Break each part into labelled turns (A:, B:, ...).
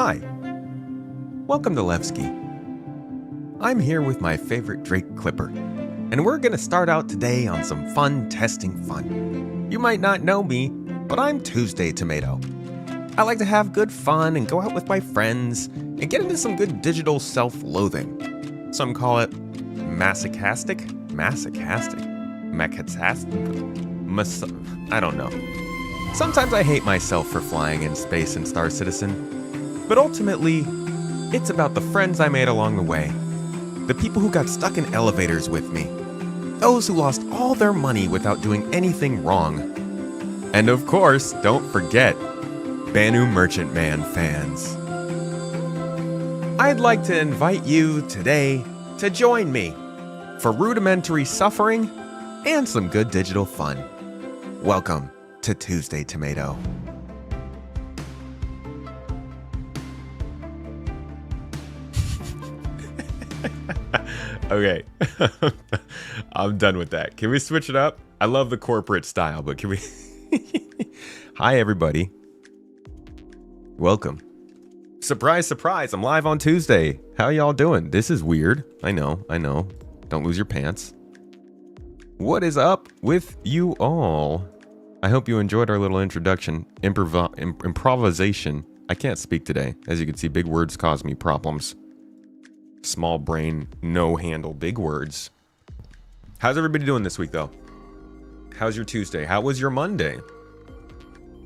A: Hi, welcome to Levki. I'm here with my favorite Drake Clipper, and we're gonna start out today on some fun testing fun. You might not know me, but I'm Tuesday Tomato. I like to have good fun and go out with my friends and get into some good digital self-loathing. Some call it masochistic, I don't know. Sometimes I hate myself for flying in space in Star Citizen, but ultimately, it's about the friends I made along the way. The people who got stuck in elevators with me. Those who lost all their money without doing anything wrong. And of course, don't forget, Banu Merchant Man fans. I'd like to invite you today to join me for rudimentary suffering and some good digital fun. Welcome to Tuesday Tomato. Okay, I'm done with that. Can we switch it up? I love the corporate style, but can we? Hi, everybody. Welcome. Surprise, surprise, I'm live on Tuesday. How y'all doing? This is weird. I know. Don't lose your pants. What is up with you all? I hope you enjoyed our little introduction. Improvisation. I can't speak today. As you can see, big words cause me problems. Small brain, no handle, big words. How's everybody doing this week, though? How's your Tuesday? How was your Monday?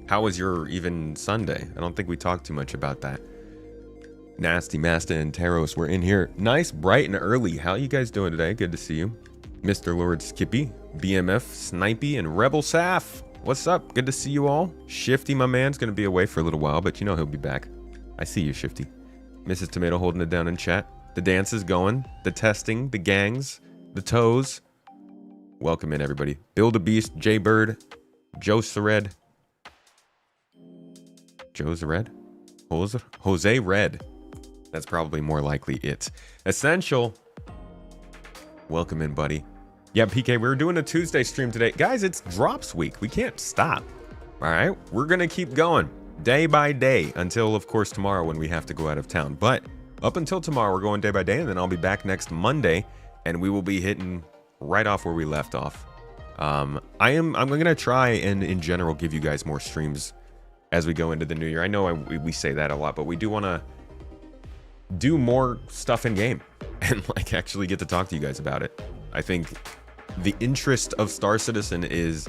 A: How was your even Sunday? I don't think we talked too much about that. Nasty Masta and Taros were in here. Nice, bright, and early. How you guys doing today? Good to see you. Mr. Lord Skippy, BMF, Snipey, and Rebel Saf. What's up? Good to see you all. Shifty, my man's going to be away for a little while, but you know he'll be back. I see you, Shifty. Mrs. Tomato holding it down in chat. The dance is going. The testing, the gangs, the toes. Welcome in, everybody. Build a Beast, J Bird, Joe Sered. Joe's Red? Jose Red. That's probably more likely it. Essential. Welcome in, buddy. Yeah, PK, we're doing a Tuesday stream today. Guys, it's drops week. We can't stop. All right? We're going to keep going day by day until, of course, tomorrow when we have to go out of town. But up until tomorrow, we're going day by day, and then I'll be back next Monday, and we will be hitting right off where we left off. I'm going to try and, in general, give you guys more streams as we go into the new year. I know we say that a lot, but we do want to do more stuff in game and like actually get to talk to you guys about it. I think the interest of Star Citizen is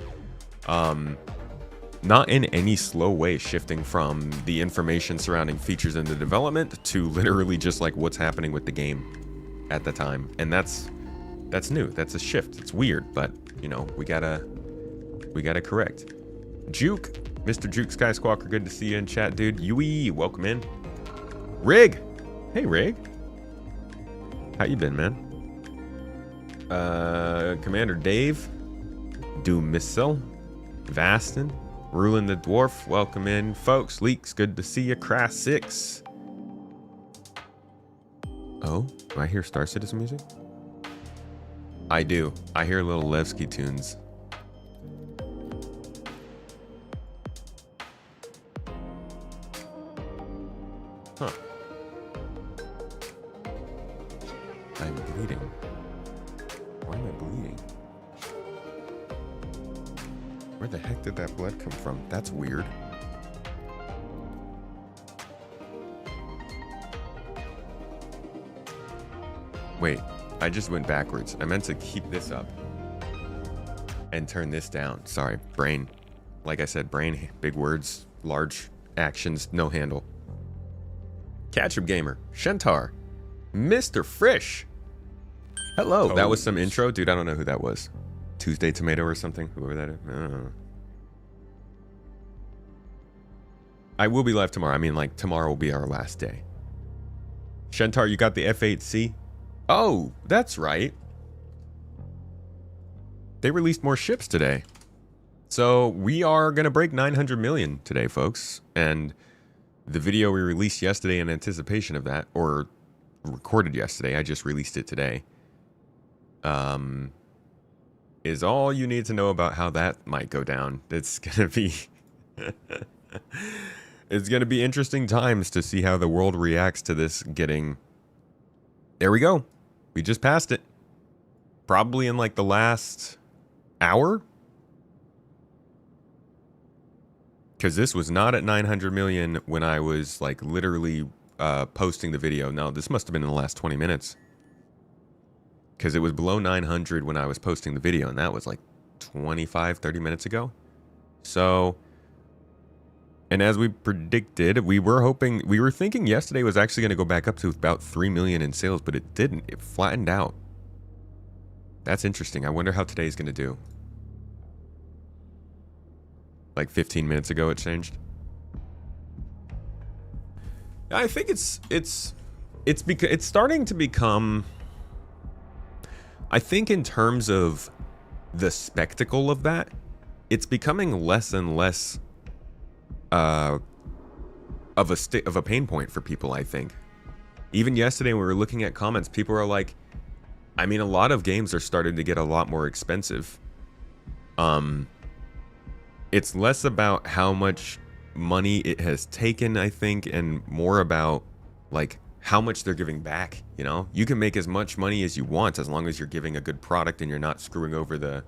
A: not in any slow way shifting from the information surrounding features in the development to literally just like what's happening with the game at the time. And that's new. That's a shift. It's weird, but you know, we gotta correct. Juke, Mr. Juke Skysquawker, good to see you in chat, dude. Yui, welcome in. Rig, hey Rig, how you been, man? Commander Dave, Doom Missile, Vastin, Ruling the Dwarf, welcome in, folks. Leaks, good to see you. Crass 6. Oh, do I hear Star Citizen music? I do. I hear little Levki tunes. Huh. I'm bleeding. Why am I bleeding? Where the heck did that blood come from? That's weird. Wait, I just went backwards. I meant to keep this up and turn this down. Sorry, brain. Like I said, brain, big words, large actions, no handle. Ketchup Gamer, Shentar, Mr. Frisch. Hello, that was some intro. Dude, I don't know who that was. Tuesday Tomato or something, whoever that is. I don't know. I will be live tomorrow. I mean, like, tomorrow will be our last day. Shentar, you got the F8C? Oh, that's right. They released more ships today. So we are going to break 900 million today, folks. And the video we released yesterday in anticipation of that, or recorded yesterday, I just released it today, is all you need to know about how that might go down. It's going to be... It's going to be interesting times to see how the world reacts to this getting... There we go. We just passed it. Probably in like the last hour. Because this was not at 900 million when I was like literally posting the video. No, this must have been in the last 20 minutes. Because it was below 900 when I was posting the video. And that was like 25, 30 minutes ago. So... And as we predicted, we were thinking yesterday was actually going to go back up to about 3 million in sales, but it didn't. It flattened out. That's interesting. I wonder how today's going to do. Like 15 minutes ago it changed. I think it's starting to become, I think in terms of the spectacle of that, it's becoming less and less of a pain point for people, I think. Even yesterday when we were looking at comments, people are like, I mean, a lot of games are starting to get a lot more expensive. It's less about how much money it has taken, I think, and more about like how much they're giving back, you know? You can make as much money as you want as long as you're giving a good product and you're not screwing over the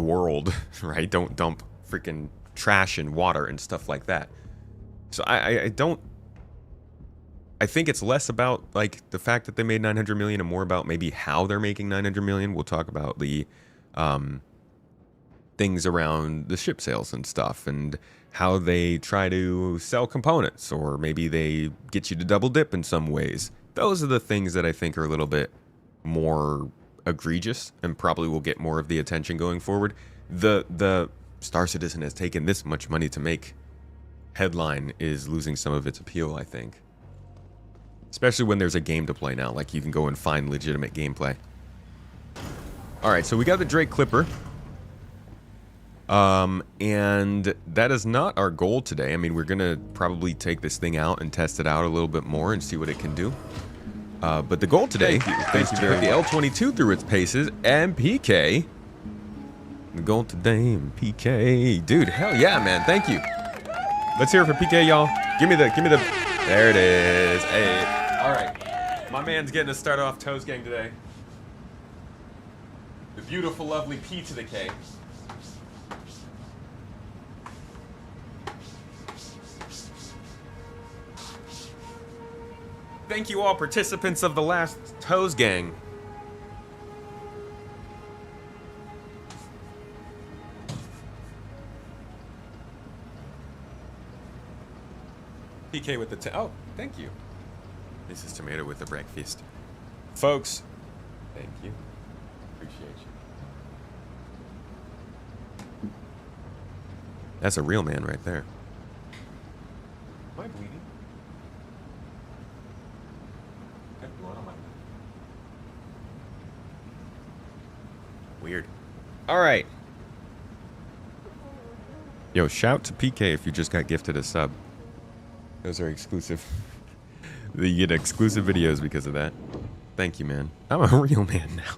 A: world, right? Don't dump freaking trash and water and stuff like that. So I think it's less about like the fact that they made 900 million and more about maybe how they're making 900 million. We'll talk about the things around the ship sales and stuff and how they try to sell components, or maybe they get you to double dip in some ways. Those are the things that I think are a little bit more egregious and probably will get more of the attention going forward. The Star Citizen has taken this much money to make headline is losing some of its appeal, I think. Especially when there's a game to play now, like you can go and find legitimate gameplay. Alright, so we got the Drake Clipper. And that is not our goal today. I mean, we're gonna probably take this thing out and test it out a little bit more and see what it can do. But the goal today is to put the L22 through its paces and PK. The goal today and PK. Dude, hell yeah, man. Thank you. Let's hear it for PK, y'all. Give me the... There it is. Hey. All right. My man's getting us started off Toes Gang today. The beautiful, lovely P to the K. Thank you all participants of the last Toes Gang. PK with the oh, thank you. This is Tomato with the breakfast. Folks, thank you. Appreciate you. That's a real man right there. Am I bleeding? Weird. All right. Yo, shout to PK if you just got gifted a sub. Those are exclusive. You get exclusive videos because of that. Thank you, man. I'm a real man now.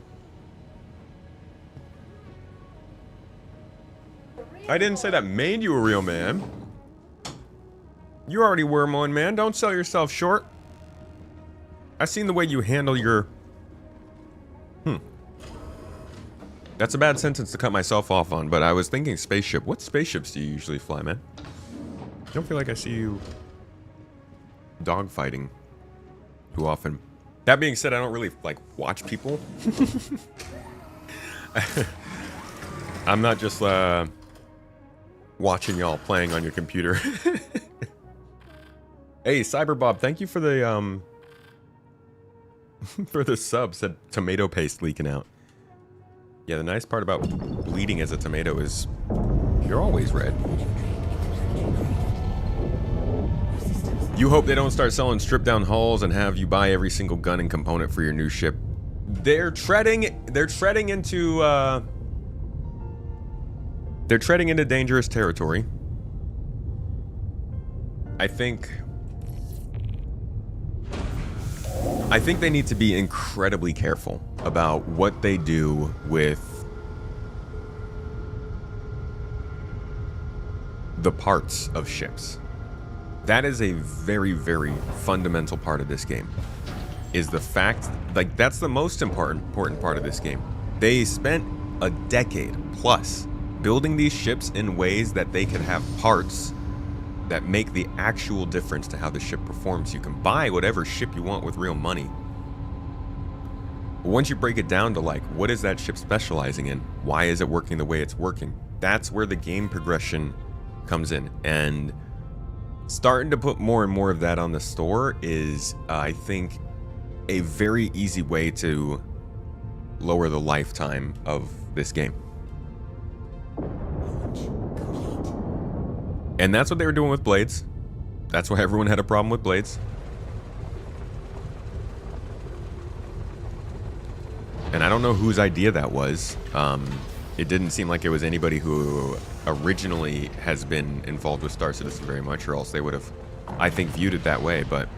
A: I didn't say that made you a real man. You already were one, man. Don't sell yourself short. I've seen the way you handle your... That's a bad sentence to cut myself off on, but I was thinking spaceship. What spaceships do you usually fly, man? I don't feel like I see you dogfighting too often. That being said, I don't really, like, watch people. I'm not just, watching y'all playing on your computer. Hey, Cyberbob, thank you for the, for the sub. Said tomato paste leaking out. Yeah, the nice part about bleeding as a tomato is you're always red. You hope they don't start selling stripped down hulls and have you buy every single gun and component for your new ship. They're treading into dangerous territory. I think they need to be incredibly careful about what they do with the parts of ships. That is a very, very fundamental part of this game. Is the fact, like, that's the most important part of this game. They spent a decade plus building these ships in ways that they could have parts that make the actual difference to how the ship performs. You can buy whatever ship you want with real money. But once you break it down to, like, what is that ship specializing in? Why is it working the way it's working? That's where the game progression comes in. And starting to put more and more of that on the store is, I think, a very easy way to lower the lifetime of this game. And that's what they were doing with blades. That's why everyone had a problem with blades. And I don't know whose idea that was. It didn't seem like it was anybody who originally has been involved with Star Citizen very much, or else they would have, I think, viewed it that way. But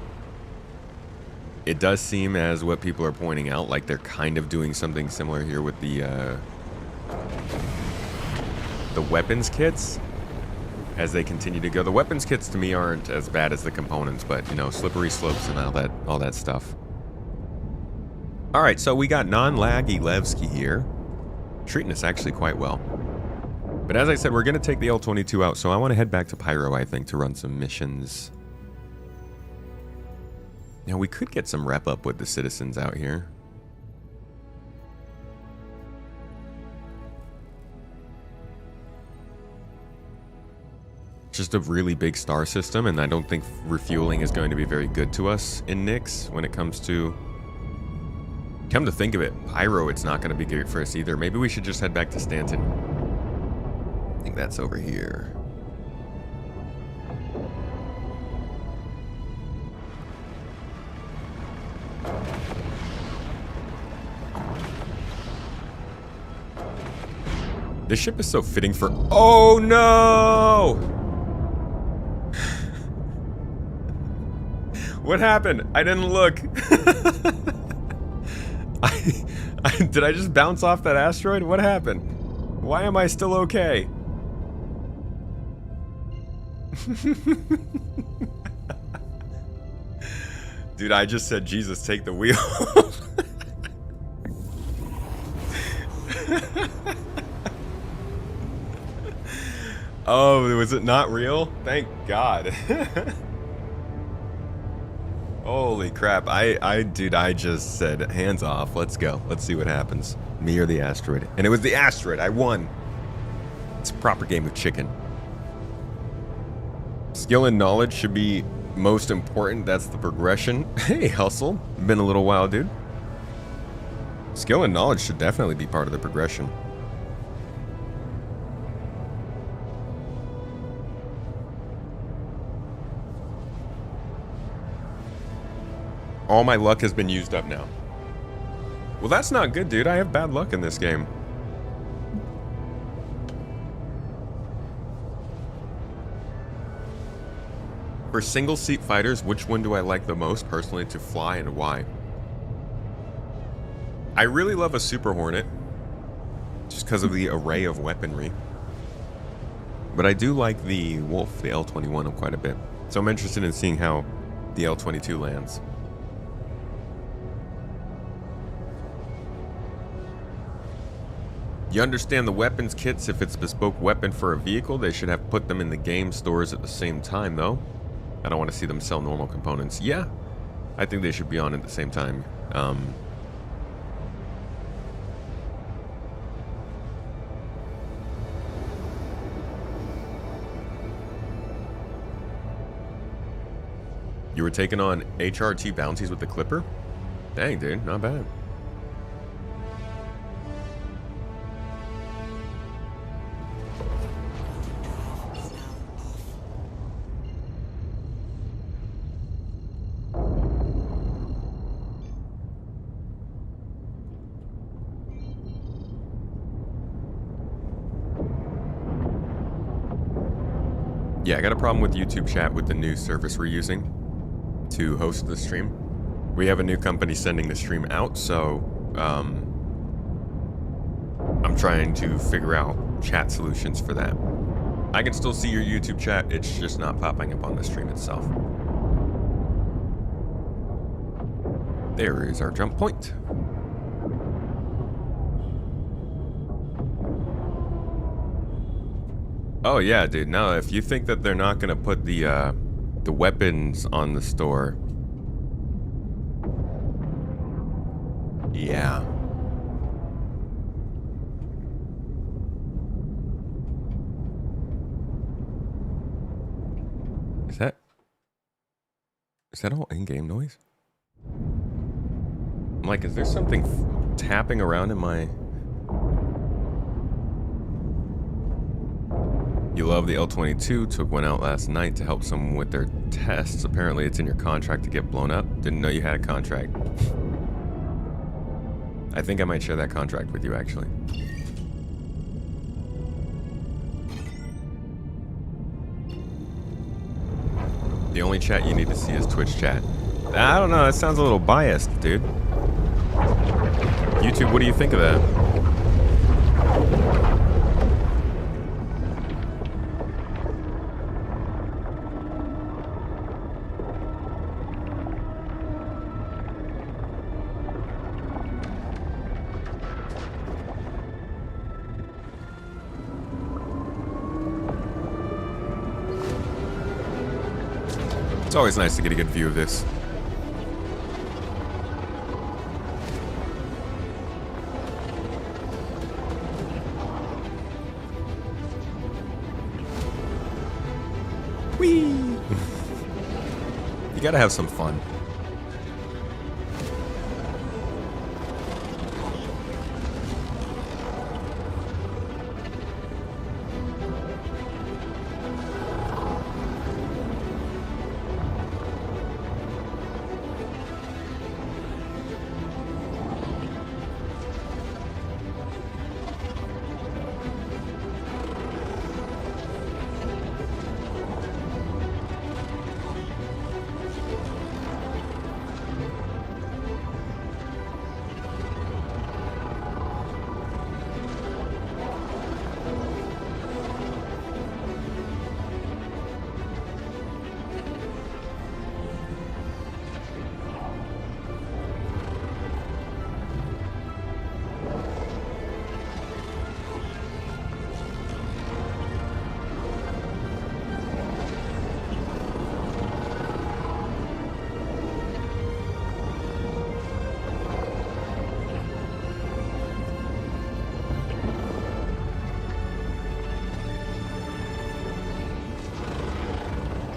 A: it does seem, as what people are pointing out, like they're kind of doing something similar here with the weapons kits. As they continue to go, the weapons kits to me aren't as bad as the components, but you know, slippery slopes and all that stuff. All right, so we got non-laggy Levki here, treating us actually quite well. But as I said, we're going to take the L-22 out, so I want to head back to Pyro, I think, to run some missions. Now, we could get some rep up with the citizens out here. Just a really big star system, and I don't think refueling is going to be very good to us in Nyx when it comes to... Come to think of it, Pyro, it's not going to be good for us either. Maybe we should just head back to Stanton. I think that's over here. This ship is so fitting for... Oh no! What happened? I didn't look. Did I just bounce off that asteroid? What happened? Why am I still okay? Dude, I just said, Jesus, take the wheel. Oh, was it not real? Thank God. Holy crap. Dude, I just said, hands off. Let's go. Let's see what happens. Me or the asteroid. And it was the asteroid. I won. It's a proper game of chicken. Skill and knowledge should be most important. That's the progression. Hey, Hustle. Been a little while, dude. Skill and knowledge should definitely be part of the progression. All my luck has been used up now. Well, that's not good, dude. I have bad luck in this game. For single-seat fighters, which one do I like the most personally to fly and why? I really love a Super Hornet, just because of the array of weaponry. But I do like the Wolf, the L21, quite a bit. So I'm interested in seeing how the L22 lands. You understand the weapons kits, if it's bespoke weapon for a vehicle, they should have put them in the game stores at the same time, though. I don't want to see them sell normal components. Yeah, I think they should be on at the same time. You were taking on HRT bounties with the Clipper? Dang, dude, not bad. Yeah, I got a problem with YouTube chat with the new service we're using to host the stream. We have a new company sending the stream out, so I'm trying to figure out chat solutions for that. I can still see your YouTube chat. It's just not popping up on the stream itself. There is our jump point. Oh yeah, dude. No, if you think that they're not gonna put the weapons on the store, yeah. Is that all in-game noise? I'm like, is there something tapping around in my... You love the L-22, took one out last night to help someone with their tests. Apparently it's in your contract to get blown up. Didn't know you had a contract. I think I might share that contract with you, actually. The only chat you need to see is Twitch chat. I don't know, that sounds a little biased, dude. YouTube, what do you think of that? It's always nice to get a good view of this. Whee! You gotta have some fun.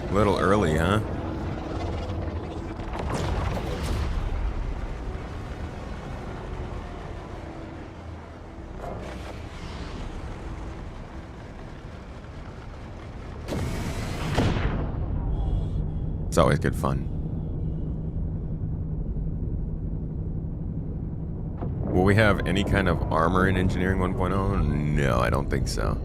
A: A little early, huh? It's always good fun. Will we have any kind of armor in Engineering 1.0? No, I don't think so.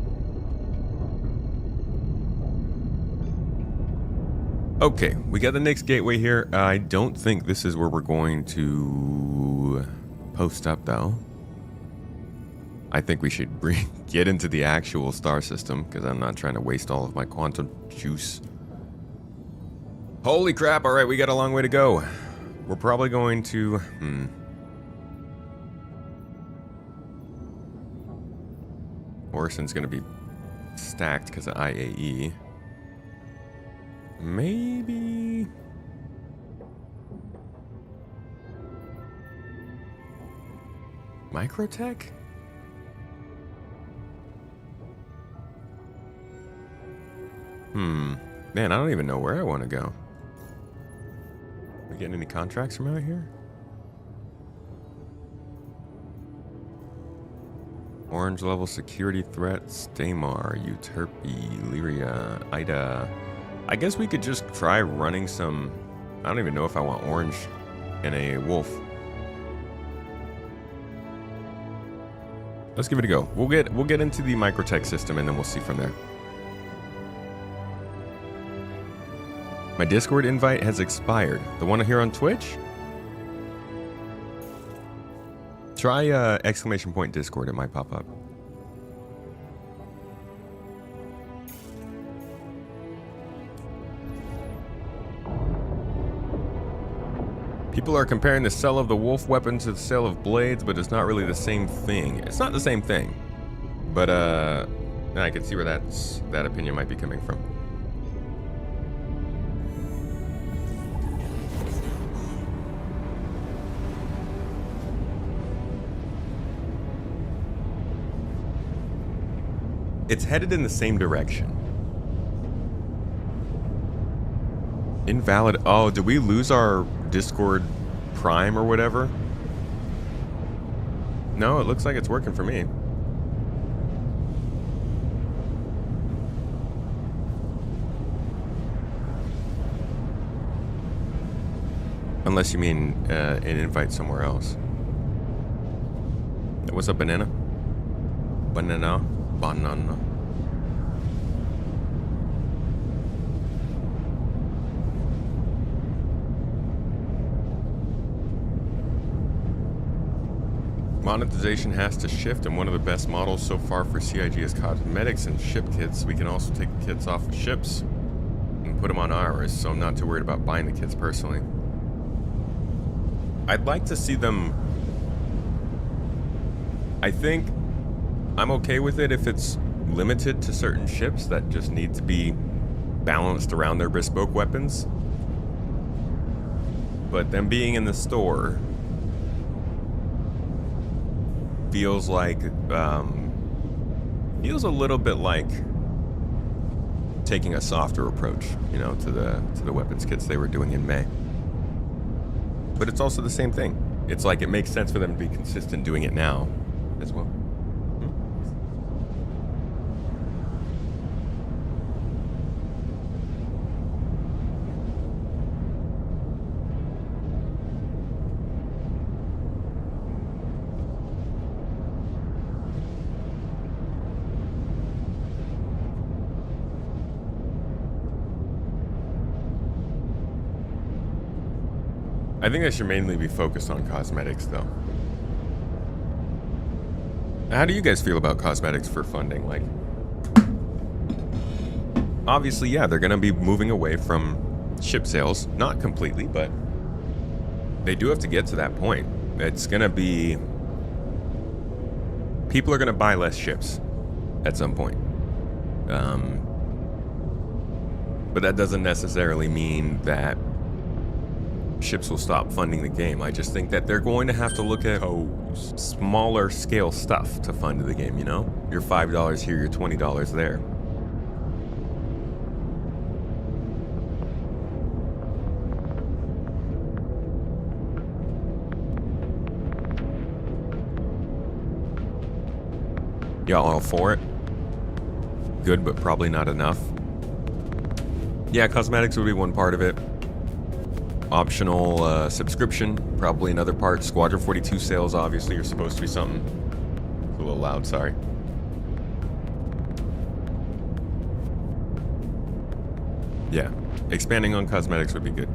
A: Okay, we got the next gateway here. I don't think this is where we're going to post up, though. I think we should get into the actual star system, because I'm not trying to waste all of my quantum juice. Holy crap, alright, we got a long way to go. We're probably going to... Orison's going to be stacked because of IAE. Maybe... Microtech? Man, I don't even know where I want to go. We getting any contracts from out here? Orange level security threats, Daymar, Euterpe, Lyria, Ida. I guess we could just try running some... I don't even know if I want orange in a wolf. Let's give it a go. We'll get into the microtech system and then we'll see from there. My Discord invite has expired. The one here on Twitch? Try exclamation point Discord, it might pop up. People are comparing the sale of the Wolf weapon to the sale of blades, but it's not really the same thing. It's not the same thing. But I can see where that opinion might be coming from. It's headed in the same direction. Invalid. Oh, did we lose our Discord Prime or whatever? No, it looks like it's working for me. Unless you mean an invite somewhere else. What's up, banana? Banana? Banana. Monetization has to shift, and one of the best models so far for CIG is cosmetics and ship kits. We can also take the kits off of ships and put them on ours, so I'm not too worried about buying the kits personally. I'd like to see them... I think I'm okay with it if it's limited to certain ships that just need to be balanced around their bespoke weapons. But them being in the store feels like, feels a little bit like taking a softer approach, you know, to the weapons kits they were doing in May. But it's also the same thing. It's like it makes sense for them to be consistent doing it now as well. I think I should mainly be focused on cosmetics, though. How do you guys feel about cosmetics for funding? Like, obviously, yeah, they're going to be moving away from ship sales. Not completely, but they do have to get to that point. It's going to be... People are going to buy less ships at some point. But that doesn't necessarily mean that ships will stop funding the game. I just think that they're going to have to look at smaller scale stuff to fund the game, you know? Your $5 here, your $20 there. Y'all all for it? Good, but probably not enough. Yeah, cosmetics would be one part of it. Optional subscription, probably another part. Squadron 42 sales, obviously, are supposed to be something. It's a little loud, sorry. Yeah, expanding on cosmetics would be good.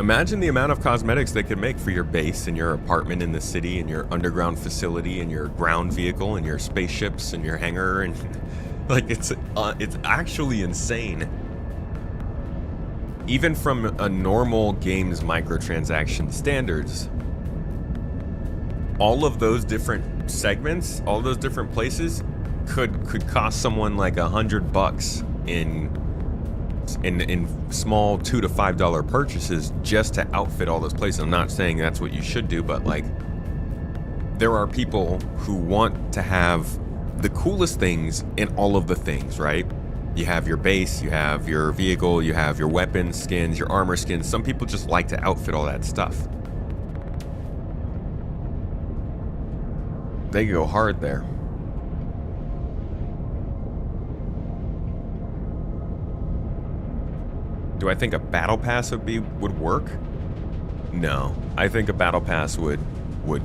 A: Imagine the amount of cosmetics they could make for your base and your apartment in the city and your underground facility and your ground vehicle and your spaceships and your hangar, and like it's actually insane. Even from a normal game's microtransaction standards, all of those different segments, all those different places could cost someone like $100 in small $2 to $5 purchases just to outfit all those places. I'm not saying that's what you should do, but like there are people who want to have the coolest things in all of the things, right? You have your base, you have your vehicle, you have your weapons, skins, your armor skins. Some people just like to outfit all that stuff. They go hard there. Do I think a battle pass would work? No. I think a battle pass would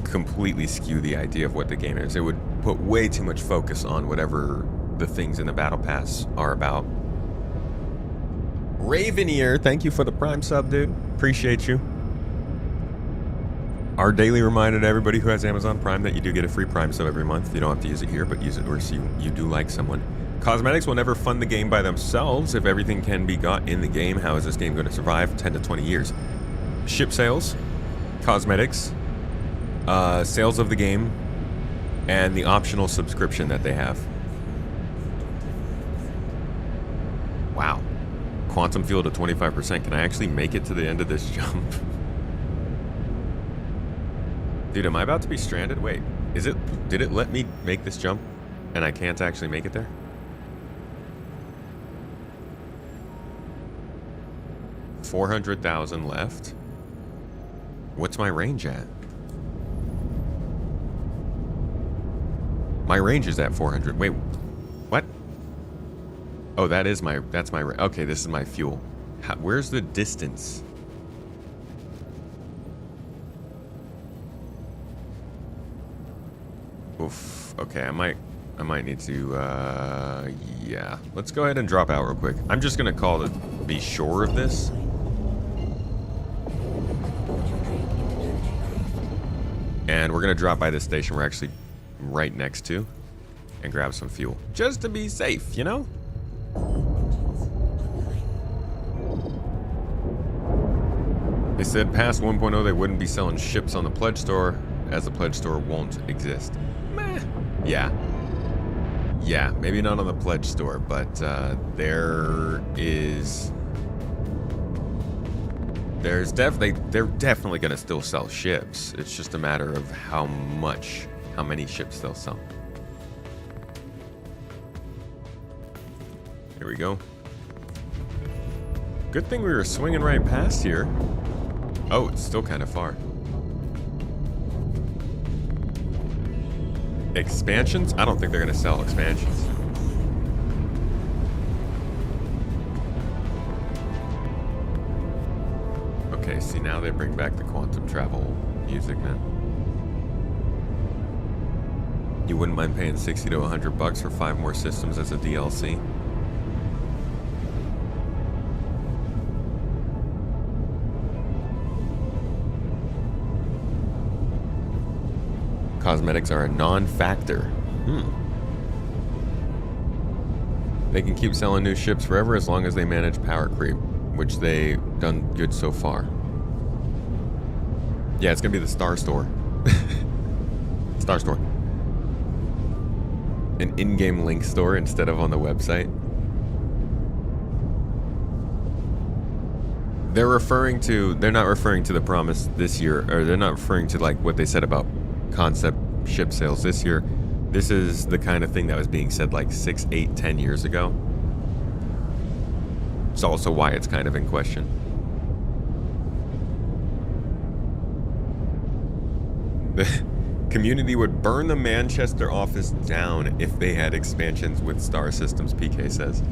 A: completely skew the idea of what the game is. It would put way too much focus on whatever the things in the battle pass are about. Raveneer, thank you for the Prime sub, dude. Appreciate you. Our daily reminder to everybody who has Amazon Prime that you do get a free Prime sub every month. You don't have to use it here, but use it where you do like someone. Cosmetics will never fund the game by themselves. If everything can be got in the game, how is this game going to survive 10 to 20 years? Ship sales, cosmetics, sales of the game, and the optional subscription that they have. Wow. Quantum fuel to 25%. Can I actually make it to the end of this jump? Dude, am I about to be stranded? Wait, did it let me make this jump and I can't actually make it there? $400,000 left. What's my range at? My range is at 400. Wait, what? Oh, that's my, okay, this is my fuel. Where's the distance? Oof, okay, I might need to, yeah. Let's go ahead and drop out real quick. I'm just gonna call to be sure of this. And we're gonna drop by this station we're actually right next to and grab some fuel. Just to be safe, you know? They said past 1.0 they wouldn't be selling ships on the pledge store, as the pledge store won't exist. Meh. Yeah. Yeah, maybe not on the pledge store, but they're definitely gonna still sell ships. It's just a matter of how many ships they'll sell. Here we go. Good thing we were swinging right past here. Oh, it's still kind of far. Expansions? I don't think they're gonna sell expansions. Okay, see, now they bring back the quantum travel music, man. You wouldn't mind paying 60 to 100 bucks for 5 more systems as a DLC? Cosmetics are a non-factor. They can keep selling new ships forever as long as they manage power creep, which they've done good so far. Yeah, it's gonna be the Star Store. Star Store. An in-game link store instead of on the website. They're not referring to the promise this year, or they're not referring to like what they said about concept ship sales this year. This is the kind of thing that was being said like 6, 8, 10 years ago. It's also why it's kind of in question. The community would burn the Manchester office down if they had expansions with Star Systems, PK says.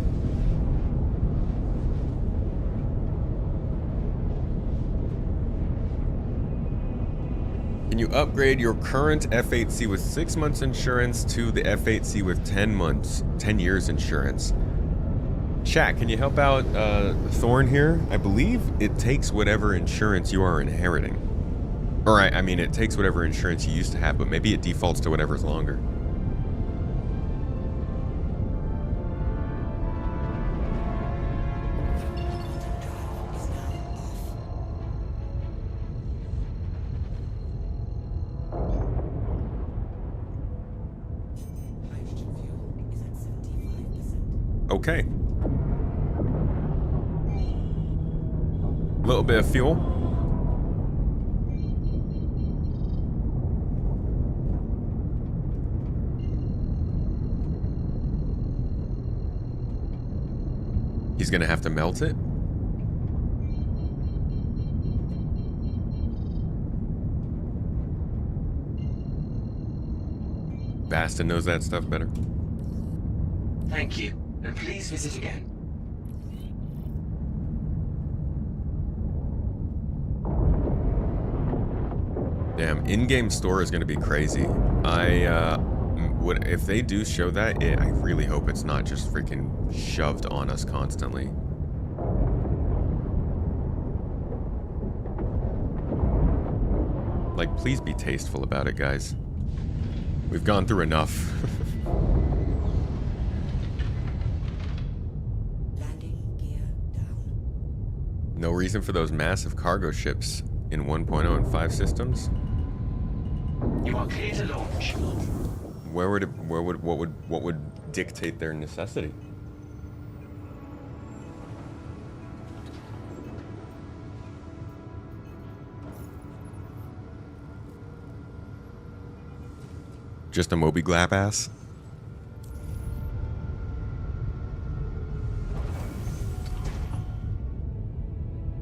A: Can you upgrade your current F8C with 6 months insurance to the F8C with 10 years insurance? Chat, can you help out Thorn here? I believe it takes whatever insurance you are inheriting. Or I mean, it takes whatever insurance you used to have, but maybe it defaults to whatever's longer. Okay. A little bit of fuel. He's gonna have to melt it. Baston knows that stuff better.
B: Thank you, and please visit again.
A: Damn, in-game store is gonna be crazy. If they do show that, I really hope it's not just freaking shoved on us constantly. Like, please be tasteful about it, guys. We've gone through enough. No reason for those massive cargo ships in 1.0 and 5 systems.
B: You are clear to launch.
A: What would dictate their necessity? Just a Moby Glap ass?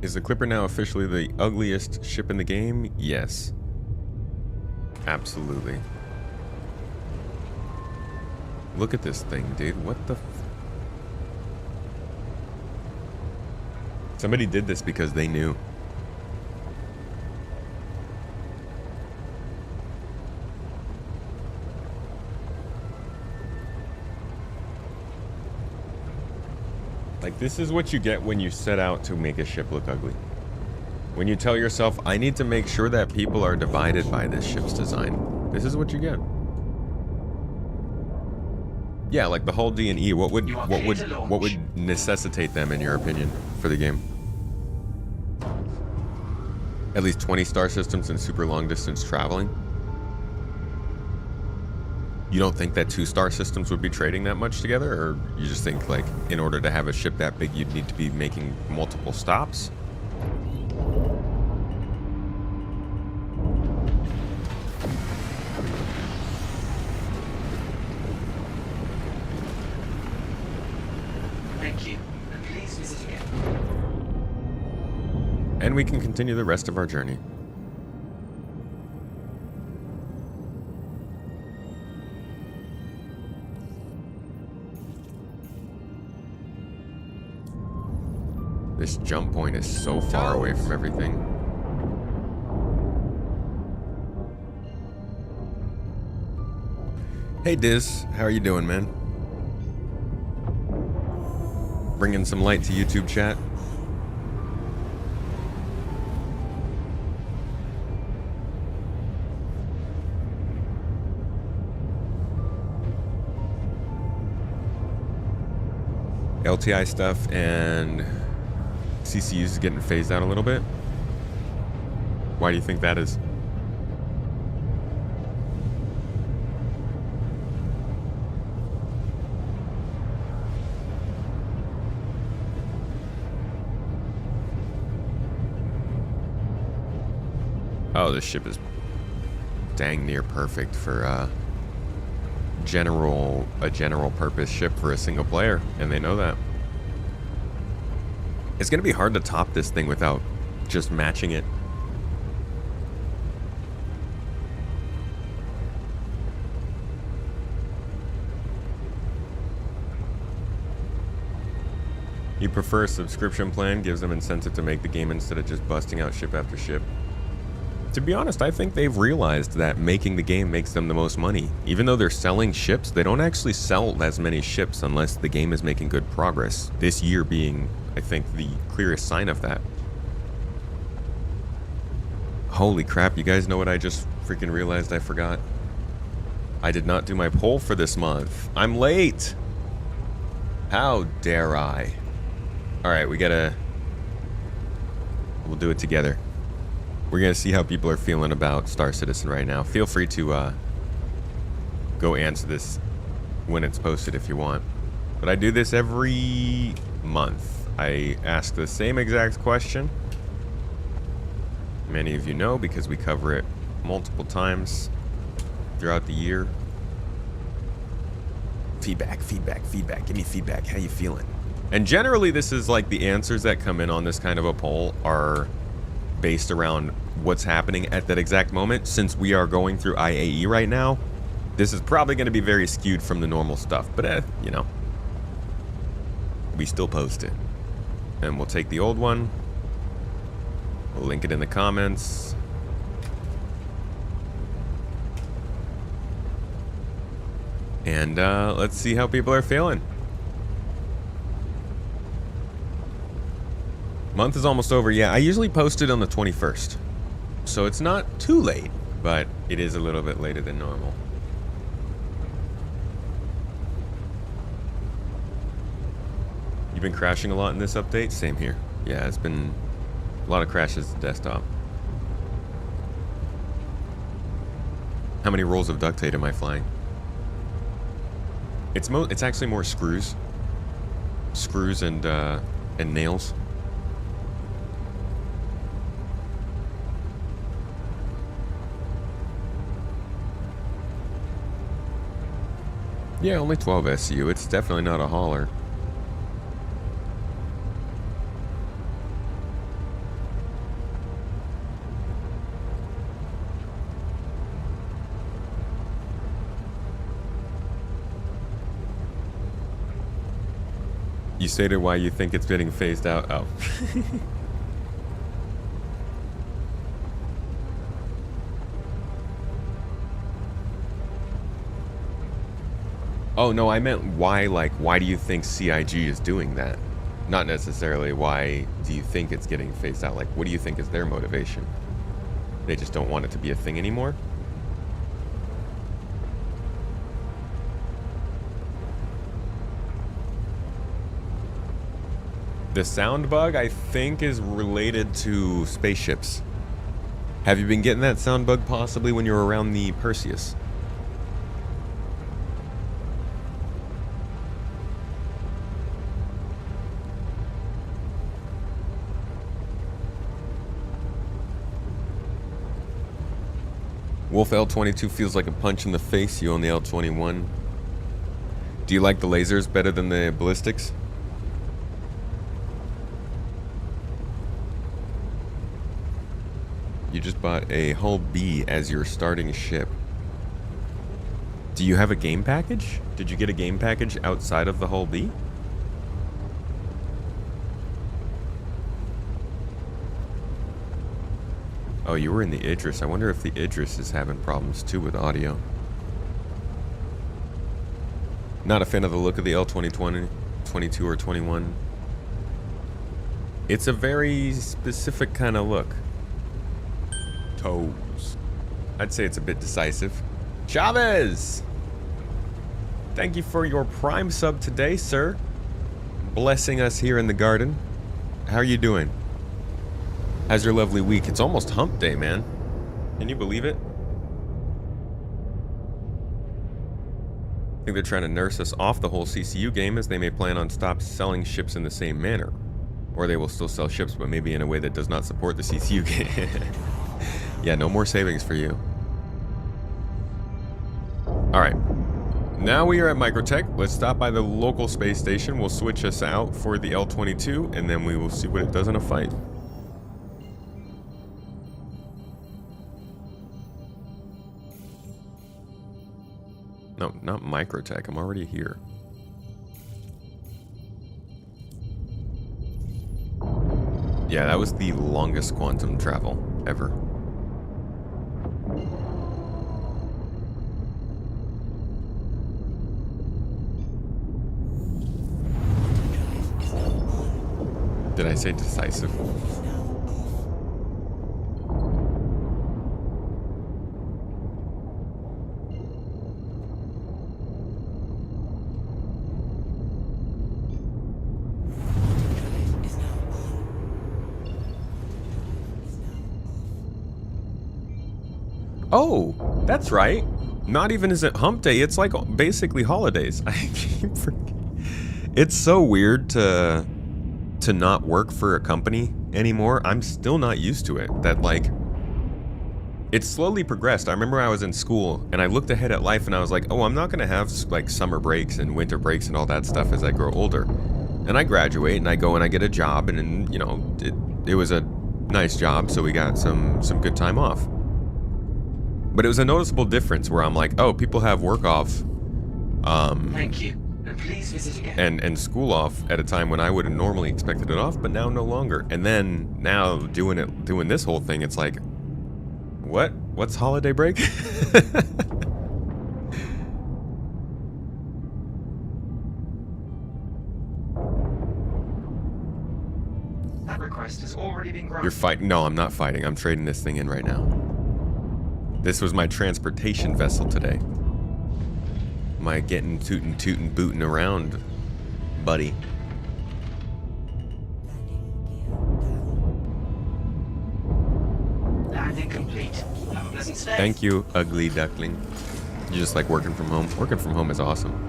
A: Is the Clipper now officially the ugliest ship in the game? Yes. Absolutely. Look at this thing, dude. What the Somebody did this because they knew. Like, this is what you get when you set out to make a ship look ugly. When you tell yourself, I need to make sure that people are divided by this ship's design. This is what you get. Yeah, like the hull D and E, what would necessitate them in your opinion for the game? At least 20 star systems and super long distance traveling? You don't think that 2-star systems would be trading that much together? Or you just think, like, in order to have a ship that big, you'd need to be making multiple stops?
B: Thank you, and please visit again.
A: And we can continue the rest of our journey. This jump point is so far away from everything. Hey Diz, how are you doing, man? Bringing some light to YouTube chat. LTI stuff and CCUs is getting phased out a little bit. Why do you think that is? Oh, this ship is dang near perfect for a general purpose ship for a single player, and they know that. It's gonna be hard to top this thing without just matching it. You prefer a subscription plan, gives them incentive to make the game instead of just busting out ship after ship. To be honest, I think they've realized that making the game makes them the most money. Even though they're selling ships, they don't actually sell as many ships unless the game is making good progress. This year being, I think, the clearest sign of that. Holy crap, you guys know what I just freaking realized I forgot? I did not do my poll for this month. I'm late! How dare I? Alright, we'll do it together. We're gonna see how people are feeling about Star Citizen right now. Feel free to go answer this when it's posted if you want. But I do this every month. I ask the same exact question. Many of you know because we cover it multiple times throughout the year. Feedback, feedback, feedback. Give me feedback. How you feeling? And generally this is like the answers that come in on this kind of a poll are based around what's happening at that exact moment. Since we are going through IAE right now, this is probably going to be very skewed from the normal stuff, but you know, we still post it. And we'll take the old one, we'll link it in the comments, and let's see how people are feeling. Month is almost over. Yeah, I usually post it on the 21st. So it's not too late, but it is a little bit later than normal. You've been crashing a lot in this update? Same here. Yeah, it's been A lot of crashes to desktop. How many rolls of duct tape am I flying? It's actually more screws. Screws and nails. Yeah, only 12 SU. It's definitely not a hauler. You stated why you think it's getting phased out. Oh. Oh, no, I meant why, like, why do you think CIG is doing that? Not necessarily why do you think it's getting phased out. Like, what do you think is their motivation? They just don't want it to be a thing anymore? The sound bug, I think, is related to spaceships. Have you been getting that sound bug possibly when you're around the Perseus? Wolf L22 feels like a punch in the face. You own the L21. Do you like the lasers better than the ballistics? You just bought a Hull B as your starting ship. Do you have a game package? Did you get a game package outside of the Hull B? Oh, you were in the Idris. I wonder if the Idris is having problems too with audio. Not a fan of the look of the L2020, 22 or 21. It's a very specific kind of look. Toes. I'd say it's a bit decisive. Chavez! Thank you for your Prime sub today, sir. Blessing us here in the garden. How are you doing? How's your lovely week? It's almost hump day, man. Can you believe it? I think they're trying to nurse us off the whole CCU game, as they may plan on stop selling ships in the same manner. Or they will still sell ships, but maybe in a way that does not support the CCU game. Yeah, no more savings for you. Alright. Now we are at Microtech. Let's stop by the local space station. We'll switch us out for the L22, and then we will see what it does in a fight. No, not Microtech. I'm already here. Yeah, that was the longest quantum travel ever. Did I say decisive? Oh, that's right. Not even is it hump day, it's like basically holidays. I keep forgetting. It's so weird to not work for a company anymore. I'm still not used to it. That, like, it's slowly progressed. I remember I was in school and I looked ahead at life and I was like, oh, I'm not gonna have like summer breaks and winter breaks and all that stuff as I grow older. And I graduate and I go and I get a job, and you know, it was a nice job, so we got some good time off. But it was a noticeable difference where I'm like, oh, people have work off.
B: Thank you. And please visit again.
A: And school off at a time when I would have normally expected it off, but now no longer. And then now doing this whole thing, it's like, what? What's holiday break?
B: That request has already been granted.
A: You're fighting? No, I'm not fighting. I'm trading this thing in right now. This was my transportation vessel today. My getting tootin' bootin' around, buddy.
B: Great. Have a pleasant stay.
A: Thank you, ugly duckling. You just like working from home? Working from home is awesome.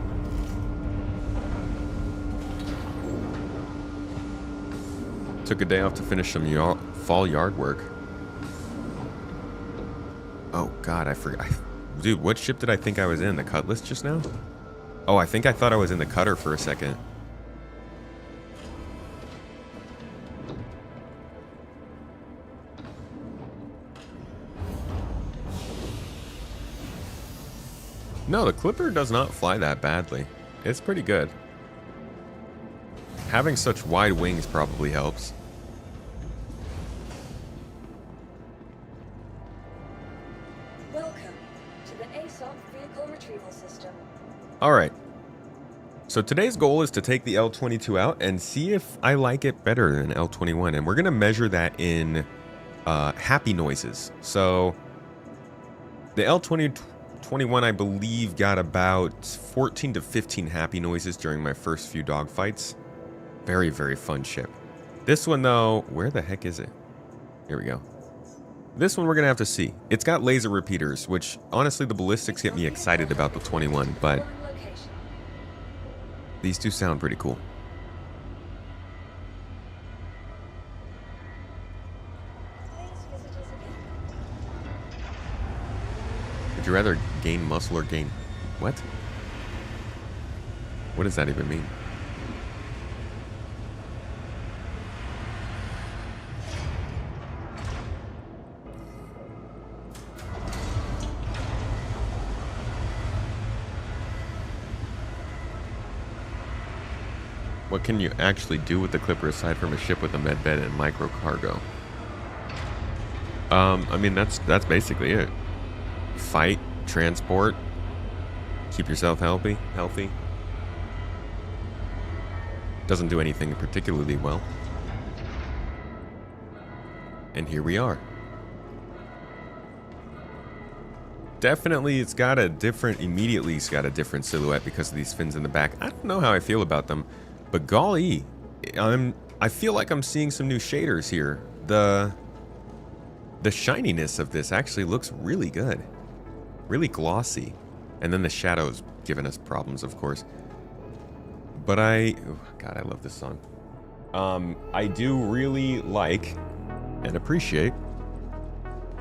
A: Took a day off to finish some fall yard work. Oh god, I forgot. Dude, what ship did I think I was in? The Cutlass just now? Oh, I think I thought I was in the Cutter for a second. No, the Clipper does not fly that badly. It's pretty good. Having such wide wings probably helps.
C: Welcome to the ASOP vehicle retrieval system.
A: Alright. So today's goal is to take the L22 out and see if I like it better than L21. And we're going to measure that in happy noises. So the L21, I believe, got about 14 to 15 happy noises during my first few dogfights. Very, very fun ship. This one, though, where the heck is it? Here we go. This one we're going to have to see. It's got laser repeaters, which, honestly, the ballistics get me excited about the 21, but these two sound pretty cool. Would you rather gain muscle or gain... What? What does that even mean? What can you actually do with the Clipper aside from a ship with a med bed and micro cargo? I mean, that's basically it. Fight, transport, keep yourself healthy. Doesn't do anything particularly well. And here we are. Definitely, it's got a different silhouette because of these fins in the back. I don't know how I feel about them. But golly, I feel like I'm seeing some new shaders here. The shininess of this actually looks really good. Really glossy. And then the shadows giving us problems, of course. But oh God, I love this song. I do really like and appreciate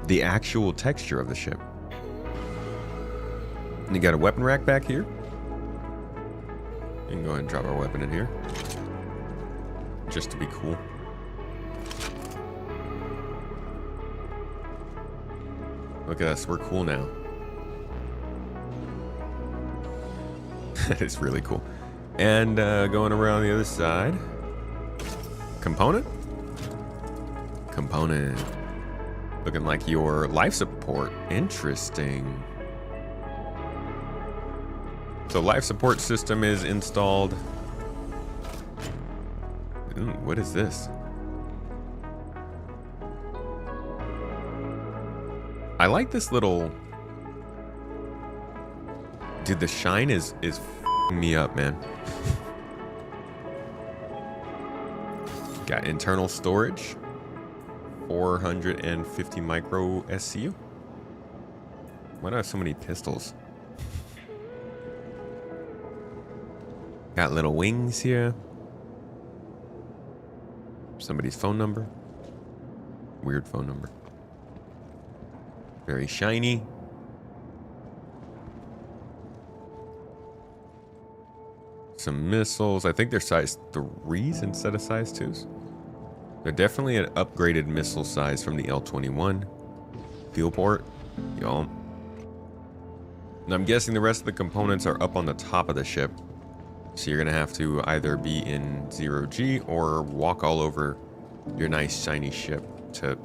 A: the actual texture of the ship. And you got a weapon rack back here. You can go ahead and drop our weapon in here. Just to be cool. Look at us, we're cool now. That is really cool. And going around the other side. Component? Component. Looking like your life support. Interesting. So life support system is installed. What is this? I like this little... Dude, the shine is f***ing me up, man. Got internal storage. 450 micro SCU. Why do I have so many pistols? Got little wings here. Somebody's phone number. Weird phone number. Very shiny. Some missiles. I think they're size 3s instead of size 2s. They're definitely an upgraded missile size from the L21. Fuel port. Y'all. And I'm guessing the rest of the components are up on the top of the ship. So you're going to have to either be in 0G or walk all over your nice shiny ship to...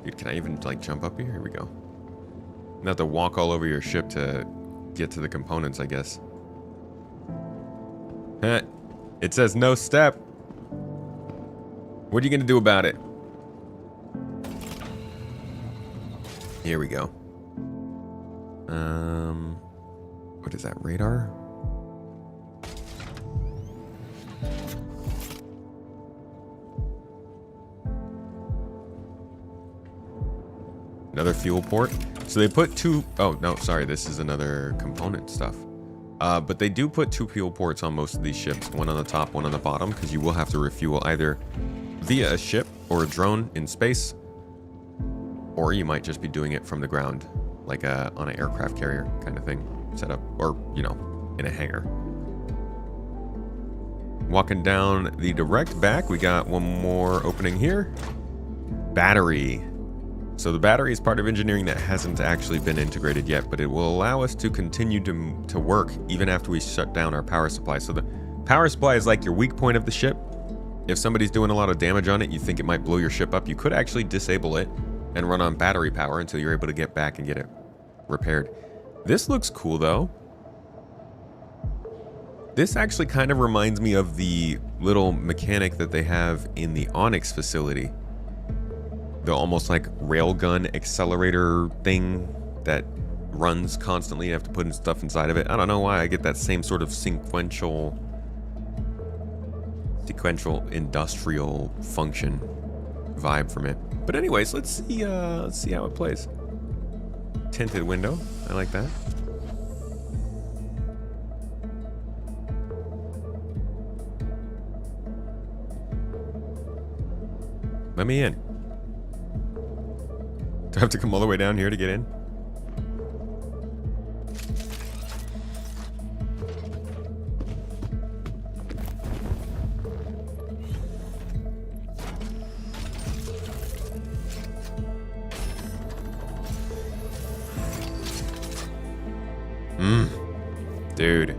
A: Dude, can I even like jump up here? Here we go. You have to walk all over your ship to get to the components, I guess. It says no step. What are you going to do about it? Here we go. What is that, radar? Another fuel port. So they put two... Oh, no, sorry. This is another component stuff. But they do put two fuel ports on most of these ships. One on the top, one on the bottom, because you will have to refuel either via a ship or a drone in space, or you might just be doing it from the ground, like on an aircraft carrier kind of thing set up, or, you know, in a hangar. Walking down the direct back, we got one more opening here. Battery. So the battery is part of engineering that hasn't actually been integrated yet, but it will allow us to continue to work even after we shut down our power supply. So the power supply is like your weak point of the ship. If somebody's doing a lot of damage on it, you think it might blow your ship up, you could actually disable it and run on battery power until you're able to get back and get it repaired. This looks cool though. This actually kind of reminds me of the little mechanic that they have in the Onyx facility. The almost like railgun accelerator thing that runs constantly. You have to put in stuff inside of it. I don't know why I get that same sort of sequential industrial function vibe from it. But anyways, let's see how it plays. Tinted window. I like that. Let me in. Do I have to come all the way down here to get in? Dude.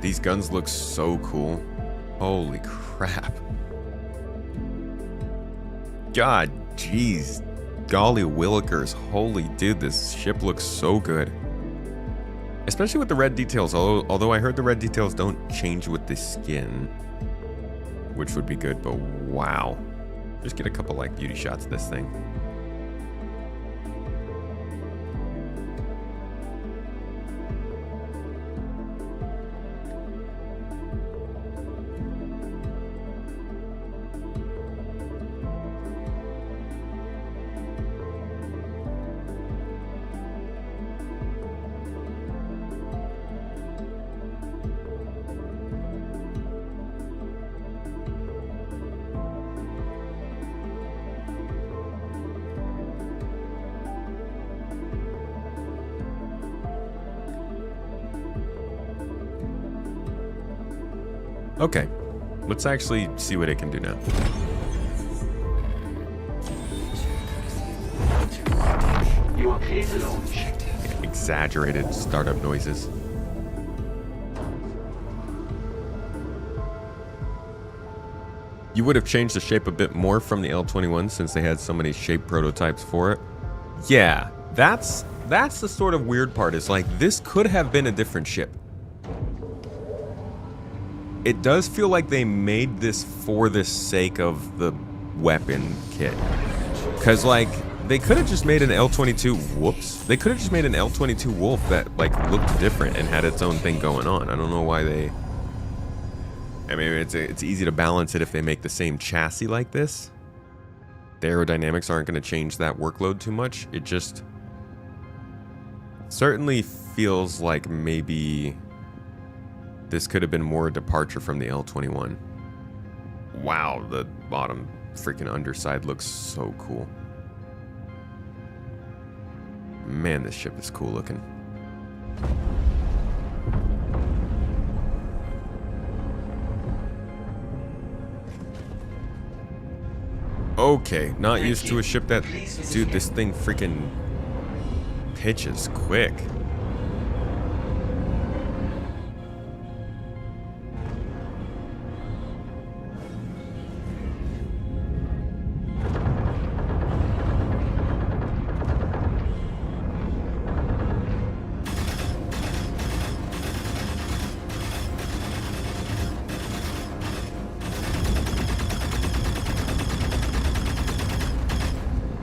A: These guns look so cool. Holy crap. God, jeez. Golly willikers. Holy dude, this ship looks so good. Especially with the red details. Although I heard the red details don't change with the skin, which would be good, but wow. Just get a couple like beauty shots of this thing. Okay, let's actually see what it can do now.
B: You are clear to launch.
A: Exaggerated startup noises. You would have changed the shape a bit more from the L-21 since they had so many shape prototypes for it. Yeah, that's the sort of weird part. Is like this could have been a different ship. It does feel like they made this for the sake of the weapon kit. Because, like, they could have just made an L-22... Whoops. They could have just made an L-22 Wolf that, like, looked different and had its own thing going on. I don't know why they... I mean, it's easy to balance it if they make the same chassis like this. The aerodynamics aren't going to change that workload too much. It just... certainly feels like maybe... this could have been more a departure from the L-21. Wow, the bottom freaking underside looks so cool. Man, this ship is cool looking. Okay, not used to a ship that... Dude, this thing freaking pitches quick.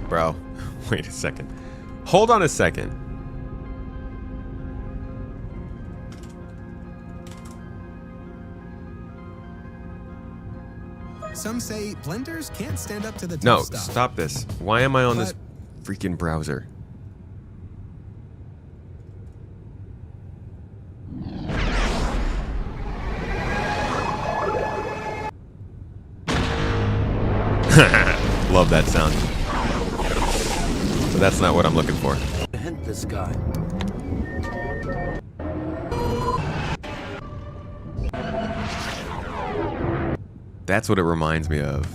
A: Bro, wait a second. Hold on a second.
D: Some say blenders can't stand up to the tough
A: No,
D: stuff.
A: stop this. Why am I on this? freaking browser. Love that sound. But that's not what I'm looking for.
D: Hint this guy.
A: That's what it reminds me of.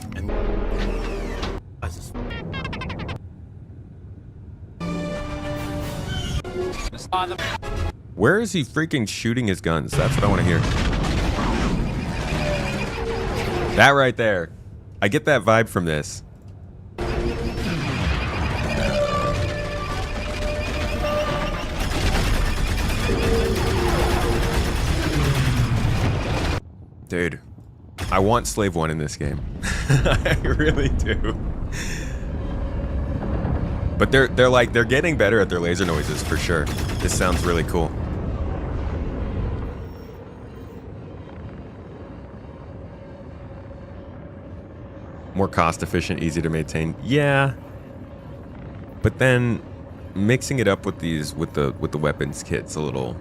A: Where is he freaking shooting his guns? That's what I want to hear. That right there. I get that vibe from this. Dude, I want Slave 1 in this game. I really do. But they're getting better at their laser noises for sure. This sounds really cool. More cost efficient, easy to maintain. Yeah. But then mixing it up with these with the weapons kit's a little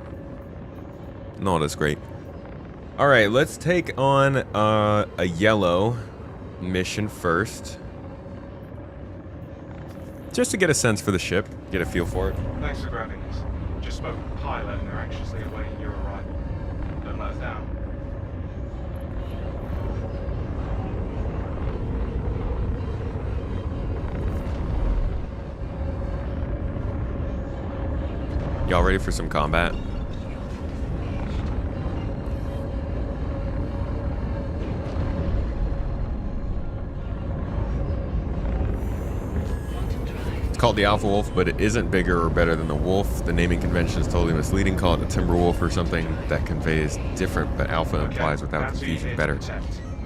A: not as great. All right, let's take on a yellow mission first. Just to get a sense for the ship, get a feel for it.
E: Thanks for grabbing us. Just spoke with the pilot and they're anxiously awaiting your arrival. Don't let us down.
A: Y'all ready for some combat? Called the Alpha Wolf, but it isn't bigger or better than the Wolf. The naming convention is totally misleading. Call it the Timber Wolf or something that conveys different, but Alpha implies without confusion better.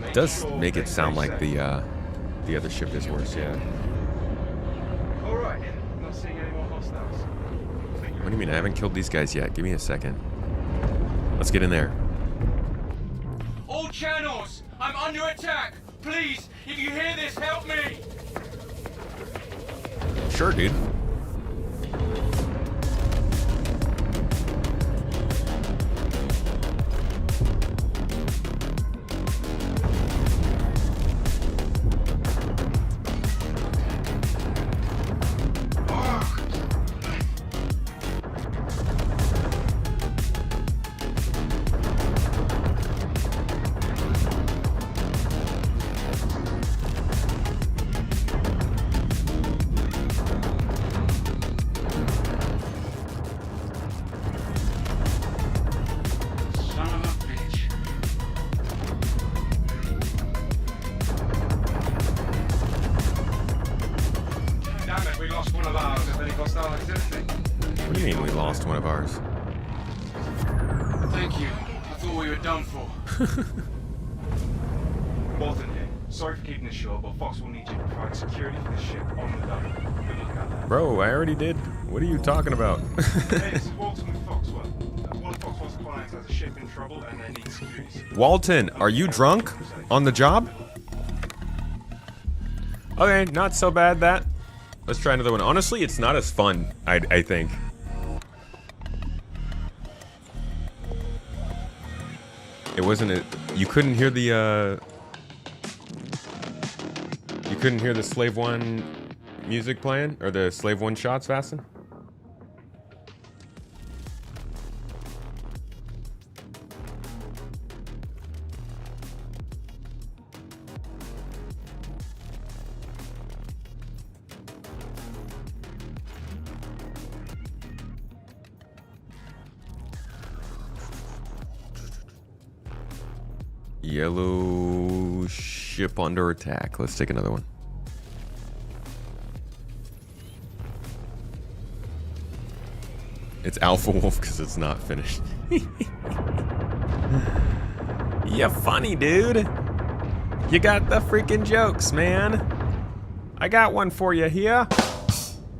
A: It does make it sound like the other ship is worse, yeah.
E: Alright, not seeing any more hostiles.
A: What do you mean? I haven't killed these guys yet. Give me a second. Let's get in there.
B: All channels! I'm under attack! Please, if you hear this, help me!
A: Sure, dude. What do you mean we lost one of ours?
B: Thank you. I thought we were done for.
E: Walton here. Sorry for keeping this short, but Fox will need you to provide security for the ship on the dock. Good luck out there.
A: Bro, I already did. What are you talking about?
E: Hey, this is Walton with Foxwell. One of Foxwell's clients has a ship in trouble and they need security.
A: Walton, are you drunk on the job? Okay, not so bad that. Let's try another one. Honestly, it's not as fun, I think. It wasn't you couldn't hear the you couldn't hear the Slave 1 music playing or the Slave 1 shots fasten? Yellow ship under attack. Let's take another one. It's Alpha Wolf because it's not finished. You funny, dude. You got the freaking jokes, man. I got one for you here.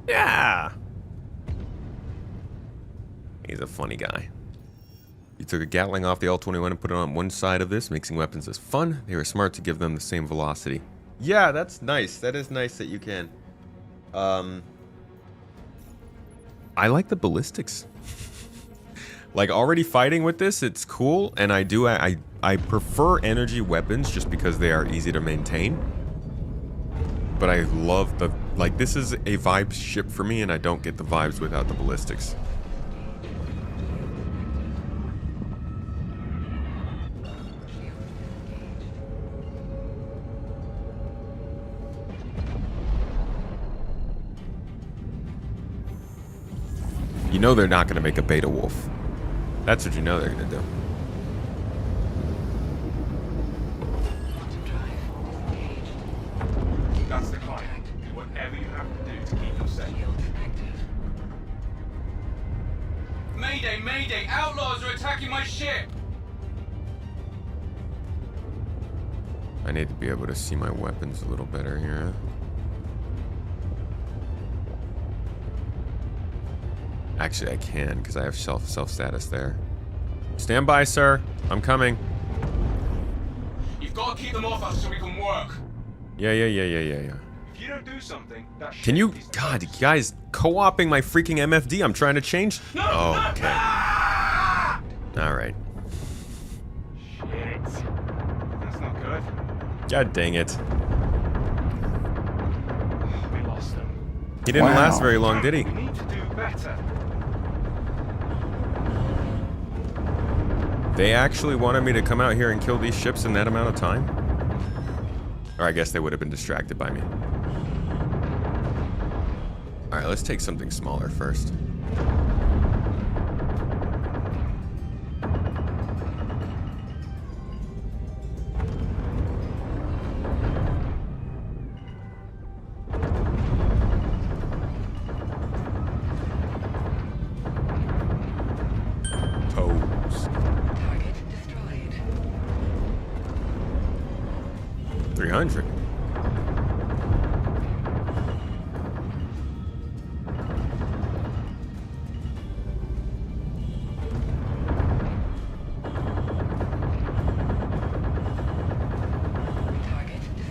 A: Yeah. He's a funny guy. You took a Gatling off the L-21 and put it on one side of this. Mixing weapons is fun. They were smart to give them the same velocity. Yeah, that's nice. That is nice that you can. I like the ballistics. Like already fighting with this, it's cool, and I prefer energy weapons just because they are easy to maintain. But I love the, like, this is a vibe ship for me, and I don't get the vibes without the ballistics. You know they're not going to make a beta wolf. That's what you know they're going to do.
E: That's the client. Do whatever you have to do to keep them safe.
B: Mayday, mayday! Outlaws are attacking my ship!
A: I need to be able to see my weapons a little better here. Actually, I can, because I have self status there. Stand by, sir. I'm coming.
B: You've got to keep them off us so we can work.
A: Yeah.
E: If you don't do something, that
A: Can you...
E: ship is
A: God,
E: toast.
A: you guys co-oping my freaking MFD. I'm trying to change... Oh, okay. Alright.
E: Shit. That's not good.
A: God dang it.
E: We lost them.
A: He didn't last very long, did he?
E: We need to do better.
A: They actually wanted me to come out here and kill these ships in that amount of time? Or I guess they would have been distracted by me. Alright, let's take something smaller first. Toes.
D: Target destroyed.
A: 300.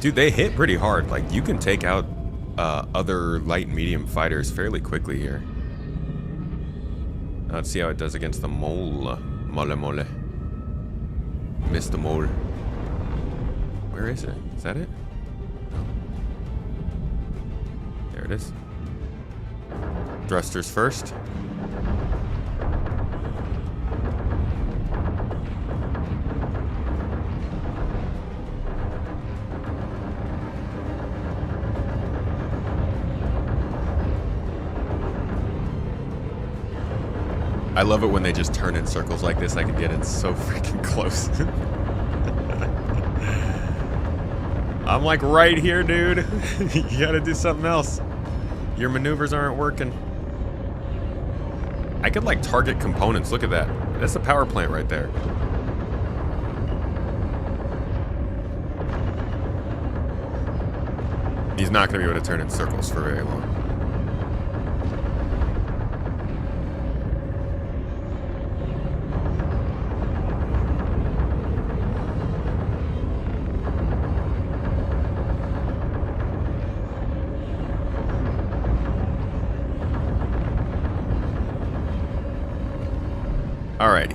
A: Dude, they hit pretty hard. Like, you can take out other light and medium fighters fairly quickly here. Let's see how it does against the mole. Mole. Missed the mole. Where is it? Is that it? No. There it is. Thrusters first. I love it when they just turn in circles like this. I can get in so freaking close. I'm like right here, dude. You gotta do something else. Your maneuvers aren't working. I could like target components. Look at that. That's a power plant right there. He's not gonna be able to turn in circles for very long. Alrighty.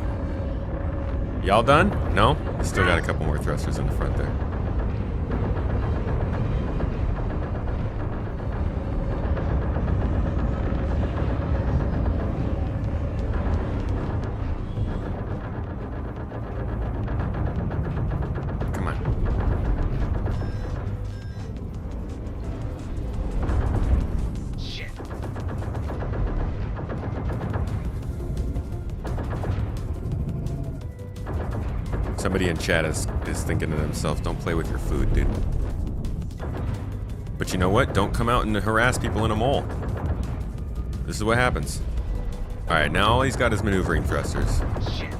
A: Y'all done? No? Still got a couple more thrusters in the front there. Come on.
E: Shit.
A: Somebody in chat is thinking to themselves, don't play with your food, dude. But you know what? Don't come out and harass people in a mall. This is what happens. Alright, now all he's got is maneuvering thrusters.
E: Shit.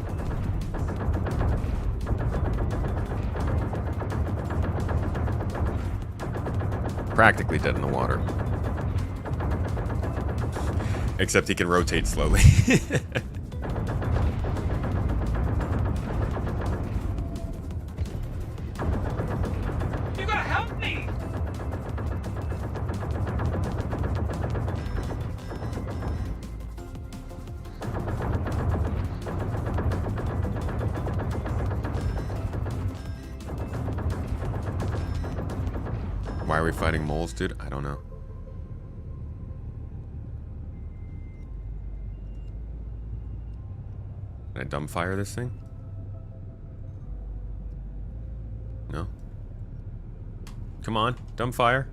A: Practically dead in the water. Except he can rotate slowly.
B: You gotta help me!
A: Why are we fighting moles, dude? I don't know. Can I dumbfire this thing? No. Come on, dumbfire.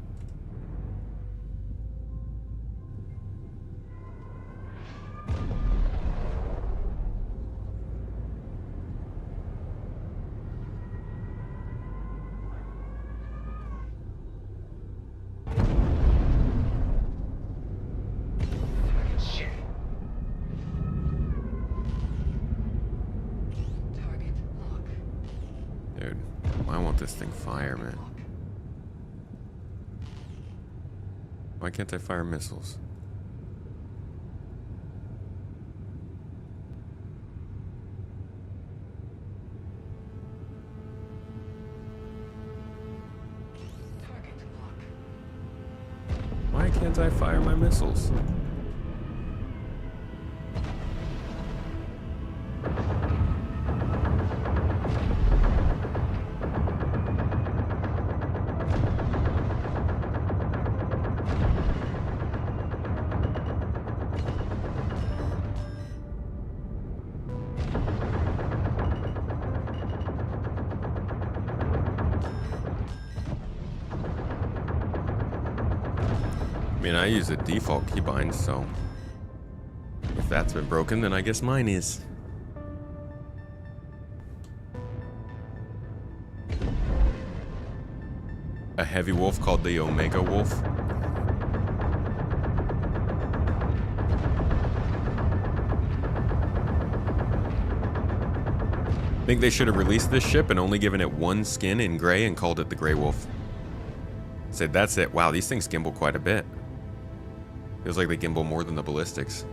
A: Dude, I want this thing fire, man. Why can't I fire missiles? Why can't I fire my missiles? I mean, I use a default keybind, so if that's been broken, then I guess mine is. A heavy wolf called the Omega Wolf. I think they should have released this ship and only given it one skin in gray and called it the Grey Wolf. Said that's it. Wow, these things gimbal quite a bit. Feels like they gimbal more than the ballistics.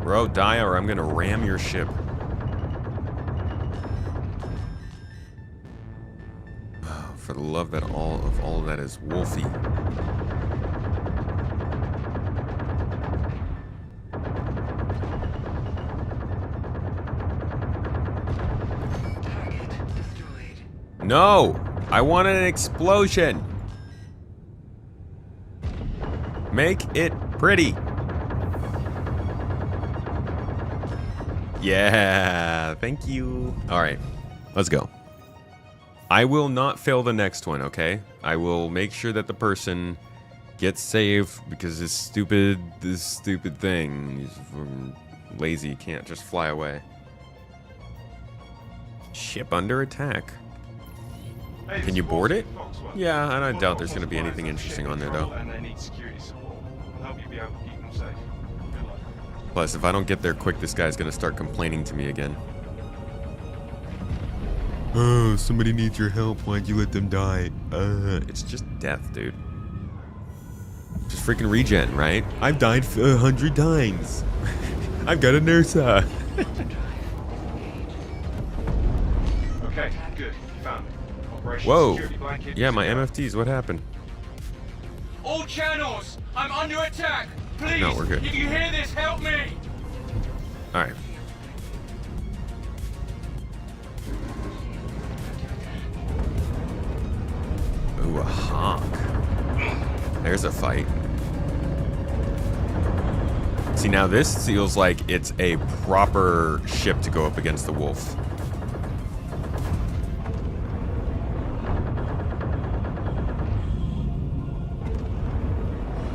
A: Bro, die or I'm gonna ram your ship. Oh, for the love that all of that is wolfy. No! I want an explosion! Make it pretty! Yeah, thank you. Alright, let's go. I will not fail the next one, okay? I will make sure that the person gets saved because this stupid thing. He's lazy, can't just fly away. Ship under attack. Can you board it? Yeah, and I doubt there's going to be anything interesting on there, though. Plus, if I don't get there quick, this guy's going to start complaining to me again. Oh, somebody needs your help. Why'd you let them die? It's just death, dude. Just freaking regen, right? I've died 100 times. I've got a NERSA.
E: Okay, good. You found it. Operation
A: Whoa.
E: Security Blanket.
A: Yeah, my MFTs, what happened?
B: All channels! I'm under attack! Please!
A: No, we're good.
B: If you hear this, help me!
A: Alright. Ooh, a hawk. There's a fight. See, now this feels like it's a proper ship to go up against the wolf.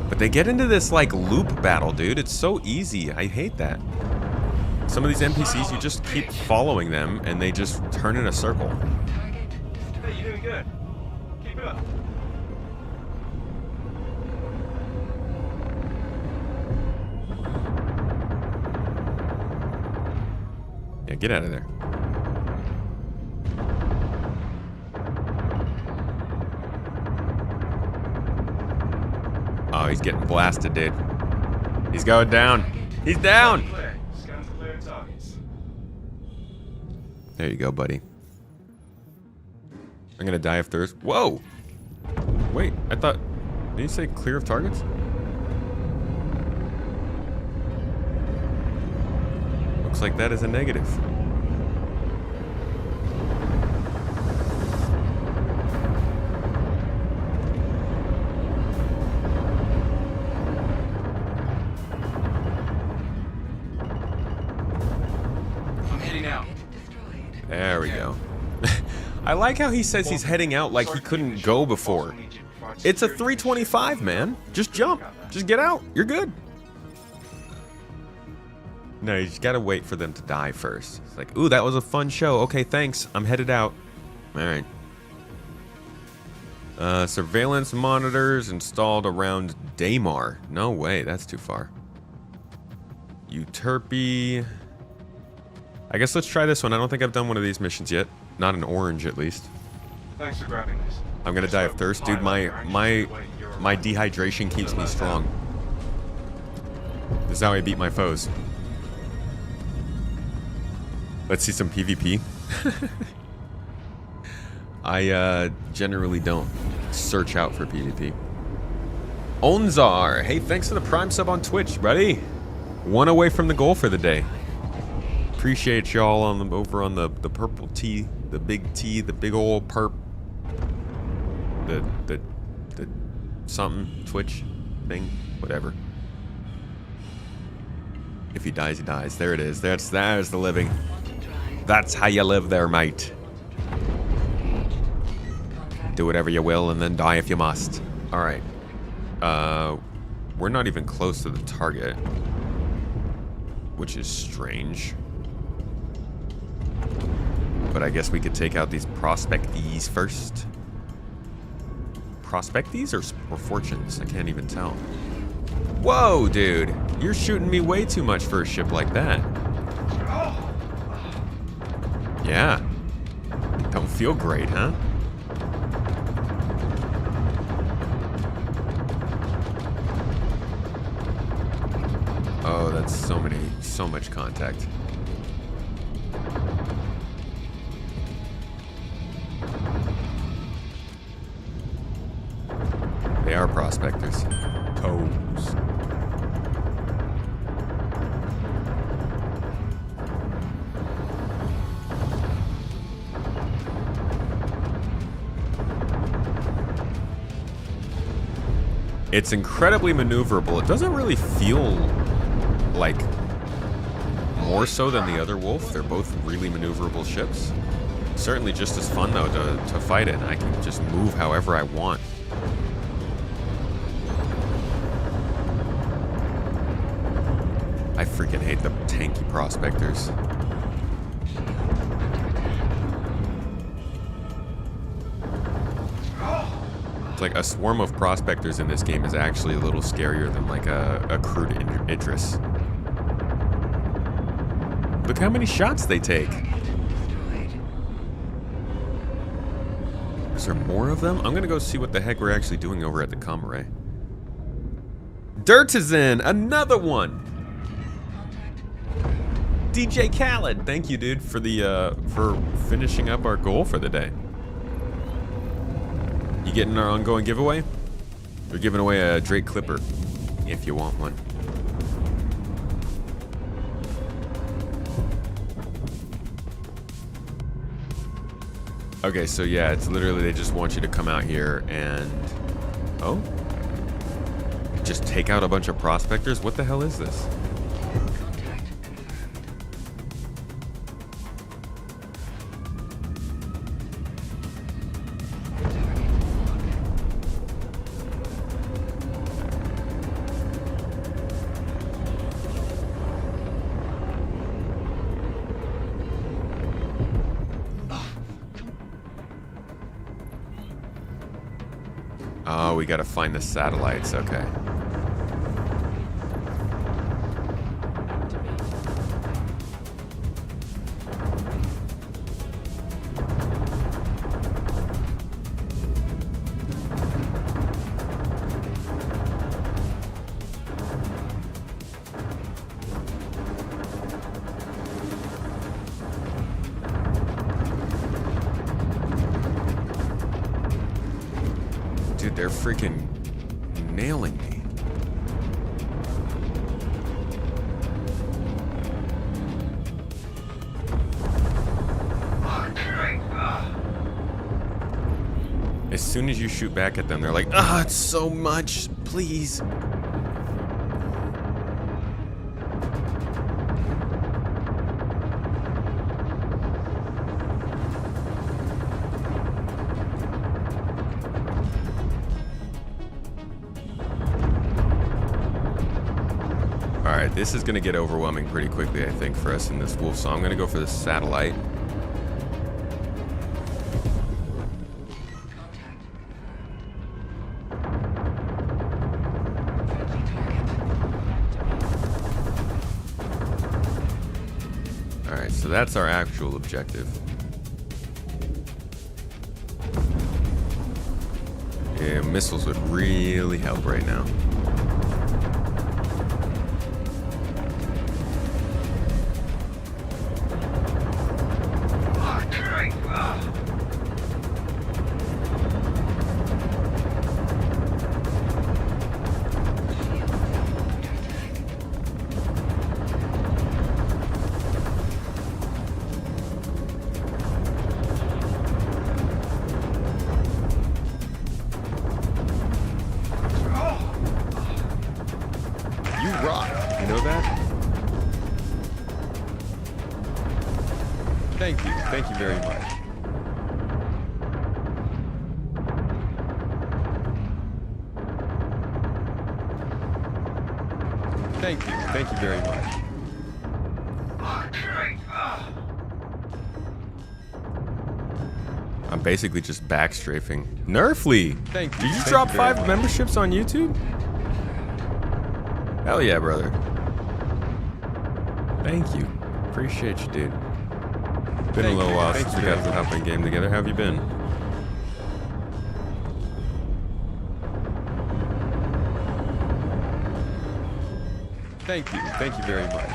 A: But they get into this, like, loop battle, dude. It's so easy. I hate that. Some of these NPCs, you just keep following them, and they just turn in a circle.
E: Hey, you're doing good. Keep it up.
A: Yeah, get out of there. Oh, he's getting blasted, dude. He's going down. He's down.
E: Scan for clear targets.
A: There you go, buddy. I'm gonna die if there's... Whoa! Wait, I thought... Did you say clear of targets? Looks like that is a negative.
B: I'm heading out.
A: There we go. I like how he says he's heading out like he couldn't go before. It's a 325, man. Just jump. Just get out. You're good. No, you just gotta wait for them to die first. It's like, ooh, that was a fun show. Okay, thanks. I'm headed out. All right. Surveillance monitors installed around Daymar. No way, that's too far. Euterpe. I guess let's try this one. I don't think I've done one of these missions yet. Not an orange, at least.
E: Thanks for grabbing this.
A: I'm gonna die of thirst, dude. My dehydration keeps me strong. This is how I beat my foes. Let's see some PvP. I generally don't search out for PvP. Onzar, hey, thanks for the Prime sub on Twitch, buddy. One away from the goal for the day. Appreciate y'all on over on the purple T, the big T, the big old perp, the something Twitch thing, whatever. If he dies, he dies. There it is. There's the living. That's how you live there, mate. Do whatever you will and then die if you must. All right. We're not even close to the target, which is strange. But I guess we could take out these prospectees first. Prospectees or fortunes? I can't even tell. Whoa, dude. You're shooting me way too much for a ship like that. Yeah. Don't feel great, huh? Oh, that's so much contact. They are prospectors. Toes. It's incredibly maneuverable. It doesn't really feel like more so than the other Wolf. They're both really maneuverable ships. Certainly just as fun though to fight it. I can just move however I want. I freaking hate the tanky prospectors. It's like a swarm of prospectors in this game is actually a little scarier than like a crude Idris. Look how many shots they take. Is there more of them? I'm gonna go see what the heck we're actually doing over at the Comare. Dirtizen, another one. DJ Khaled, thank you, dude, for finishing up our goal for the day. You getting our ongoing giveaway? We're giving away a Drake Clipper, if you want one. Okay, so yeah, it's literally they just want you to come out here and... Oh? Just take out a bunch of prospectors? What the hell is this? Oh, we gotta find the satellites, okay. They're freaking nailing me. soon as you shoot back at them, they're like, ah, it's so much, please. Alright, this is going to get overwhelming pretty quickly, I think, for us in this Wolf, so I'm going to go for the satellite. Alright, so that's our actual objective. Yeah, missiles would really help right now. Thank you very much. Thank you very much. I'm basically just backstrafing. Nerfly! Thank you. Did you drop 5 memberships on YouTube? Hell yeah, brother. Thank you. Appreciate you, dude. Been a little while since we got to hop in game together. How have you been? Thank you very much.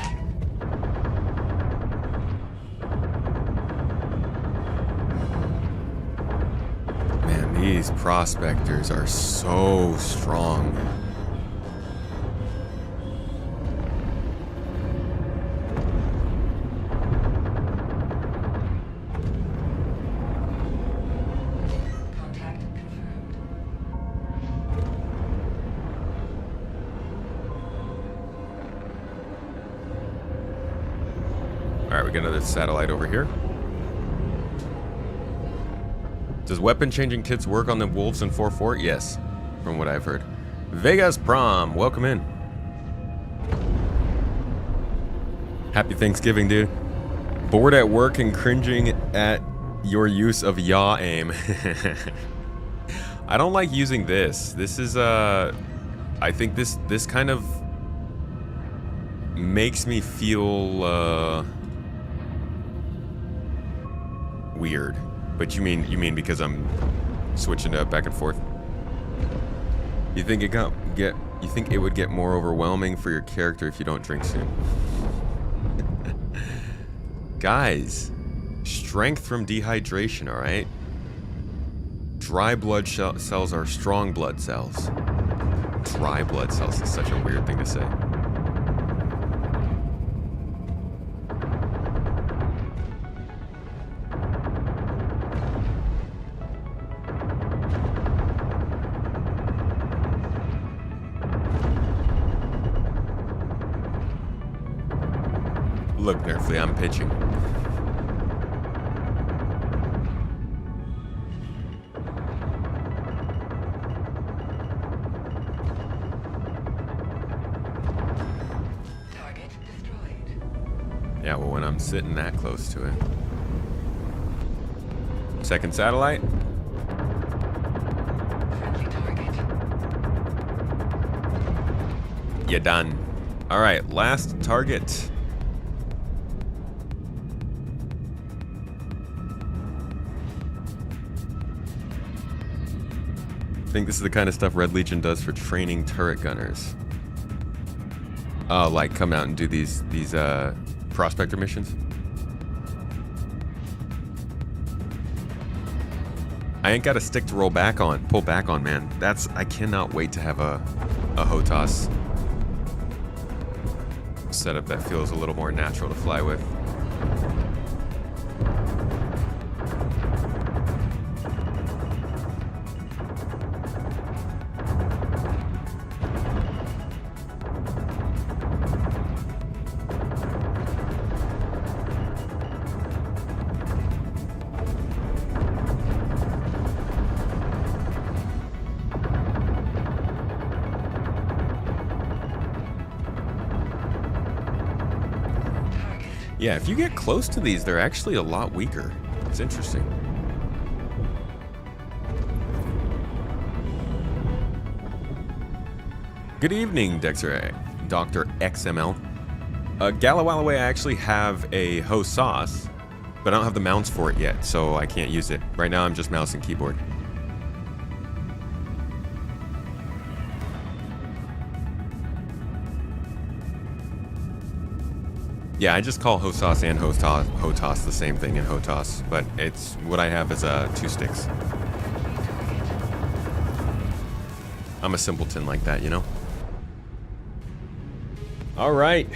A: Man, these prospectors are so strong. Alright, we got another satellite over here. Does weapon changing kits work on the Wolves in 4.4? Yes, from what I've heard. Vegas Prom, welcome in. Happy Thanksgiving, dude. Bored at work and cringing at your use of yaw aim. I don't like using this. This is, I think this kind of makes me feel, weird. But you mean because I'm switching to back and forth? You think it would get more overwhelming for your character if you don't drink soon? Guys, strength from dehydration, all right? Dry blood cells are strong blood cells. Dry blood cells is such a weird thing to say. Look, Nerfly, I'm pitching.
D: Target destroyed.
A: Yeah, well, when I'm sitting that close to it. Second satellite.
D: Friendly target.
A: You done. All right, last target. I think this is the kind of stuff Red Legion does for training turret gunners. Oh, like come out and do these prospector missions. I ain't got a stick to pull back on, man. I cannot wait to have a HOTAS setup that feels a little more natural to fly with. Yeah, if you get close to these, they're actually a lot weaker. It's interesting. Good evening, Dr. XML. Gallowalloway, I actually have a host sauce, but I don't have the mounts for it yet, so I can't use it. Right now, I'm just mouse and keyboard. Yeah, I just call HOTOS and HOTOS the same thing in HOTOS, but it's what I have is 2 sticks. I'm a simpleton like that, you know? Alright.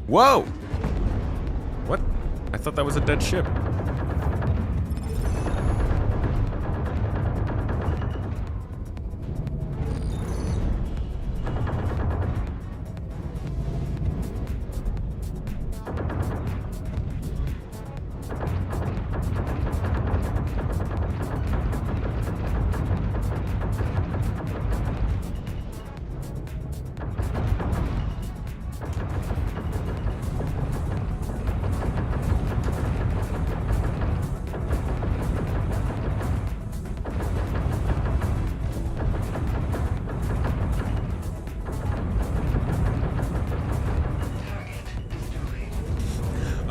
A: Whoa! What? I thought that was a dead ship.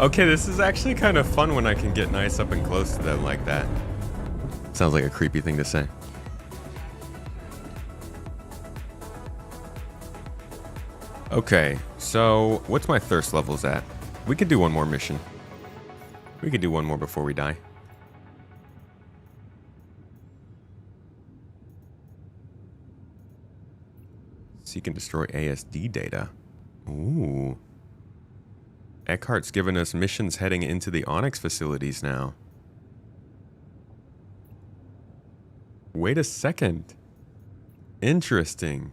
A: Okay, this is actually kind of fun when I can get nice up and close to them like that. Sounds like a creepy thing to say. Okay, so what's my thirst levels at? We could do one more mission. We could do one more before we die. Seek and destroy ASD data. Ooh. Echart's given us missions heading into the Onyx facilities now. Wait a second. Interesting.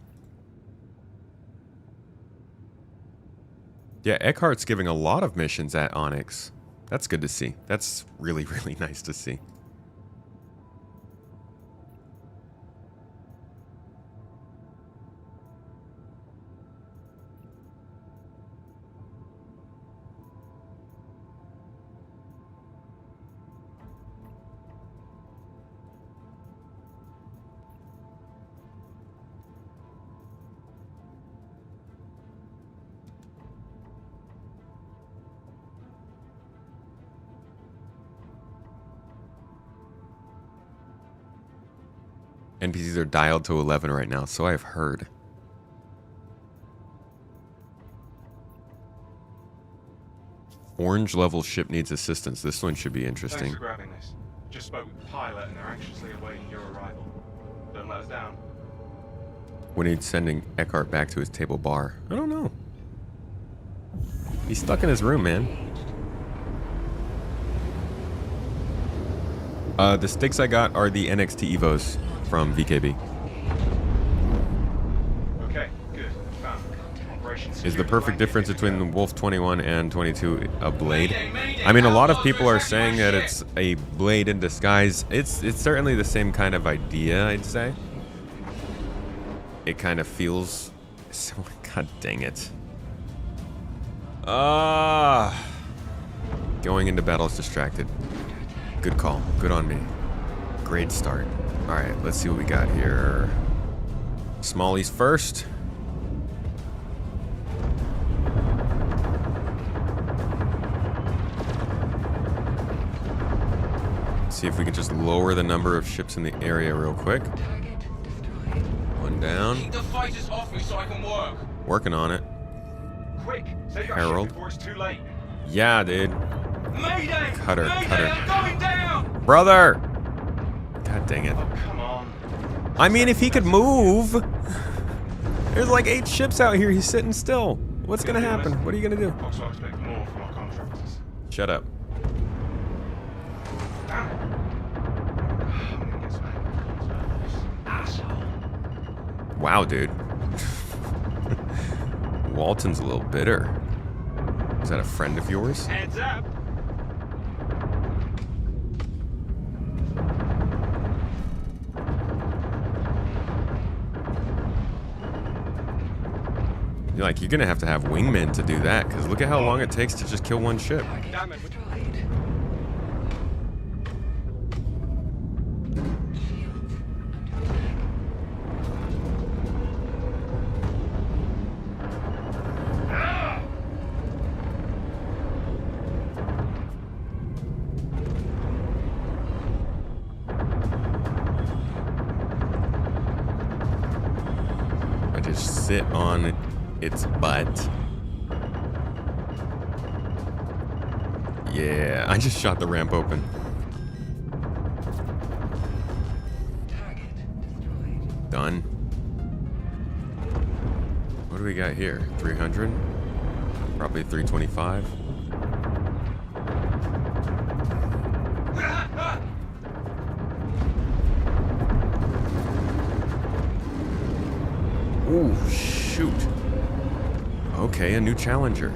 A: Yeah, Echart's giving a lot of missions at Onyx. That's good to see. That's really, really nice to see. NPCs are dialed to 11 right now, so I've heard. Orange level ship needs assistance. This one should be interesting.
E: Thanks for grabbing this. Just spoke with the pilot and they're anxiously awaiting your arrival. Don't let us down.
A: When he's sending Echart back to his table bar. I don't know. He's stuck in his room, man. The sticks I got are the NXT Evos from VKB.
E: Okay, good. Found. Operation
A: Is the
E: security
A: perfect
E: blanket
A: difference
E: good to
A: between the
E: go.
A: Wolf 21 and 22 a blade? I mean, a lot of people are saying that it's a blade in disguise. It's certainly the same kind of idea, I'd say. It kind of feels... God dang it. Going into battle is distracted. Good call. Good on me. Great start. Alright, let's see what we got here. Smallies first. See if we can just lower the number of ships in the area real quick.
D: Target destroyed.
A: One down.
B: Keep the fighters off me so I can work.
A: Working on it.
E: Quick, save that
A: Harold.
E: ship before it's too late.
A: Yeah, dude.
B: Mayday!
A: Cut her,
B: Mayday,
A: cut her.
B: I'm going down!
A: Brother! God dang it.
E: Oh, come on.
A: I mean, if he could move. There's like 8 ships out here. He's sitting still. What's gonna happen? What are you gonna do?
E: Fox will expect more from our contractors.
A: Shut up.
E: Damn it. I'm gonna get some headphones out of this asshole.
A: Wow, dude. Walton's a little bitter. Is that a friend of yours?
E: Heads up.
A: Like, you're gonna have to have wingmen to do that, because look at how long it takes to just kill one ship.
D: Target
E: Damn it.
D: destroyed. Shields under attack.
A: I just sit on its butt. Yeah, I just shot the ramp open.
D: Target destroyed.
A: Done. What do we got here? 300? Probably 325. Ooh, shoot. Okay, a new challenger.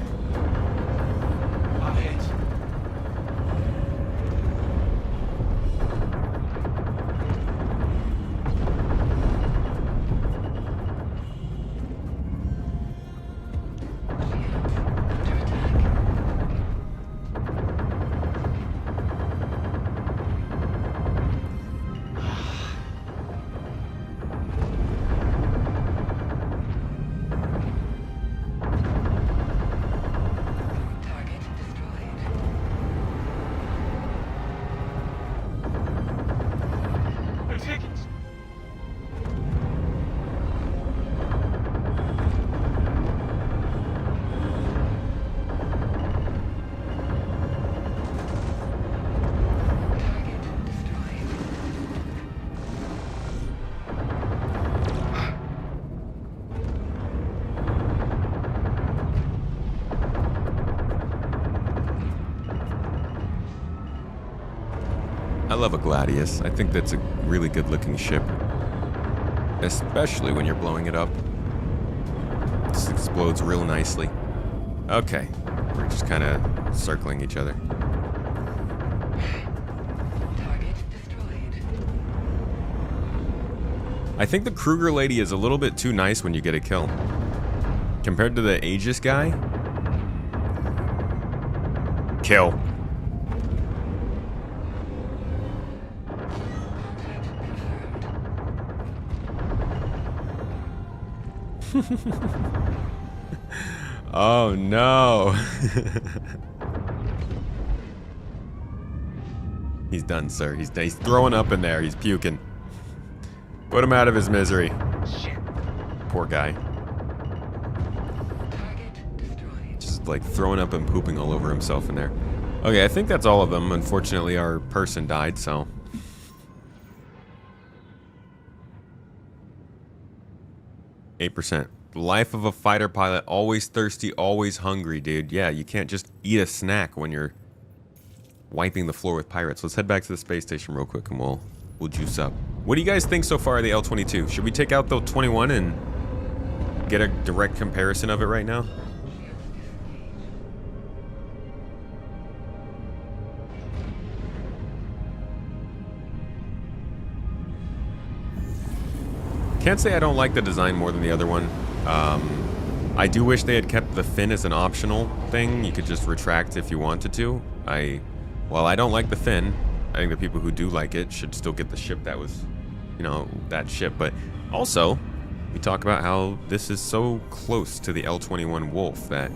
B: I'm hit.
D: Shields under attack. Target destroyed.
E: I'm taking.
D: Target destroyed.
A: I love a Gladius. I think that's a really good looking ship. Especially when you're blowing it up. This explodes real nicely. Okay. We're just kind of circling each other.
D: Target destroyed.
A: I think the Kruger lady is a little bit too nice when you get a kill. Compared to the Aegis guy. Kill.
D: Contact confirmed.
A: Oh no. He's done, sir. He's throwing up in there. He's puking. Put him out of his misery.
E: Shit.
A: Poor guy.
D: Target destroyed.
A: Just like throwing up and pooping all over himself in there. Okay, I think that's all of them. Unfortunately, our person died, so. %. Life of a fighter pilot, always thirsty, always hungry, dude. Yeah, you can't just eat a snack when you're wiping the floor with pirates. Let's head back to the space station real quick and we'll juice up. What do you guys think so far of the L-22? Should we take out the 21 and get a direct comparison of it right now? Can't say I don't like the design more than the other one. I do wish they had kept the fin as an optional thing. You could just retract if you wanted to. While I don't like the fin, I think the people who do like it should still get the ship that was, you know, that ship. But also, we talk about how this is so close to the L-21 Wolf that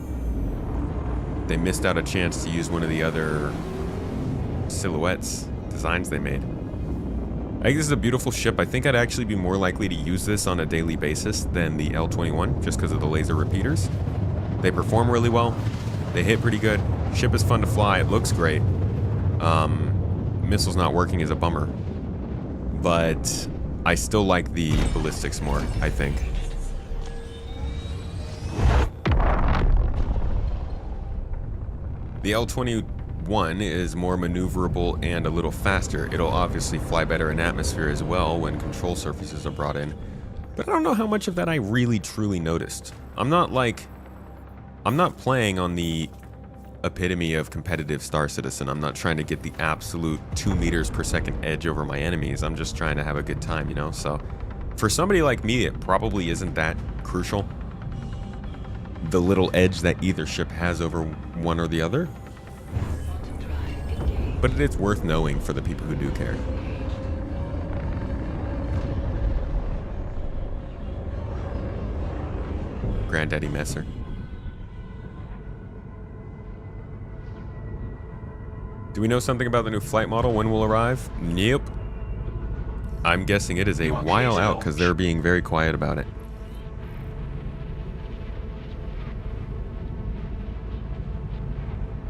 A: they missed out a chance to use one of the other silhouettes, designs they made. I think this is a beautiful ship. I think I'd actually be more likely to use this on a daily basis than the L-21, just because of the laser repeaters. They perform really well. They hit pretty good. Ship is fun to fly. It looks great. Missile's not working is a bummer. But I still like the ballistics more, I think. The L-21 is more maneuverable and a little faster. It'll obviously fly better in atmosphere as well when control surfaces are brought in. But I don't know how much of that I really truly noticed. I'm not playing on the epitome of competitive Star Citizen. I'm not trying to get the absolute 2 meters per second edge over my enemies. I'm just trying to have a good time, you know? So for somebody like me, it probably isn't that crucial. the little edge that either ship has over one or the other.
D: Bottom drive engaged.
A: But it's worth knowing for the people who do care. Granddaddy Messer. Do we know something about the new flight model? When will arrive? Nope. I'm guessing it is a while out because they're being very quiet about it.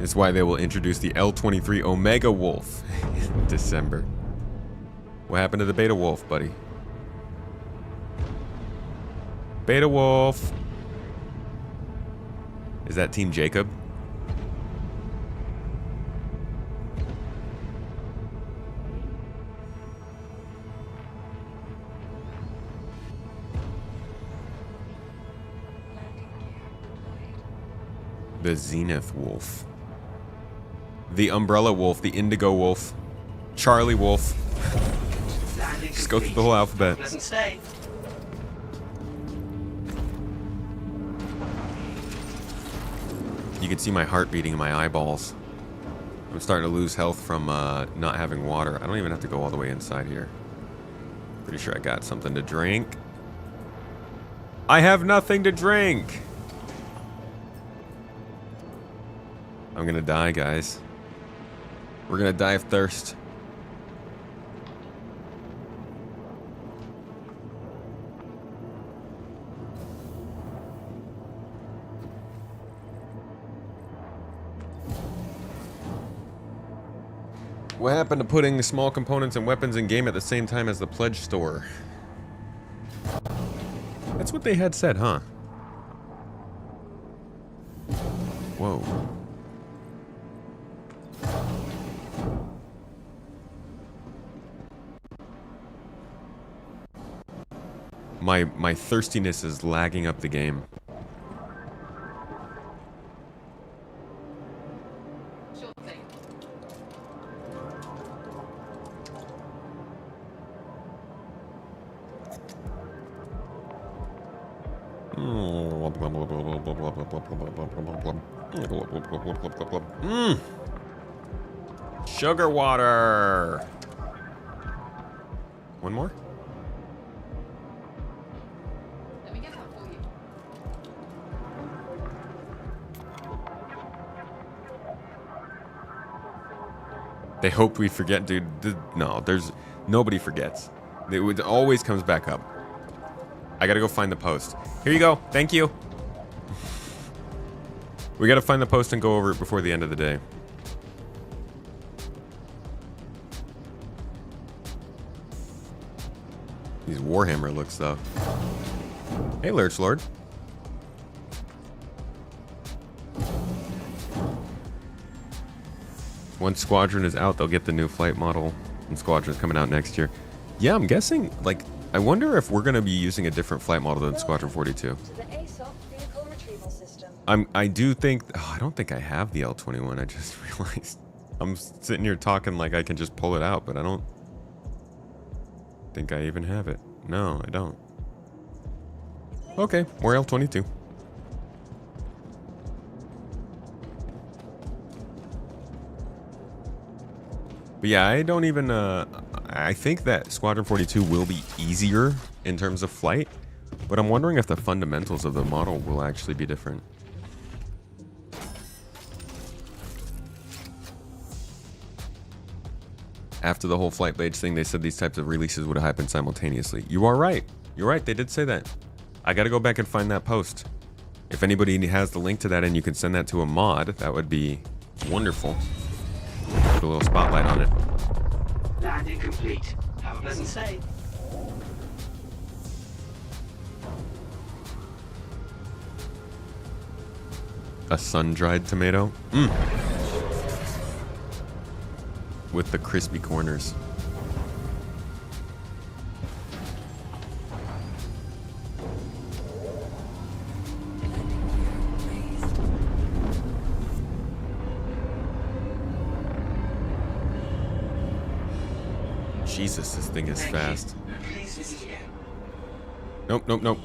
A: It's why they will introduce the L-23 Omega Wolf in December. What happened to the Beta Wolf, buddy? Beta Wolf. Is that Team Jacob?
D: Landing gear deployed.
A: The Zenith Wolf. The Umbrella Wolf, the Indigo Wolf, Charlie Wolf. Just go through the whole alphabet.
B: Pleasant stay.
A: You can see my heart beating in my eyeballs. I'm starting to lose health from not having water. I don't even have to go all the way inside here. Pretty sure I got something to drink. I have nothing to drink. I'm gonna die, guys. We're gonna die of thirst. What happened to putting small components and weapons in game at the same time as the pledge store? That's what they had said, huh? Whoa. My thirstiness is lagging up the game.
D: Sure thing.
A: Sugar water. One more?
D: Let me get that for you.
A: They hoped we'd forget, dude. No, there's nobody forgets. It always comes back up. I gotta go find the post. Here you go. Thank you. We gotta find the post and go over it before the end of the day. These Warhammer looks though. Hey, Lurch Lord. Once Squadron is out, they'll get the new flight model, and Squadron's coming out next year. Yeah, I'm guessing, like, I wonder if we're going to be using a different flight model than Squadron 42.
C: To the ASOP vehicle retrieval system.
A: I do think, I don't think I have the L21, I just realized. I'm sitting here talking like I can just pull it out, but I don't think I even have it. No, I don't. Okay, more L22. But yeah, I don't even, I think that Squadron 42 will be easier in terms of flight, but I'm wondering if the fundamentals of the model will actually be different. After the whole flight blades thing, they said these types of releases would happen simultaneously. You are right. You're right, they did say that. I gotta go back and find that post. If anybody has the link to that and you can send that to a mod, that would be wonderful. Put a little spotlight on it.
B: Landing complete. Have a pleasant stay.
A: A sun-dried tomato? With the crispy corners. Jesus, this thing is fast.
B: Please visit again.
A: Nope, nope, nope.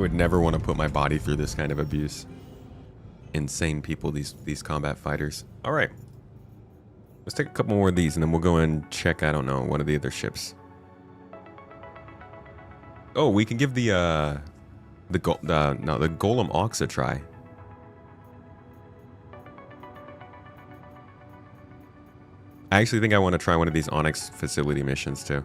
A: would never want to put my body through this kind of abuse. Insane people, these combat fighters. All right. Let's take a couple more of these, and then we'll go and check, I don't know, one of the other ships. Oh, we can give the Golem Ox a try. I actually think I want to try one of these Onyx facility missions too.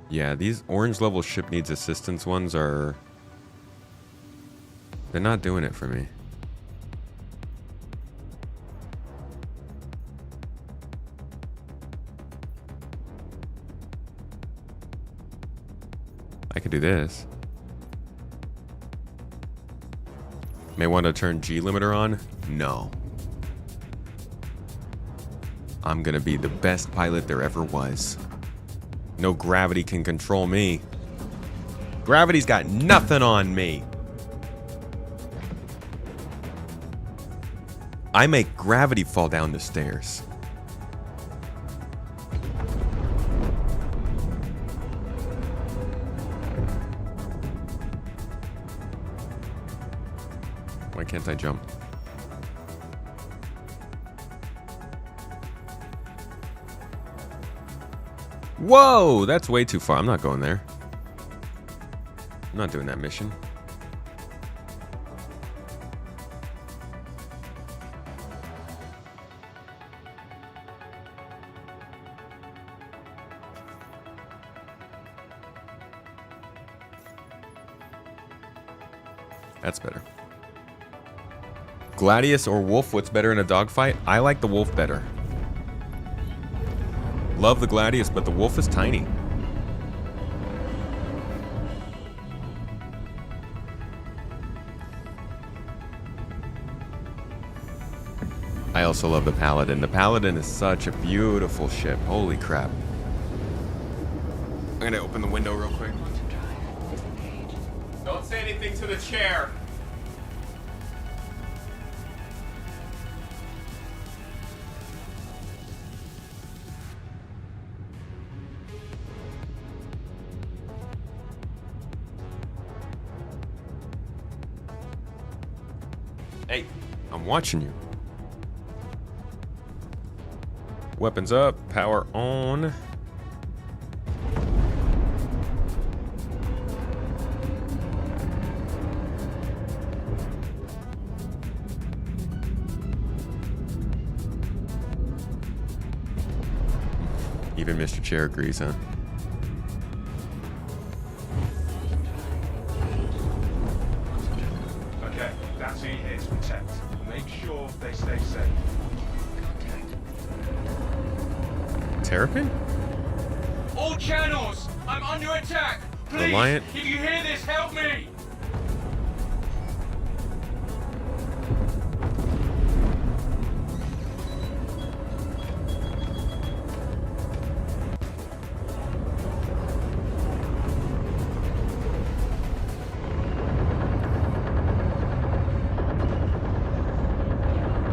A: Yeah, these orange level ship needs assistance ones are... they're not doing it for me. I could do this. May want to turn G limiter on? No. I'm gonna be the best pilot there ever was. No gravity can control me. Gravity's got nothing on me. I make gravity fall down the stairs. Why can't I jump? Whoa, that's way too far. I'm not going there. I'm not doing that mission. That's better. Gladius or Wolf, what's better in a dogfight? I like the Wolf better. Love the Gladius, but the Wolf is tiny. I also love the Paladin. The Paladin is such a beautiful ship. Holy crap. I'm gonna open the window real quick. Don't say anything to the chair. Hey, I'm watching you. Weapons up, power on. Even Mr. Chair agrees, huh?
E: Okay, that's who you're here to protect. Make sure they stay safe.
A: Terrapin?
B: All channels! I'm under attack! Please!
A: Reliant?
B: If you hear this, help me!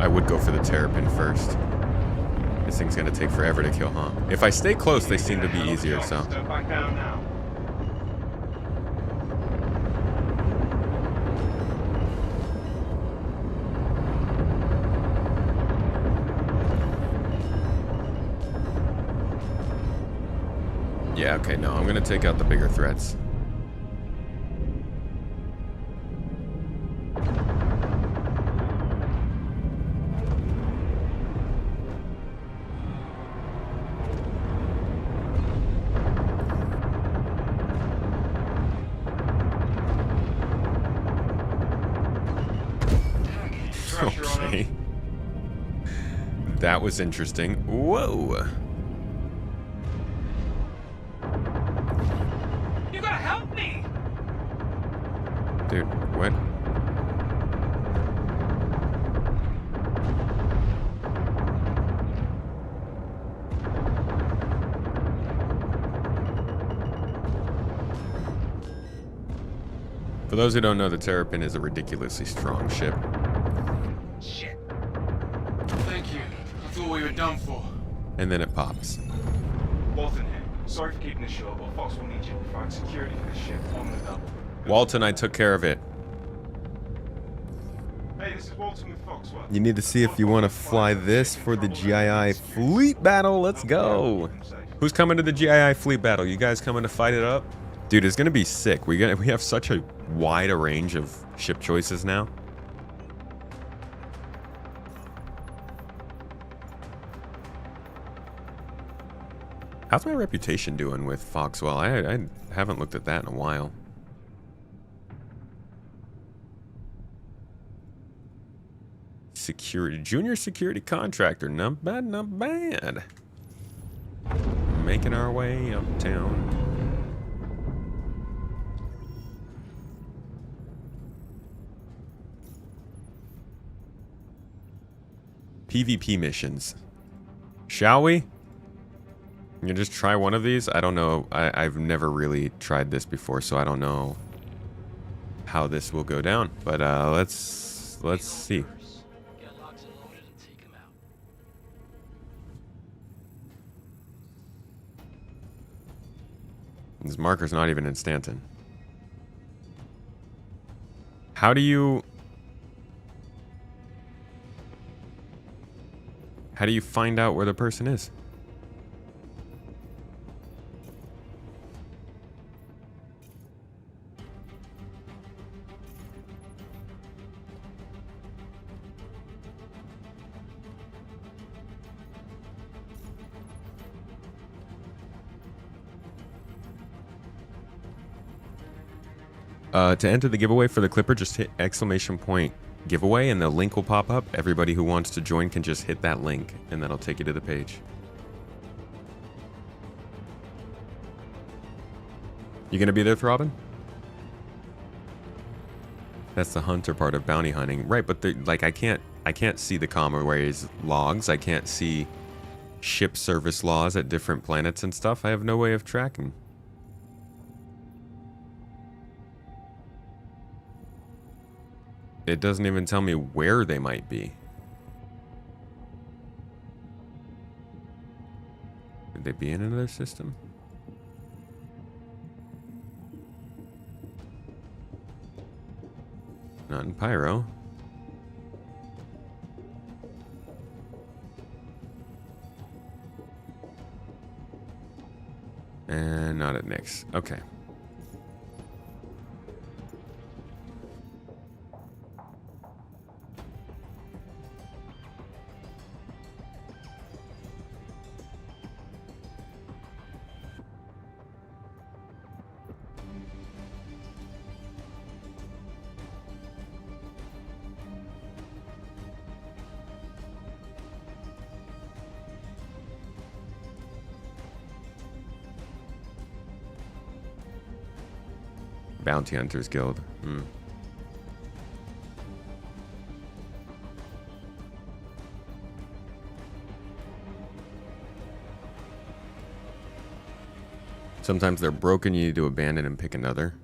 A: I would go for the Terrapin first. This thing's gonna take forever to kill, huh? If I stay close, they seem to be easier, so.
E: Step back down now.
A: Yeah, okay, no, I'm gonna take out the bigger threats. Okay. That was interesting. Whoa.
B: You gotta help me!
A: Dude, what? For those who don't know, the Terrapin is a ridiculously strong ship.
B: Shit. Thank you. I thought we were done for.
A: and then it pops.
E: Walton here. Sorry for keeping this short, but Fox will need you to provide security for the ship on the double.
A: Walton, I took care of it.
E: Hey, this is Walton with Foxwell.
A: You need to see if you want to fly this for the GII fleet battle. Let's go. Who's coming to the GII fleet battle? You guys coming to fight it up? Dude, it's gonna be sick. We have such a wide range of ship choices now. How's my reputation doing with Foxwell? I haven't looked at that in a while. Security, junior security contractor. Not bad, not bad. Making our way uptown. PvP missions. Shall we? You can just try one of these? I don't know. I've never really tried this before, so I don't know how this will go down. But let's see. This marker's not even in Stanton. How do you find out where the person is? To enter the giveaway for the Clipper, just hit ! giveaway and the link will pop up. Everybody who wants to join can just hit that link and that'll take you to the page. You gonna be there, Throbbing? That's the hunter part of bounty hunting. Right, but like I can't see the Commonwealth's logs. I can't see ship service laws at different planets and stuff. I have no way of tracking. It doesn't even tell me where they might be. Could they be in another system? Not in Pyro. And not at Nyx. Okay. Bounty Hunters Guild. Sometimes they're broken, you need to abandon and pick another.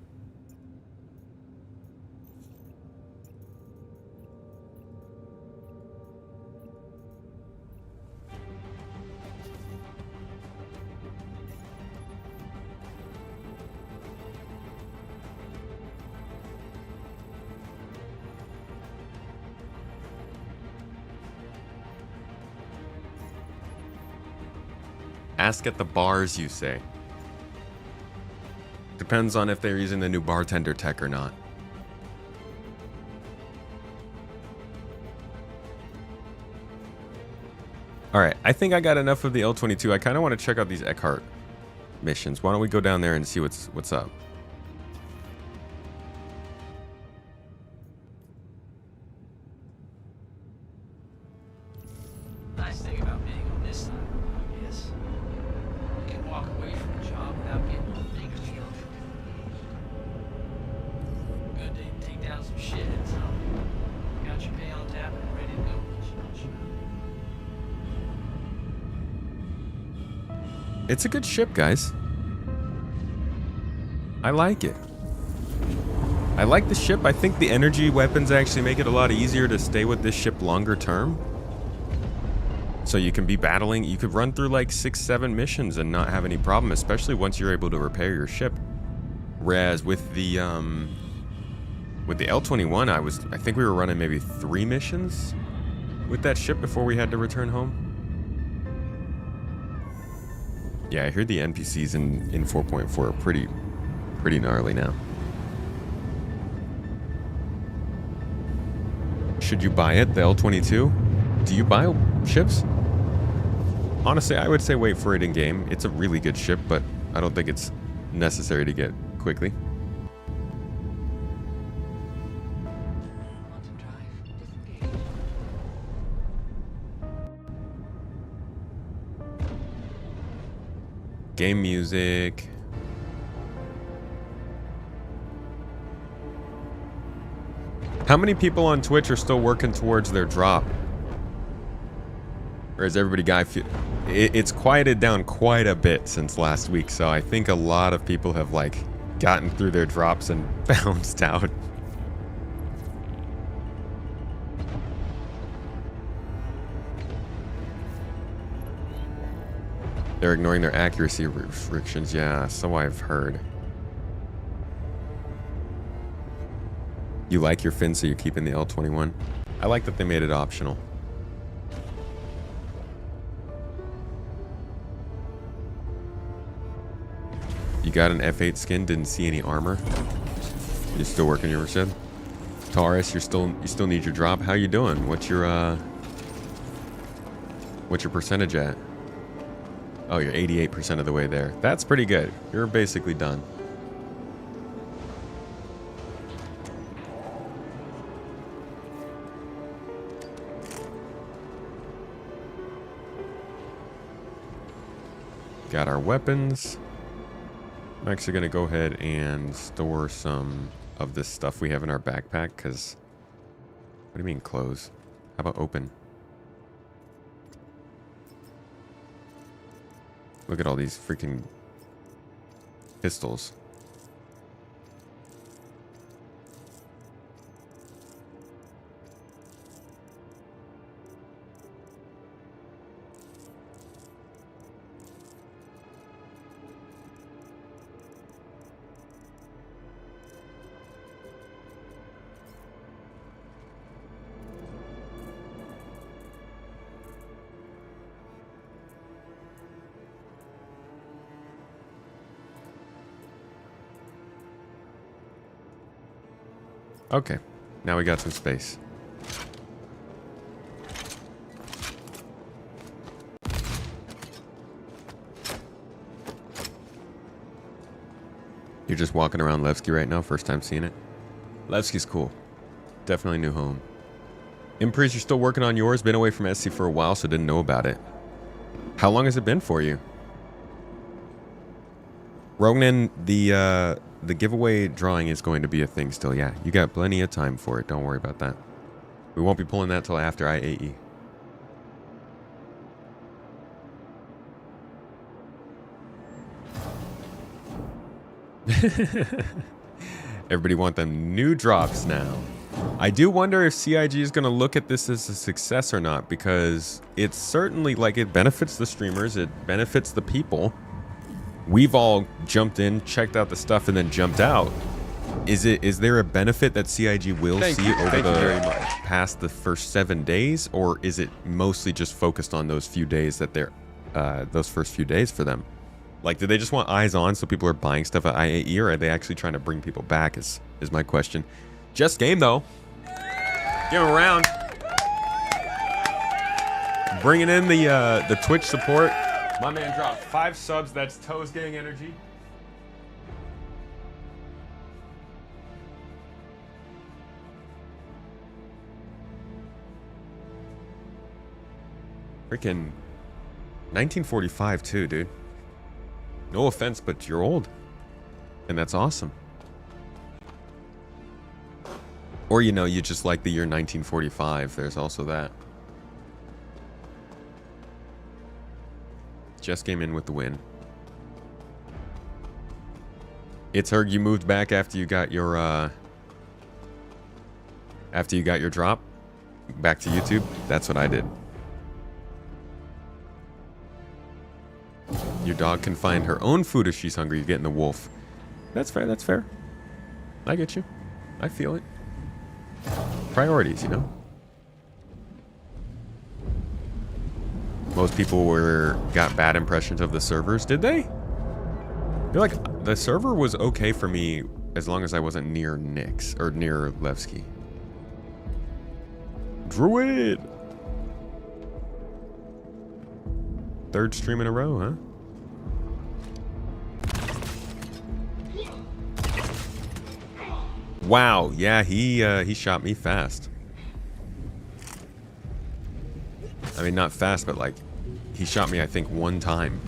A: Ask at the bars, you say. Depends on if they're using the new bartender tech or not. Alright, I think I got enough of the L-22. I kind of want to check out these Echart missions. Why don't we go down there and see what's up?
F: Nice thing about being on this side, I guess. You can walk away from a job without getting a big deal. Good day to take down some shit, so got your pay on tap and ready to go.
A: It's a good ship, guys. I like it. I like the ship. I think the energy weapons actually make it a lot easier to stay with this ship longer term. So you can be battling, you could run through like 6-7 missions and not have any problem, especially once you're able to repair your ship. Whereas with the L-21, I think we were running maybe 3 missions with that ship before we had to return home. Yeah, I hear the NPCs in 4.4 are pretty gnarly now. Should you buy it, the L-22? Do you buy ships? Honestly, I would say wait for it in game. It's a really good ship, but I don't think it's necessary to get quickly.
D: Quantum drive disengaged.
A: Game music. How many people on Twitch are still working towards their drop? Or has everybody it's quieted down quite a bit since last week, so I think a lot of people have like gotten through their drops and bounced out. They're ignoring their accuracy restrictions, yeah, so I've heard. You like your fin, so you're keeping the L-21? I like that they made it optional. You got an F8 skin, didn't see any armor. You're still working your ship? Taurus, you still need your drop. How you doing? What's your percentage at? Oh, you're 88% of the way there. That's pretty good. You're basically done. Got our weapons. I'm actually going to go ahead and store some of this stuff we have in our backpack, because... What do you mean close? How about open? Look at all these freaking pistols. Okay, now we got some space. You're just walking around Levki right now, first time seeing it? Levski's cool. Definitely new home. Impris, you're still working on yours? Been away from SC for a while, so didn't know about it. How long has it been for you? Rognan, the giveaway drawing is going to be a thing still. Yeah, you got plenty of time for it. Don't worry about that. We won't be pulling that till after IAE. Everybody want them new drops now. I do wonder if CIG is going to look at this as a success or not, because it's certainly like it benefits the streamers, it benefits the people. We've all jumped in, checked out the stuff, and then jumped out. Is there a benefit that CIG will see over the past the first 7 days, or is it mostly just focused on those few days that they're those first few days for them? Like, do they just want eyes on so people are buying stuff at IAE, or are they actually trying to bring people back? Is my question. Just game though. Give him a round. Bringing in the Twitch support. My man dropped 5 subs. That's Toes Gang energy. Freaking 1945 too, dude. No offense, but you're old. And that's awesome. Or, you know, you just like the year 1945. There's also that. Just came in with the win. It's Herg, you moved back after you got your drop back to YouTube. That's what I did. Your dog can find her own food if she's hungry. You're getting the wolf. That's fair, that's fair. I get you. I feel it. Priorities, you know? Most people got bad impressions of the servers, did they? I feel like the server was okay for me as long as I wasn't near Nyx or near Levki. Druid! Third stream in a row, huh? Wow, yeah, he shot me fast. I mean, not fast, but like, he shot me, I think, one time.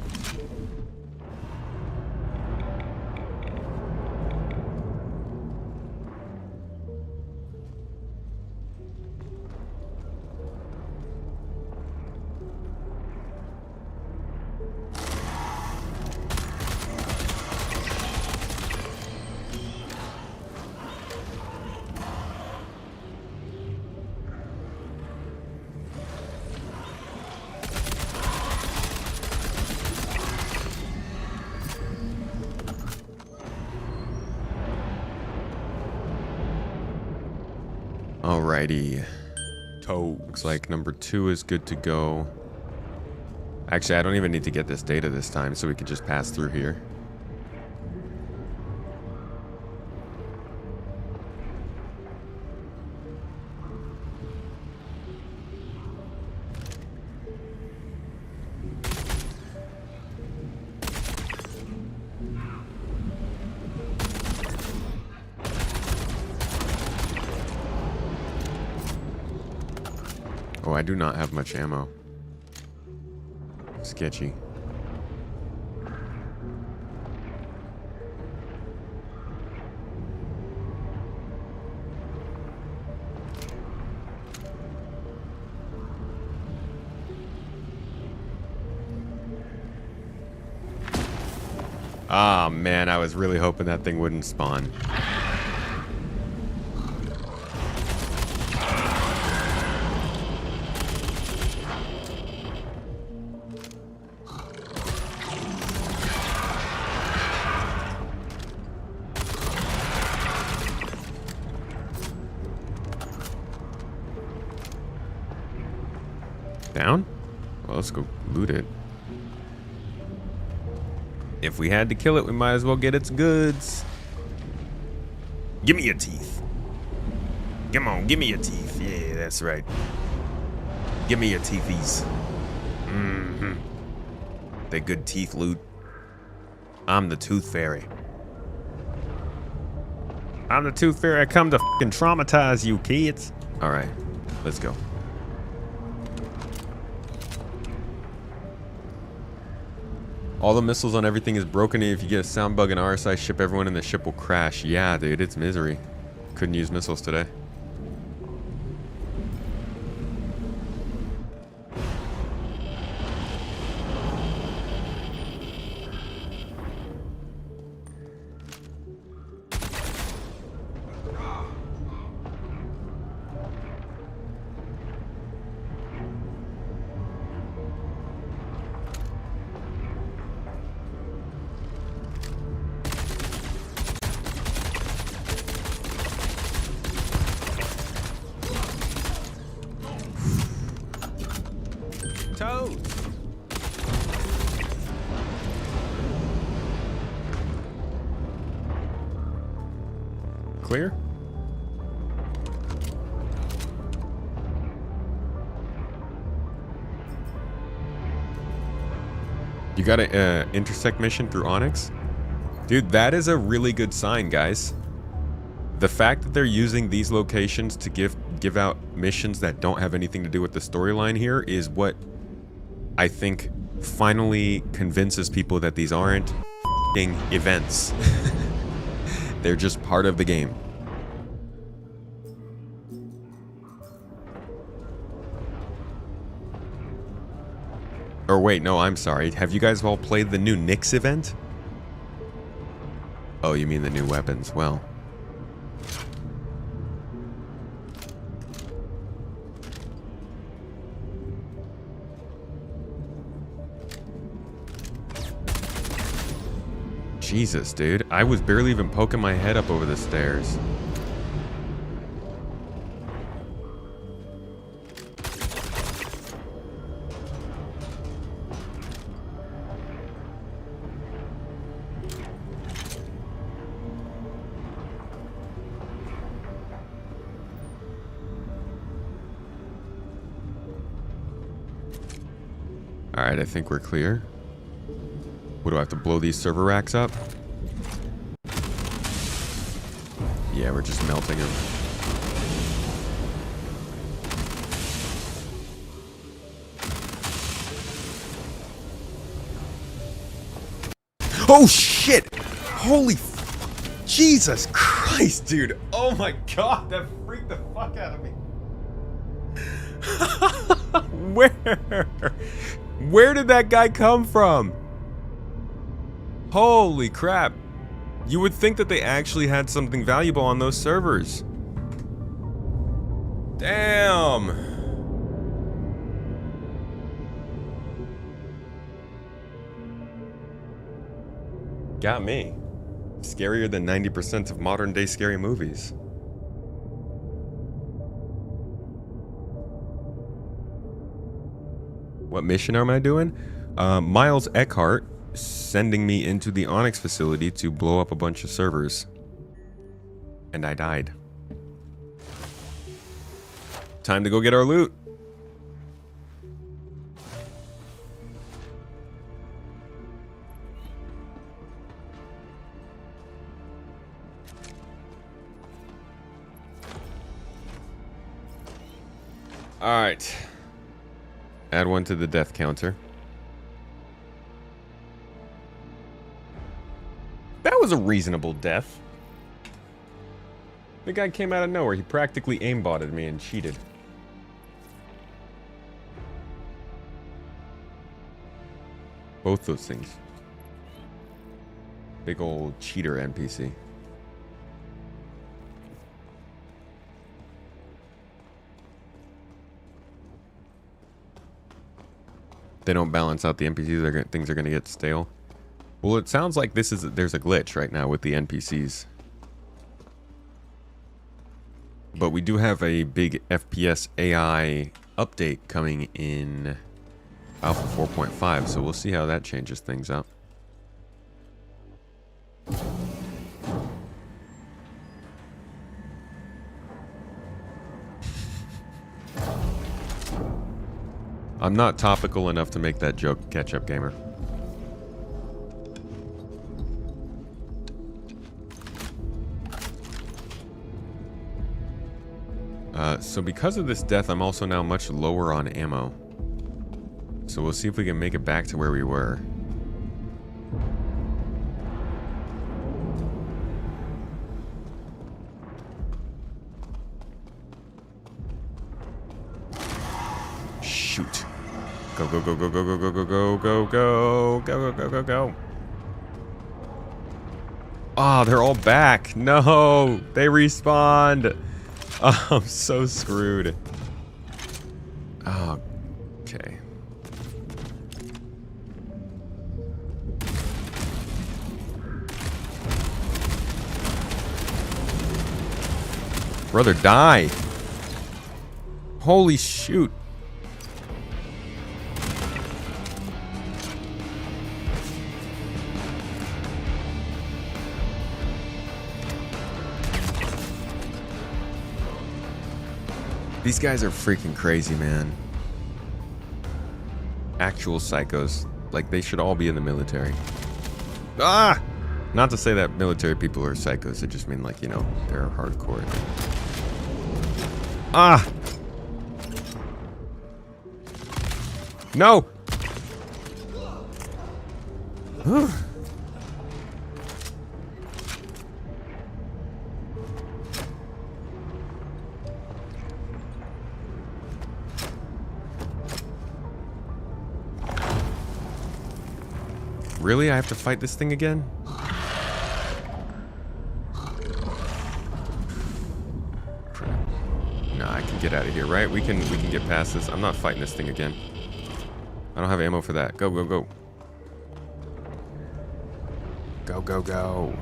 A: Alrighty. Looks like number 2 is good to go. Actually, I don't even need to get this data this time, so we can just pass through here. Oh, I do not have much ammo. Sketchy. Ah, man, I was really hoping that thing wouldn't spawn. Down? Well, let's go loot it. If we had to kill it, we might as well get its goods. Give me your teeth. Come on, give me your teeth. Yeah, that's right. Give me your teethies. Mm-hmm. They good teeth loot. I'm the tooth fairy. I'm the tooth fairy. I come to fucking traumatize you kids. All right, let's go. All the missiles on everything is broken. If you get a sound bug and RSI ship, everyone in the ship will crash. Yeah, dude, it's misery. Couldn't use missiles today. Clear? You got an intersect mission through Onyx? Dude, that is a really good sign, guys. The fact that they're using these locations to give out missions that don't have anything to do with the storyline here is what I think finally convinces people that these aren't f***ing events. They're just part of the game. Or wait, no, I'm sorry. Have you guys all played the new Nyx event? Oh, you mean the new weapons? Well. Jesus, dude. I was barely even poking my head up over the stairs. Alright, I think we're clear. What, do I have to blow these server racks up? Yeah, we're just melting them. Oh shit! Holy Jesus Christ, dude! Oh my god, that freaked the fuck out of me. Where did that guy come from? Holy crap. You would think that they actually had something valuable on those servers. Damn. Got me. Scarier than 90% of modern day scary movies. What mission am I doing? Miles Echart sending me into the Onyx facility to blow up a bunch of servers. And I died. Time to go get our loot. Alright. Add one to the death counter. That was a reasonable death. The guy came out of nowhere. He practically aimbotted me and cheated. Both those things. Big old cheater NPC. They don't balance out the NPCs. Things are going to get stale. Well, it sounds like there's a glitch right now with the NPCs. But we do have a big FPS AI update coming in Alpha 4.5, so we'll see how that changes things up. I'm not topical enough to make that joke, Ketchup Gamer. So because of this death, I'm also now much lower on ammo. So we'll see if we can make it back to where we were. Shoot. Go, go, go, go, go, go, go, go, go, go, go, go, go, go, go. Ah, they're all back. No, they respawned. Oh, I'm so screwed. Oh, okay. Brother, die. Holy shoot. These guys are freaking crazy, man. Actual psychos. Like, they should all be in the military. Ah! Not to say that military people are psychos. I just mean, like, you know, they're hardcore. Ah! No! Really? I have to fight this thing again? Crap. No, I can get out of here, right? We can get past this. I'm not fighting this thing again. I don't have ammo for that. Go, go, go. Go, go, go.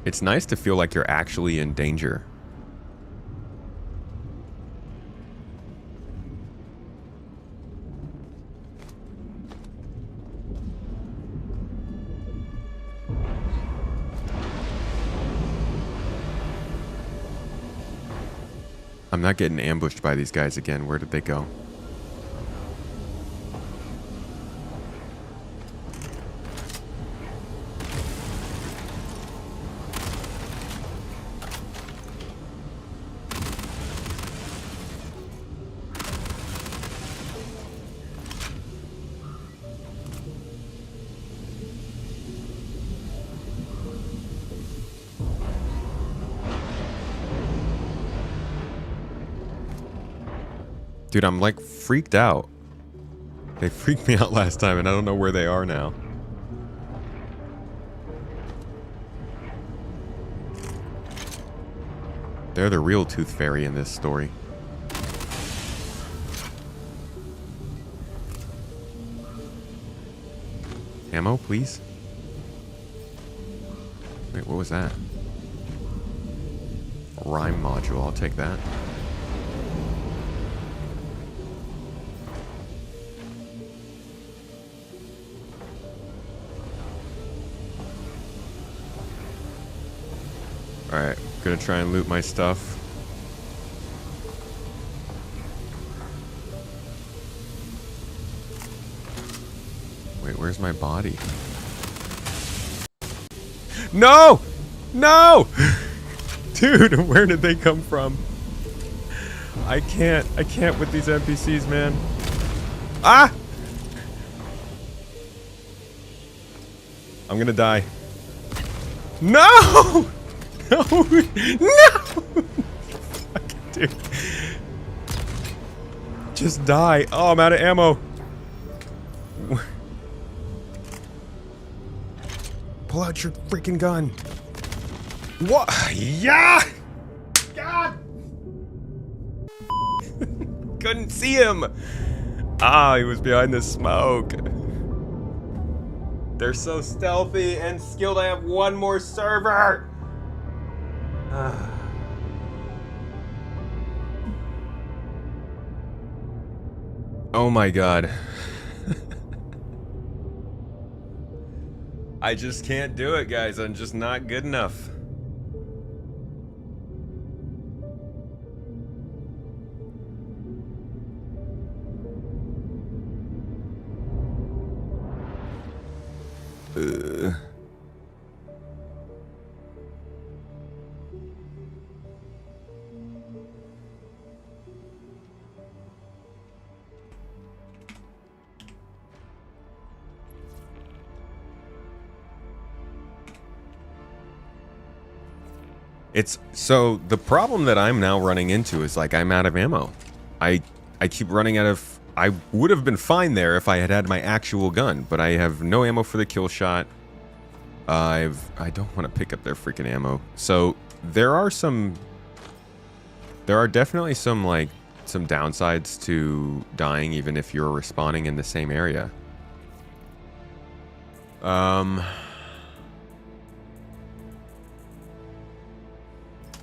A: It's nice to feel like you're actually in danger. I'm not getting ambushed by these guys again. Where did they go? Dude, I'm like freaked out. They freaked me out last time and I don't know where they are now. They're the real Tooth Fairy in this story. Ammo, please? Wait, what was that? A rhyme module, I'll take that. Alright, gonna try and loot my stuff. Wait, where's my body? No! No! Dude, where did they come from? I can't with these NPCs, man. Ah! I'm gonna die. No! No! No! Dude. Just die. Oh, I'm out of ammo. Pull out your freaking gun. What? Yeah! God! Couldn't see him. Ah, he was behind the smoke. They're so stealthy and skilled. I have one more server. Oh my god. I just can't do it, guys. I'm just not good enough. It's so the problem that I'm now running into is like I'm out of ammo. I keep running out of. I would have been fine there if I had had my actual gun, but I have no ammo for the kill shot. I don't want to pick up their freaking ammo. So there are definitely some downsides to dying even if you're respawning in the same area.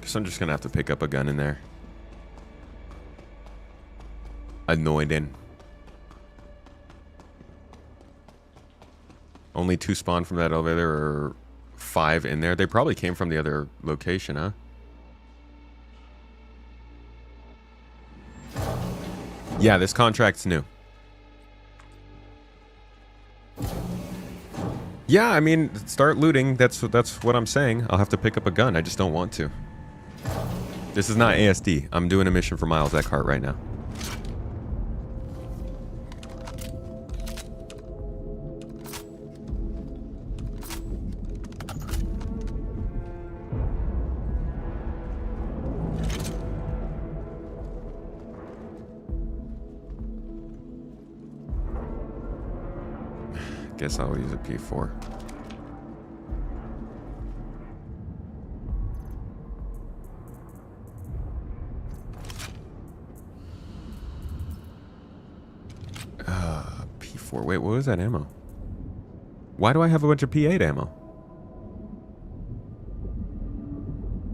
A: So I'm just gonna have to pick up a gun in there. Annoying. Only 2 spawned from that elevator, or 5 in there. They probably came from the other location, huh? Yeah, this contract's new. Yeah, I mean, start looting. That's what I'm saying. I'll have to pick up a gun. I just don't want to. This is not ASD. I'm doing a mission for Miles Echart right now. Guess I'll use a P4. for? Wait, what was that ammo? Why do I have a bunch of P8 ammo?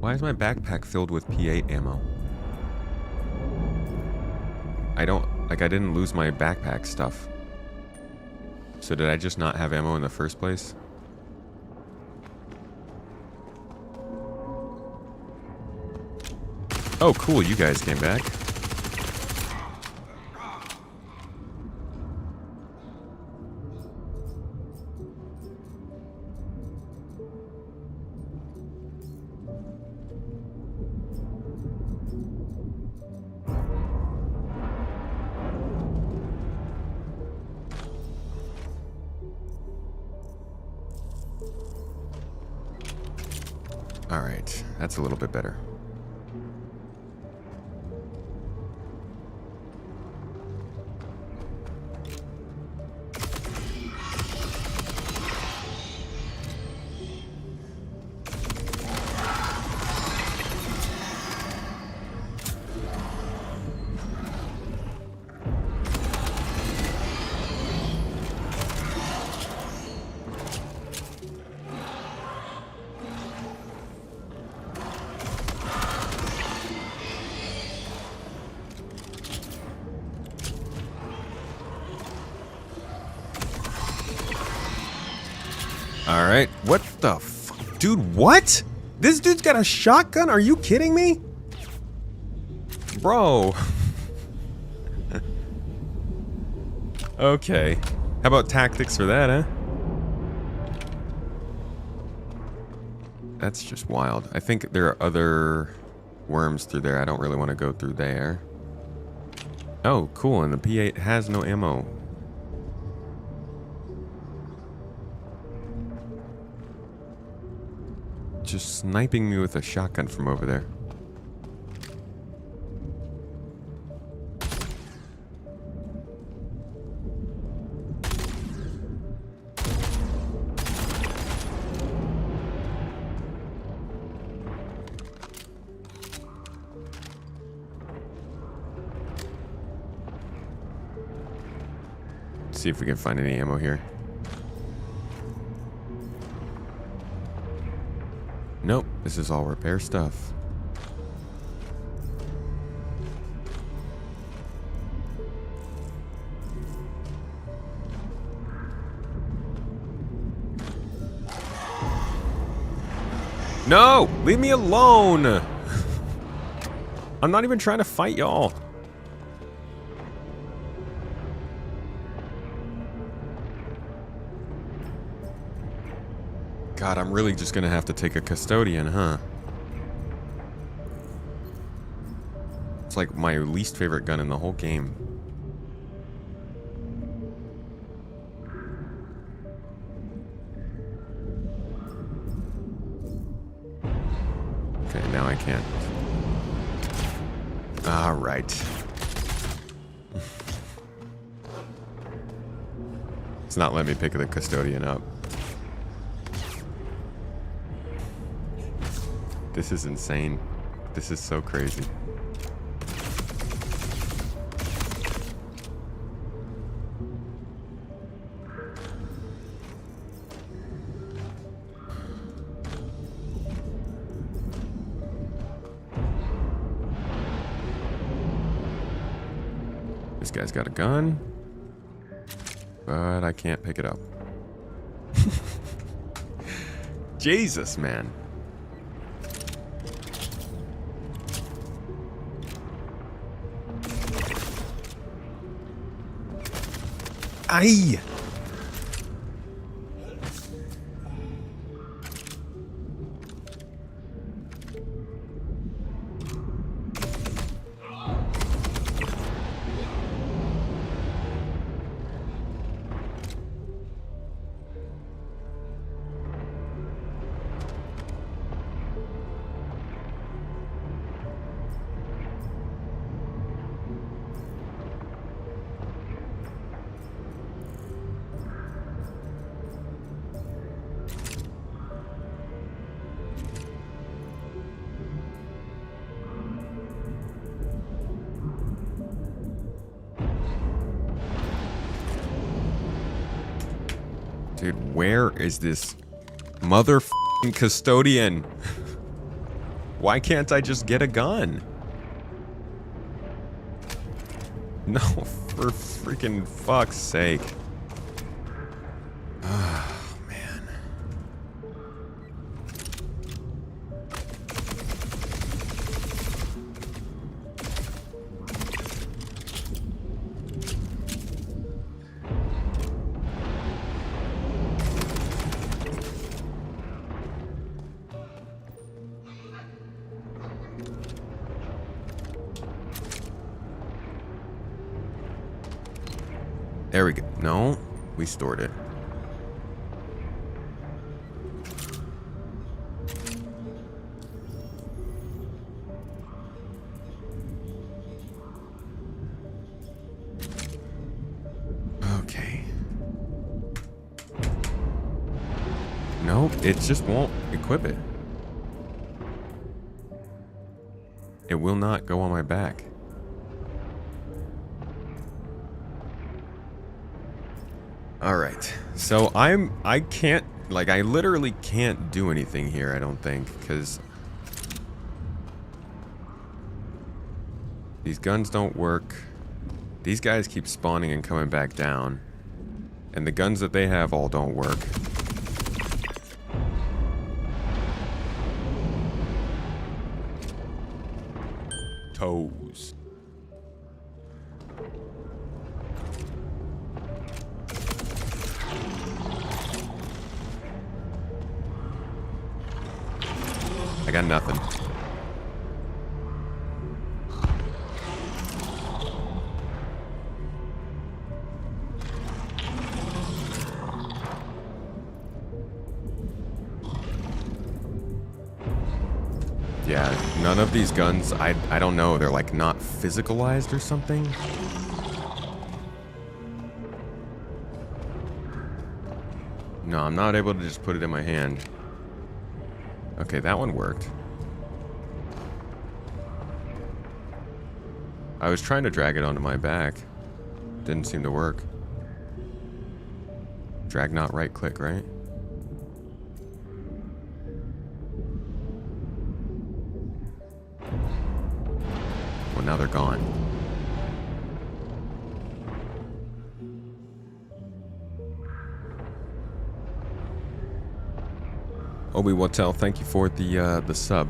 A: Why is my backpack filled with P8 ammo? I didn't lose my backpack stuff. So did I just not have ammo in the first place? Oh, cool, you guys came back. All right, that's a little bit better. Alright, what the fuck? Dude, what? This dude's got a shotgun? Are you kidding me? Bro. Okay. How about tactics for that, huh? That's just wild. I think there are other worms through there. I don't really want to go through there. Oh, cool. And the P8 has no ammo. Just sniping me with a shotgun from over there. See if we can find any ammo here. Nope, this is all repair stuff. No! Leave me alone! I'm not even trying to fight y'all. God, I'm really just gonna have to take a custodian, huh? It's like my least favorite gun in the whole game. Okay, now I can't. Alright. It's not letting me pick the custodian up. This is insane. This is so crazy. This guy's got a gun, but I can't pick it up. Jesus, man. Aye. Dude, where is this motherfucking custodian? Why can't I just get a gun? No, for freaking fuck's sake. Oh, man. There we go. No, we stored it. Okay. Nope, it just won't equip it. It will not go on my back. Alright, so I can't, like, I literally can't do anything here, I don't think, because these guns don't work. These guys keep spawning and coming back down, and the guns that they have all don't work. Toes. I got nothing. Yeah, none of these guns, I don't know, they're like not physicalized or something. No, I'm not able to just put it in my hand. Okay, that one worked. I was trying to drag it onto my back. Didn't seem to work. Drag not right click, right? Well, now they're gone. Obi Wattel, thank you for the sub.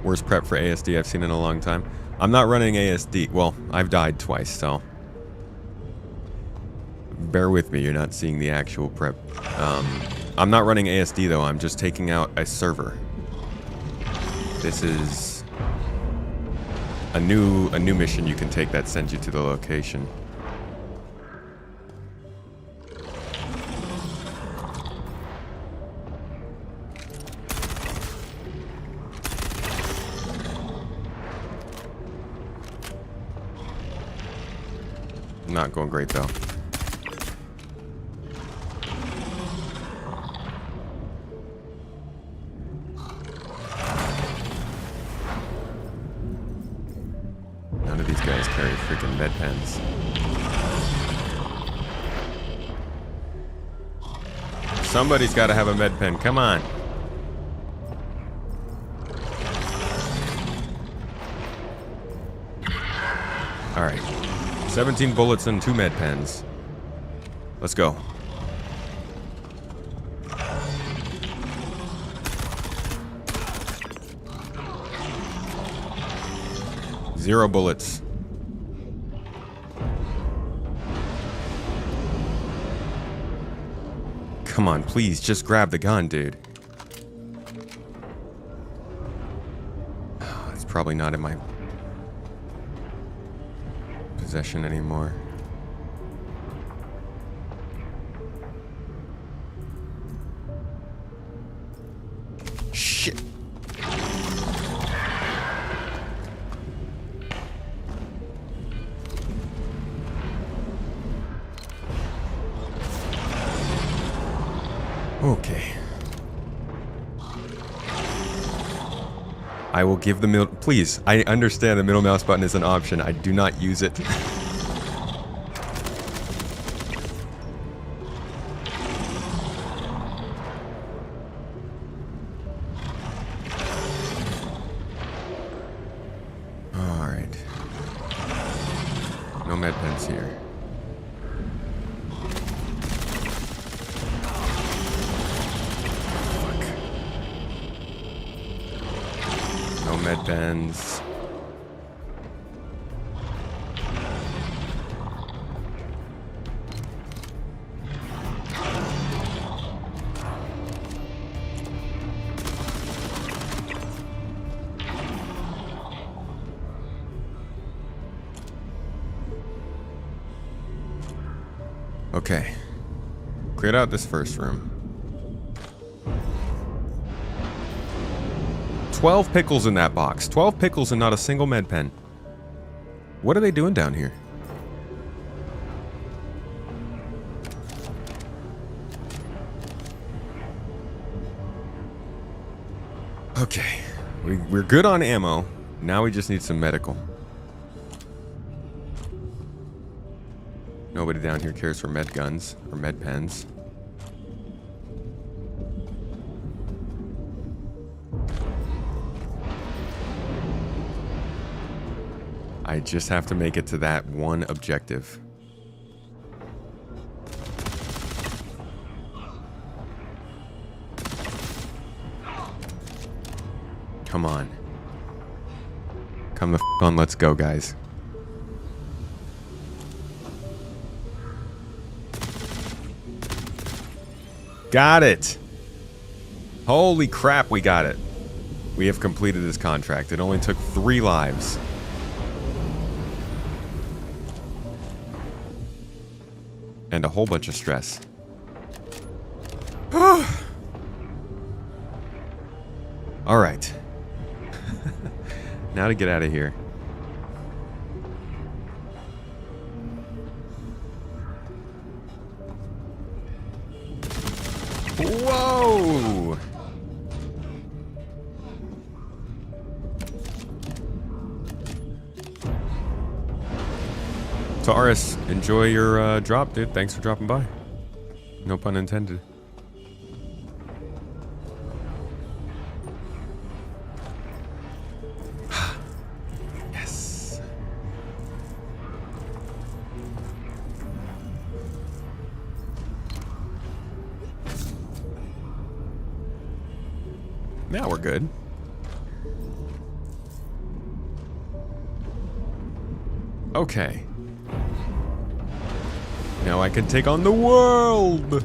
A: Worst prep for ASD I've seen in a long time. I'm not running ASD. Well, I've died twice, so bear with me. You're not seeing the actual prep. I'm not running ASD though. I'm just taking out a server. This is a new mission you can take that sends you to the location. Not going great though. None of these guys carry freaking med pens. Somebody's got to have a med pen. Come on. All right. 17 bullets and 2 med pens. Let's go. Zero bullets. Come on, please, just grab the gun, dude. It's probably not in my possession anymore. Shit. Okay. I will give the middle... Please, I understand the middle mouse button is an option. I do not use it. Alright. No med pens here. Fuck. No med pens. Okay. Cleared out this first room. 12 pickles in that box. 12 pickles and not a single med pen. What are they doing down here? Okay. We're good on ammo. Now we just need some medical. Nobody down here cares for med guns or med pens. I just have to make it to that one objective. Come on. Come the f on, let's go, guys. Got it! Holy crap, we got it. We have completed this contract. It only took 3 lives. And a whole bunch of stress. Alright. Now to get out of here. Whoa! Taurus, enjoy your drop, dude. Thanks for dropping by. No pun intended. Yes. Now we're good. Okay. Now I can take on the world!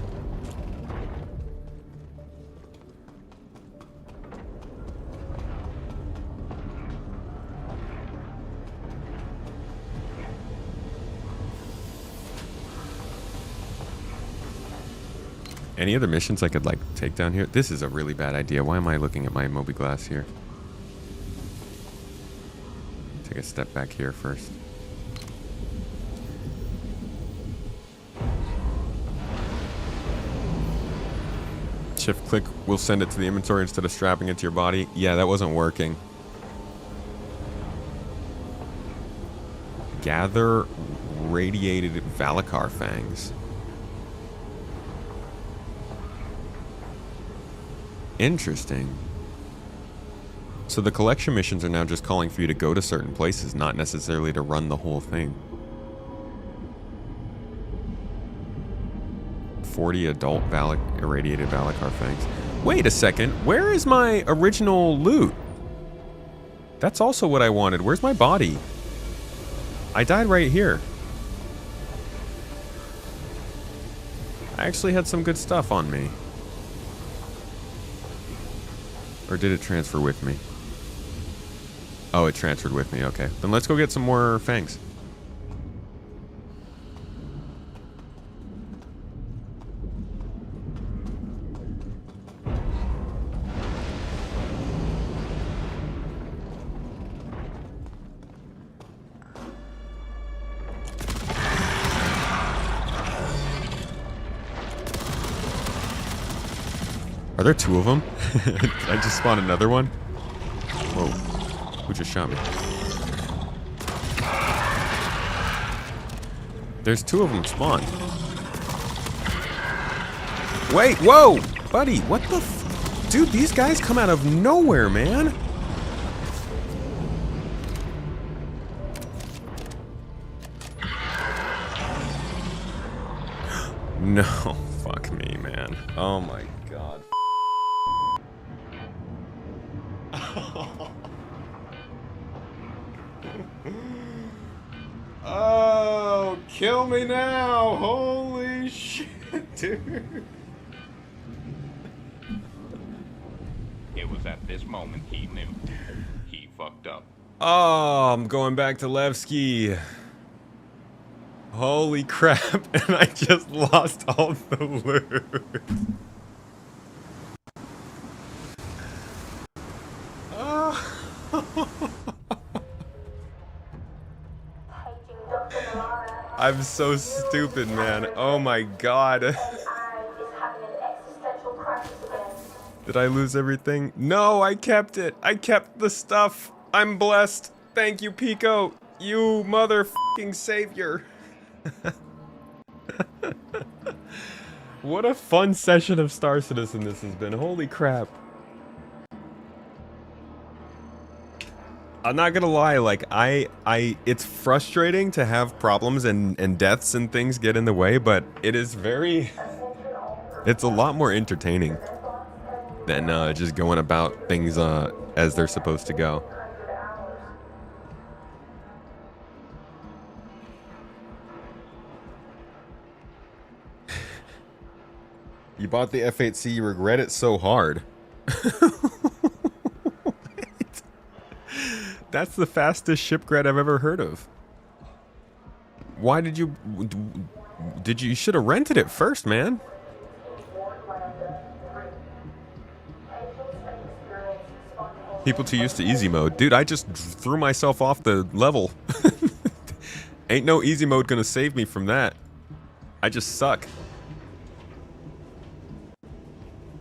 A: Any other missions I could, like, take down here? This is a really bad idea. Why am I looking at my Moby Glass here? Take a step back here first. Shift click will send it to the inventory instead of strapping it to your body. Yeah, that wasn't working. Gather radiated Valakar fangs. Interesting. So the collection missions are now just calling for you to go to certain places, not necessarily to run the whole thing. 40 adult irradiated Valakar fangs. Wait a second, where is my original loot? That's also what I wanted. Where's my body? I died right here. I actually had some good stuff on me. Or did it transfer with me? Oh, it transferred with me. Okay. Then let's go get some more fangs. Are there 2 of them? I just spawned another one? Whoa. Who just shot me? There's 2 of them spawned. Wait, whoa! Buddy, what the f... Dude, these guys come out of nowhere, man! No, fuck me, man. Oh my god. Oh, kill me now! Holy shit, dude.
G: It was at this moment he knew. He fucked up.
A: Oh, I'm going back to Levki. Holy crap, and I just lost all the loot. I'm so stupid, man. Oh my god. Did I lose everything? No, I kept it. I kept the stuff. I'm blessed. Thank you, Pico. You motherfucking savior. What a fun session of Star Citizen this has been. Holy crap. I'm not gonna lie, like, it's frustrating to have problems and deaths and things get in the way, but it is it's a lot more entertaining than just going about things as they're supposed to go. You bought the F8C, you regret it so hard. That's the fastest shipgrade I've ever heard of. Why did you should have rented it first, man. People too used to easy mode. Dude, I just threw myself off the level. Ain't no easy mode gonna save me from that. I just suck.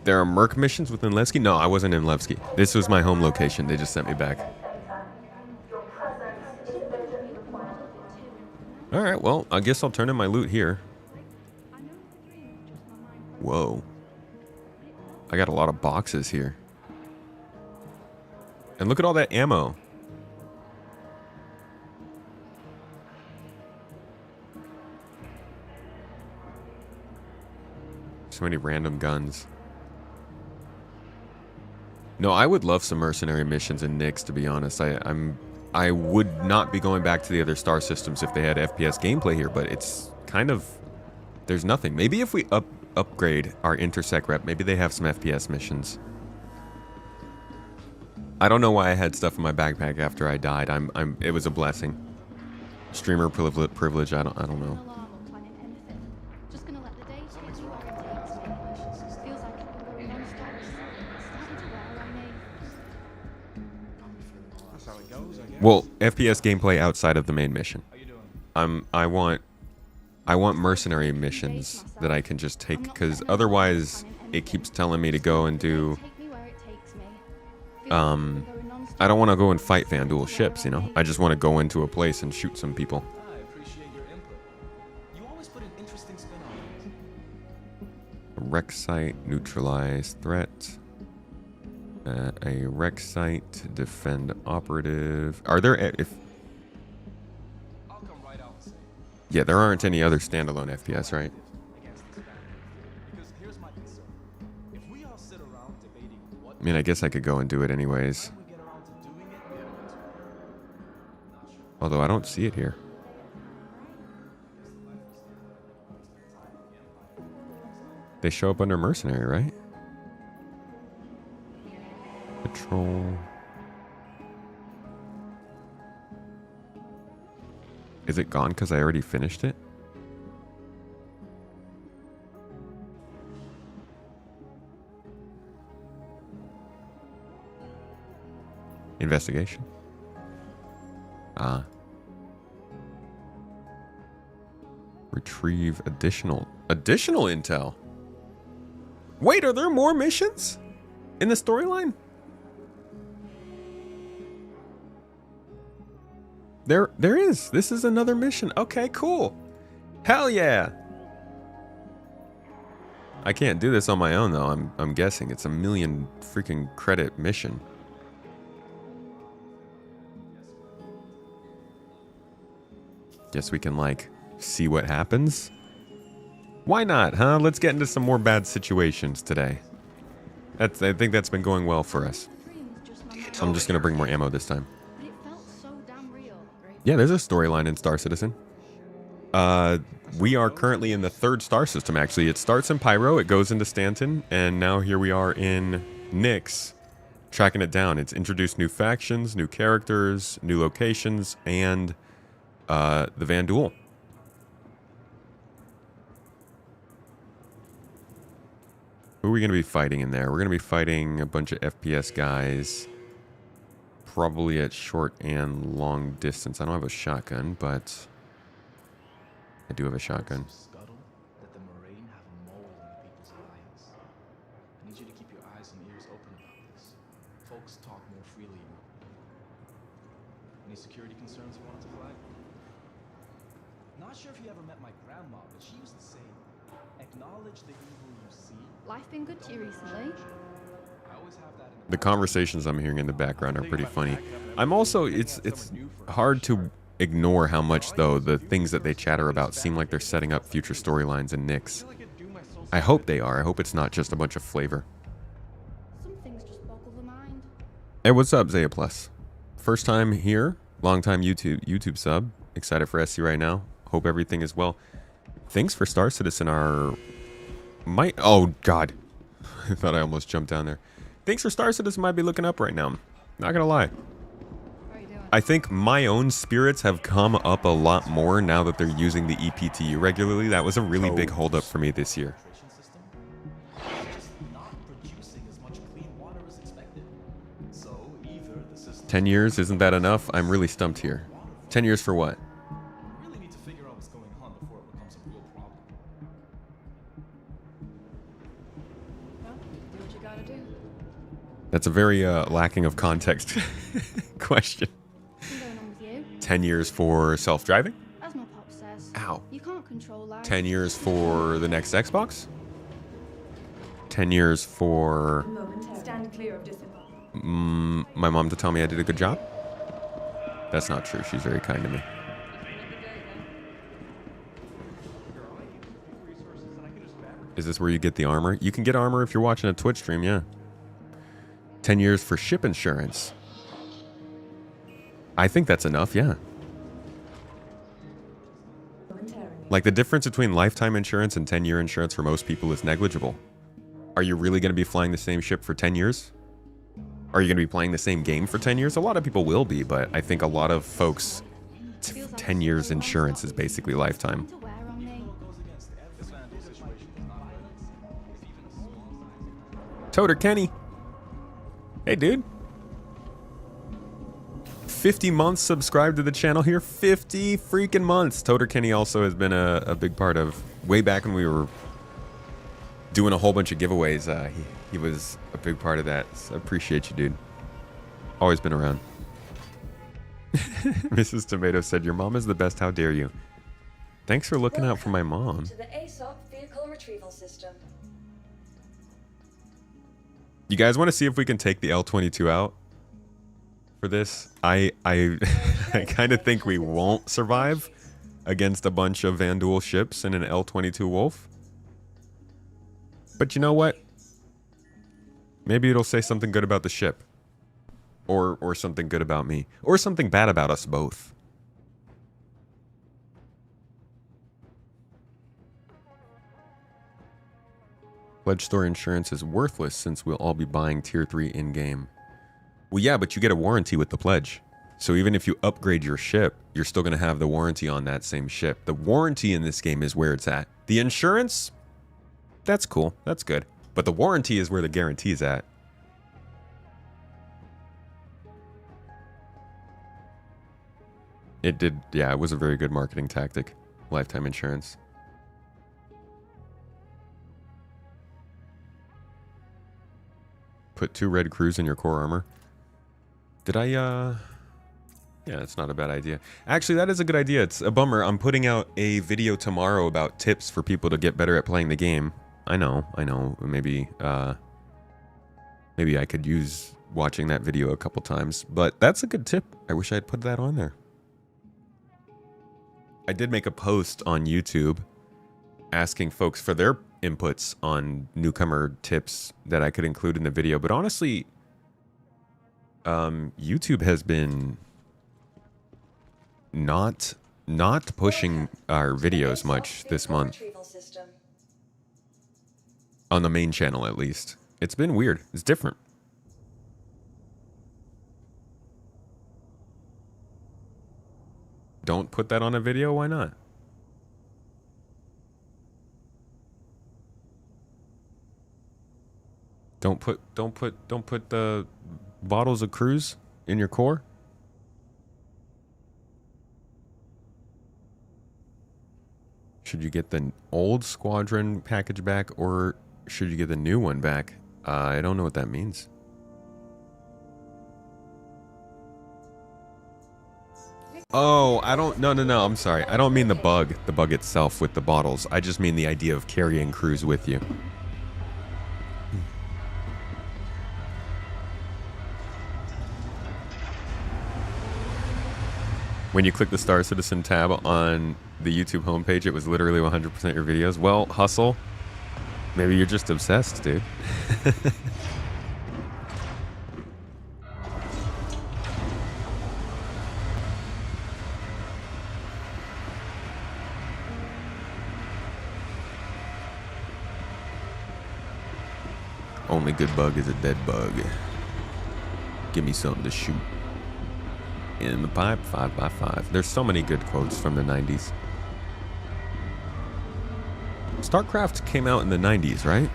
A: There are Merc missions within Levki? No, I wasn't in Levki. This was my home location. They just sent me back. Alright, well, I guess I'll turn in my loot here. Whoa. I got a lot of boxes here. And look at all that ammo. So many random guns. No, I would love some mercenary missions in Nyx, to be honest. I would not be going back to the other star systems if they had FPS gameplay here, but it's kind of... There's nothing. Maybe if we upgrade our Intersect rep, maybe they have some FPS missions. I don't know why I had stuff in my backpack after I died. It was a blessing. Streamer privilege, I don't know. Well, FPS gameplay outside of the main mission. I want mercenary missions that I can just take, because otherwise it keeps telling me to go and do I don't want to go and fight VanDuel ships, you know? I just want to go into a place and shoot some people.
H: I appreciate your input. You always put an interesting spin on it.
A: A wreck site, neutralize threat. A wreck site, defend operative. Are there
H: I'll come right out and say
A: Yeah, there aren't any other standalone FPS, right?
H: against this battle. Because here's my concern. If we all sit around debating what
A: I mean, I guess I could go and do it anyways.
H: we get around to doing it, we haven't been too far. Not sure.
A: Although I don't see it here. They show up under mercenary, right? Patrol. Is it gone because I already finished it? Investigation. Retrieve additional intel. Wait, are there more missions in the storyline? There is. This is another mission. Okay, cool. Hell yeah. I can't do this on my own though. I'm guessing it's a million freaking credit mission. Guess we can like see what happens. Why not, huh? Let's get into some more bad situations today. I think that's been going well for us. I'm just gonna bring more ammo this time.
D: But it felt so damn real.
A: Yeah, there's a storyline in Star Citizen. We are currently in the 3rd star system, actually. It starts in Pyro, it goes into Stanton, and now here we are in Nyx, tracking it down. It's introduced new factions, new characters, new locations, and the VanDuel. Who are we going to be fighting in there? We're going to be fighting a bunch of FPS guys. Probably at short and long distance. I don't have a shotgun, but I do have a shotgun.
H: Scuttle that the Moraine have a mole in the People's Alliance. I need you to keep your eyes and ears open about this. Folks talk more freely. Any security concerns you wanted to flag? Not sure if you ever met my grandma, but she used to say, acknowledge the evil you see.
D: Life been good to you recently?
H: I always have that in
A: The conversations I'm hearing in the background are pretty funny. I'm also, it's hard to ignore how much, though, the things that they chatter about seem like they're setting up future storylines in Nyx. I hope they are. I hope it's not just a bunch of flavor.
D: Some things just boggle the mind.
A: Hey, what's up, Zaya Plus? First time here, long time YouTube sub. Excited for SC right now. Hope everything is well. Thanks for Star Citizen are... Oh, God. I thought I almost jumped down there. Thanks for Star Citizen might be looking up right now. Not gonna lie.
D: How are you doing?
A: I think my own spirits have come up a lot more now that they're using the EPTU regularly. That was a really big holdup for me this year.
H: filtration system. It's just not producing as much clean water as expected. So either the system
A: 10 years, isn't that enough? I'm really stumped here. 10 years for what?
H: really need to figure out what's going on before it becomes a real problem.
D: Well, do what you gotta do.
A: That's a very lacking of context question.
D: What's going on with you?
A: 10 years for self-driving?
D: As my pop says,
A: Ow.
D: you can't control life.
A: 10 years for the next Xbox? 10 years for
C: Stand clear of discipline.
A: my mom to tell me I did a good job? That's not true. She's very kind to me. Is this where you get the armor? You can get armor if you're watching a Twitch stream, yeah. 10 years for ship insurance. I think that's enough, yeah. Like, the difference between lifetime insurance and 10-year insurance for most people is negligible. Are you really going to be flying the same ship for 10 years? Are you going to be playing the same game for 10 years? A lot of people will be, but I think a lot of folks, 10 years insurance is basically lifetime.
D: To wear on me.
A: Toter Kenny. Hey, dude. 50 months subscribed to the channel here. 50 freaking months. Toter Kenny also has been a big part of, way back when we were doing a whole bunch of giveaways. He was a big part of that. So I appreciate you, dude. Always been around. Mrs. Tomato said, your mom is the best. How dare you? Thanks for looking out for my mom.
C: To the ASOP vehicle retrieval system.
A: You guys want to see if we can take the L-22 out for this? I I kind of think we won't survive against a bunch of VanDuel ships and an L-22 Wolf. But you know what? Maybe it'll say something good about the ship. Or something good about me. Or something bad about us both. Pledge store insurance is worthless since we'll all be buying tier 3 in-game. Well, yeah, but you get a warranty with the pledge. So even if you upgrade your ship, you're still going to have the warranty on that same ship. The warranty in this game is where it's at. The insurance, that's cool. That's good. But the warranty is where the guarantee's at. It did, yeah, it was a very good marketing tactic. Lifetime insurance. Put 2 red crews in your core armor. Did I, yeah, it's not a bad idea. Actually, that is a good idea. It's a bummer. I'm putting out a video tomorrow about tips for people to get better at playing the game. I know. Maybe, maybe I could use watching that video a couple times. But that's a good tip. I wish I had put that on there. I did make a post on YouTube asking folks for their inputs on newcomer tips that I could include in the video. But honestly, YouTube has been not pushing our videos much this month. On the main channel, at least. It's been weird. It's different. Don't put that on a video? Why not? Don't put the bottles of cruise in your core? Should you get the old squadron package back, or should you get the new one back? I don't know what that means. Oh, I don't... No, I'm sorry. I don't mean the bug itself with the bottles. I just mean the idea of carrying crews with you. When you click the Star Citizen tab on the YouTube homepage, it was literally 100% your videos. Well, Hustle, maybe you're just obsessed, dude. Only good bug is a dead bug. Give me something to shoot. In the pipe, 5x5. There's so many good quotes from the 90s. StarCraft came out in the 90s, right?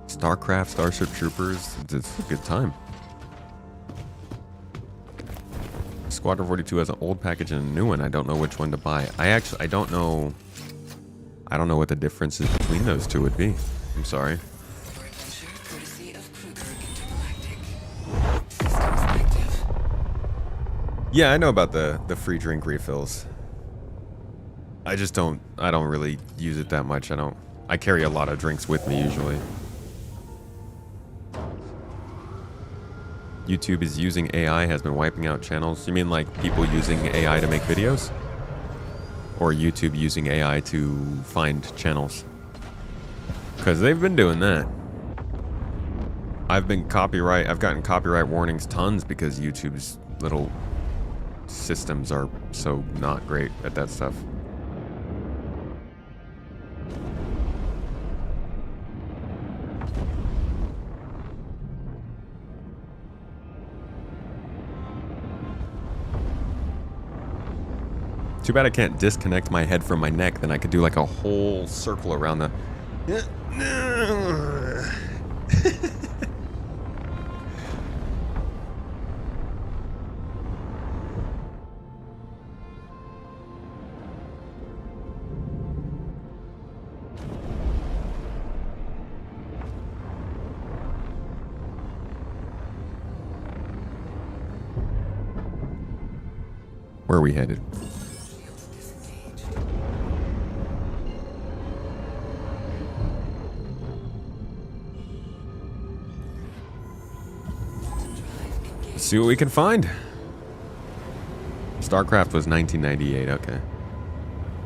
A: StarCraft, Starship Troopers, it's a good time. Squadron 42 has an old package and a new one. I don't know which one to buy. I don't know what the differences between those two would be. I'm sorry. Yeah, I know about the free drink refills. I don't really use it that much. I carry a lot of drinks with me usually. YouTube is using AI, has been wiping out channels. You mean like people using AI to make videos? Or YouTube using AI to find channels? Because they've been doing that. I've gotten copyright warnings tons because YouTube's little systems are so not great at that stuff. Too bad I can't disconnect my head from my neck, then I could do like a whole circle around the... Where are we headed? Let's see what we can find. StarCraft was 1998, okay.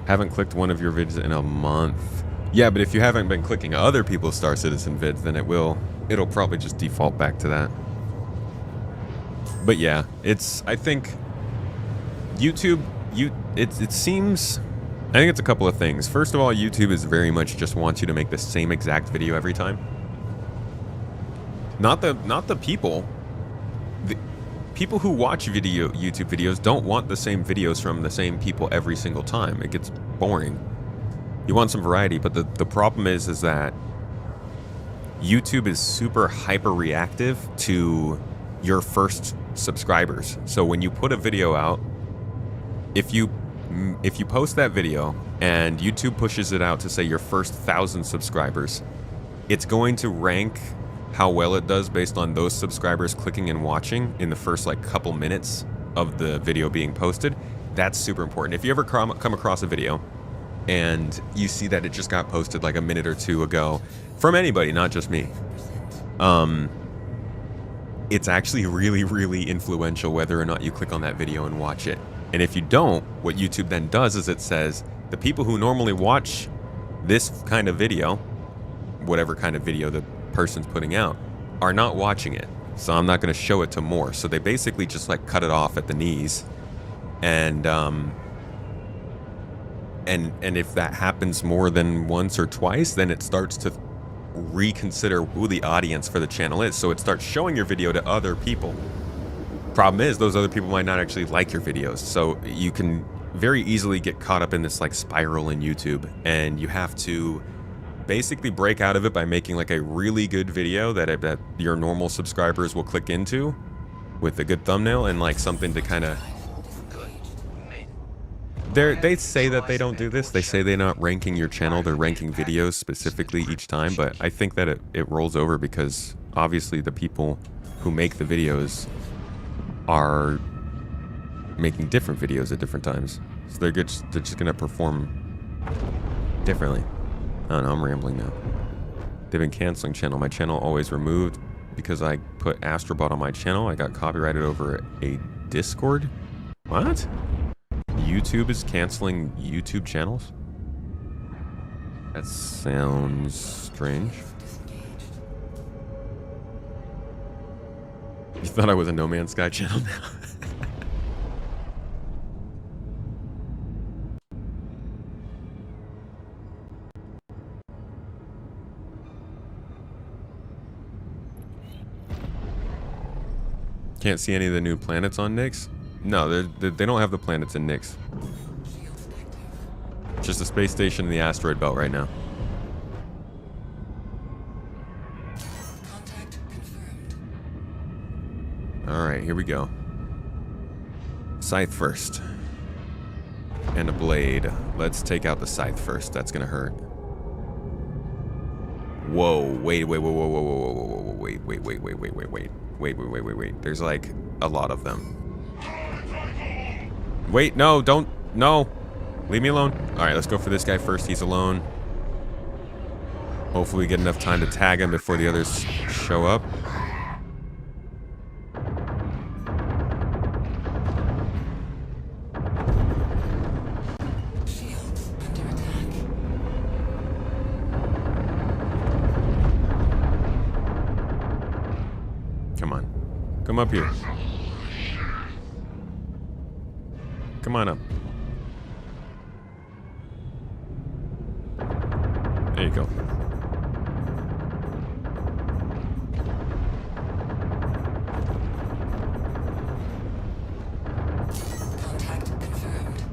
A: Haven't clicked one of your vids in a month. Yeah, but if you haven't been clicking other people's Star Citizen vids, then it'll probably just default back to that. But yeah, I think YouTube, it seems, I think it's a couple of things. First of all, YouTube is very much just wants you to make the same exact video every time. Not the people. The people who watch YouTube videos don't want the same videos from the same people every single time. It gets boring. You want some variety, but the problem is that YouTube is super hyper reactive to your first subscribers. So when you put a video out, if you post that video and YouTube pushes it out to say your first 1,000 subscribers, it's going to rank how well it does based on those subscribers clicking and watching in the first like couple minutes of the video being posted. That's super important. If you ever come across a video and you see that it just got posted like a minute or two ago from anybody, not just me, it's actually really, really influential whether or not you click on that video and watch it. And if you don't, what YouTube then does is it says the people who normally watch this kind of video, whatever kind of video the person's putting out, are not watching it. So I'm not going to show it to more. So they basically just like cut it off at the knees. And if that happens more than once or twice, then it starts to reconsider who the audience for the channel is. So it starts showing your video to other people. Problem is, those other people might not actually like your videos. So you can very easily get caught up in this like spiral in YouTube, and you have to basically break out of it by making like a really good video that your normal subscribers will click into with a good thumbnail and like something to kind of... They say that they don't do this. They say they're not ranking your channel. They're ranking videos specifically each time. But I think that it rolls over because obviously the people who make the videos are making different videos at different times. So they're just going to perform differently. I don't know. I'm rambling now. They've been canceling channel. My channel always removed because I put Astrobot on my channel. I got copyrighted over a Discord. What? YouTube is canceling YouTube channels? That sounds strange. You thought I was a No Man's Sky channel now? Can't see any of the new planets on Nyx? No, they don't have the planets in Nyx. Just a space station in the asteroid belt right now. Alright, here we go. Scythe first. And a blade. Let's take out the scythe first. That's gonna hurt. Whoa, wait. There's like a lot of them. Wait, no, don't, no. Leave me alone. All right, let's go for this guy first. He's alone. Hopefully we get enough time to tag him before the others show up. Come on. Come up here. Come on up. There you go.
C: Contact confirmed.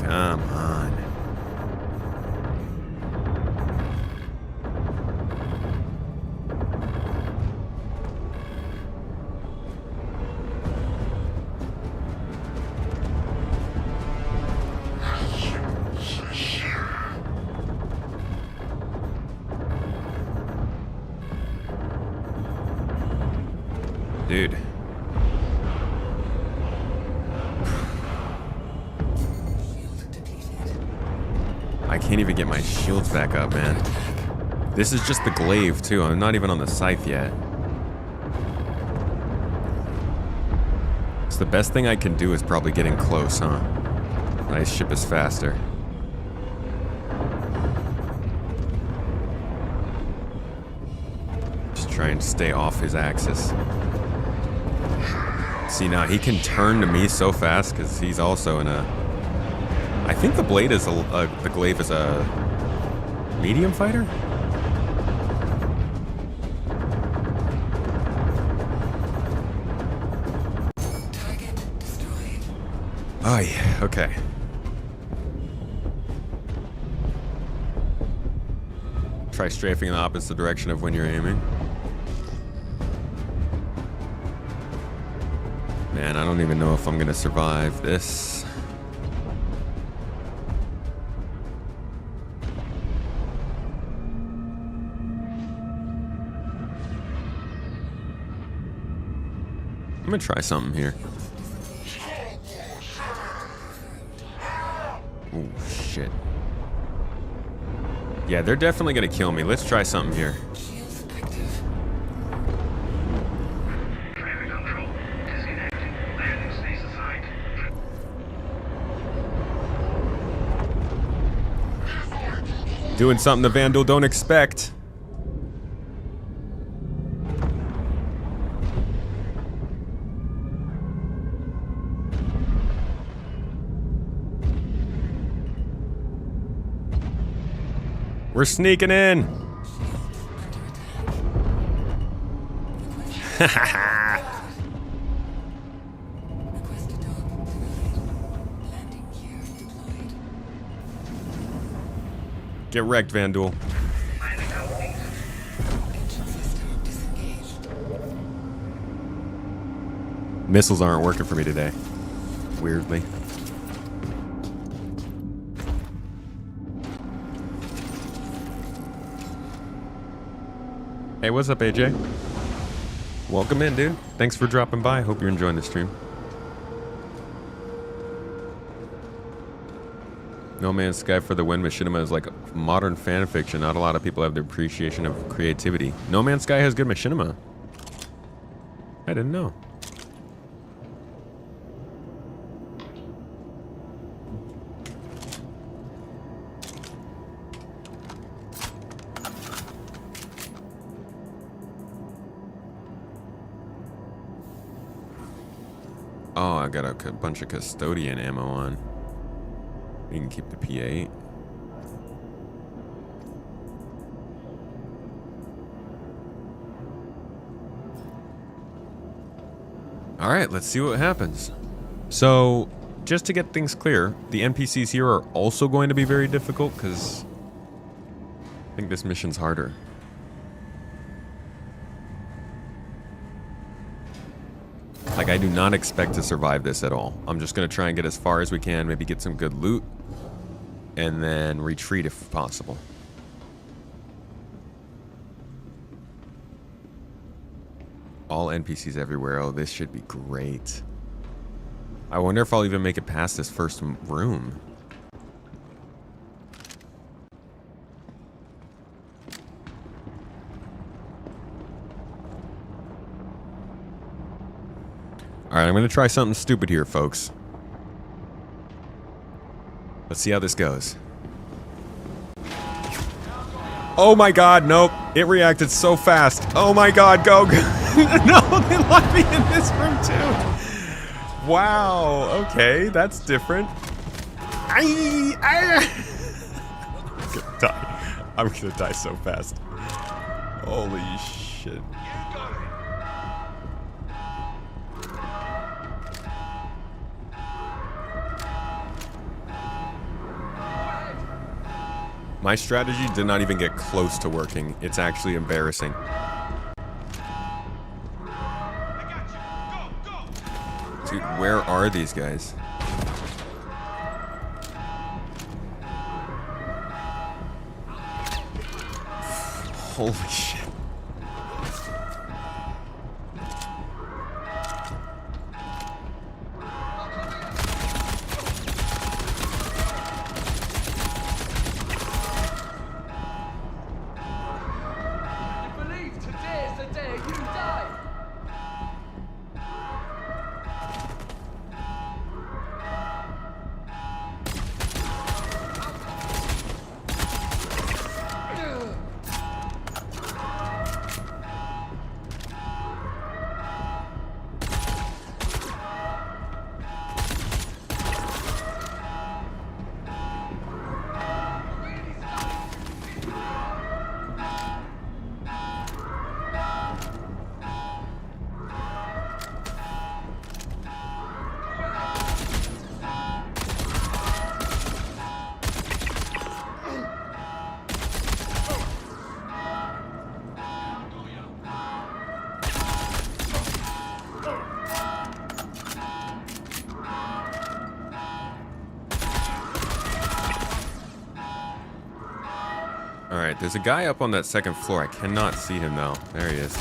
A: Come on. Dude. I can't even get my shields back up, man. This is just the glaive, too. I'm not even on the scythe yet. So the best thing I can do is probably getting close, huh? My ship is faster. Just try and stay off his axis. See, now he can turn to me so fast because he's also in a... I think the blade is the glaive is a medium fighter? Oh yeah, okay. Try strafing in the opposite direction of when you're aiming. Man, I don't even know if I'm gonna survive this. I'm gonna try something here. Oh, shit. Yeah, they're definitely gonna kill me. Let's try something here. Doing something the VanDuel don't expect. We're sneaking in. Get wrecked, VanDuel. Missiles aren't working for me today. Weirdly. Hey, what's up, AJ? Welcome in, dude. Thanks for dropping by. Hope you're enjoying the stream. No Man's Sky for the win. Machinima is like modern fan fiction. Not a lot of people have the appreciation of creativity. No Man's Sky has good machinima. I didn't know. Oh, I got a bunch of custodian ammo on. You can keep the P8. Alright, let's see what happens. So, just to get things clear, the NPCs here are also going to be very difficult because I think this mission's harder. Like, I do not expect to survive this at all. I'm just going to try and get as far as we can, maybe get some good loot, and then retreat if possible. All NPCs everywhere. Oh, this should be great. I wonder if I'll even make it past this first room. Alright, I'm going to try something stupid here, folks. Let's see how this goes. Oh my god, nope. It reacted so fast. Oh my god, go. No, they locked me in this room too. Wow, okay, that's different. I'm gonna die. I'm gonna die so fast. Holy shit. My strategy did not even get close to working. It's actually embarrassing. Dude, where are these guys? Holy shit. Alright, there's a guy up on that second floor. I cannot see him though. There he is.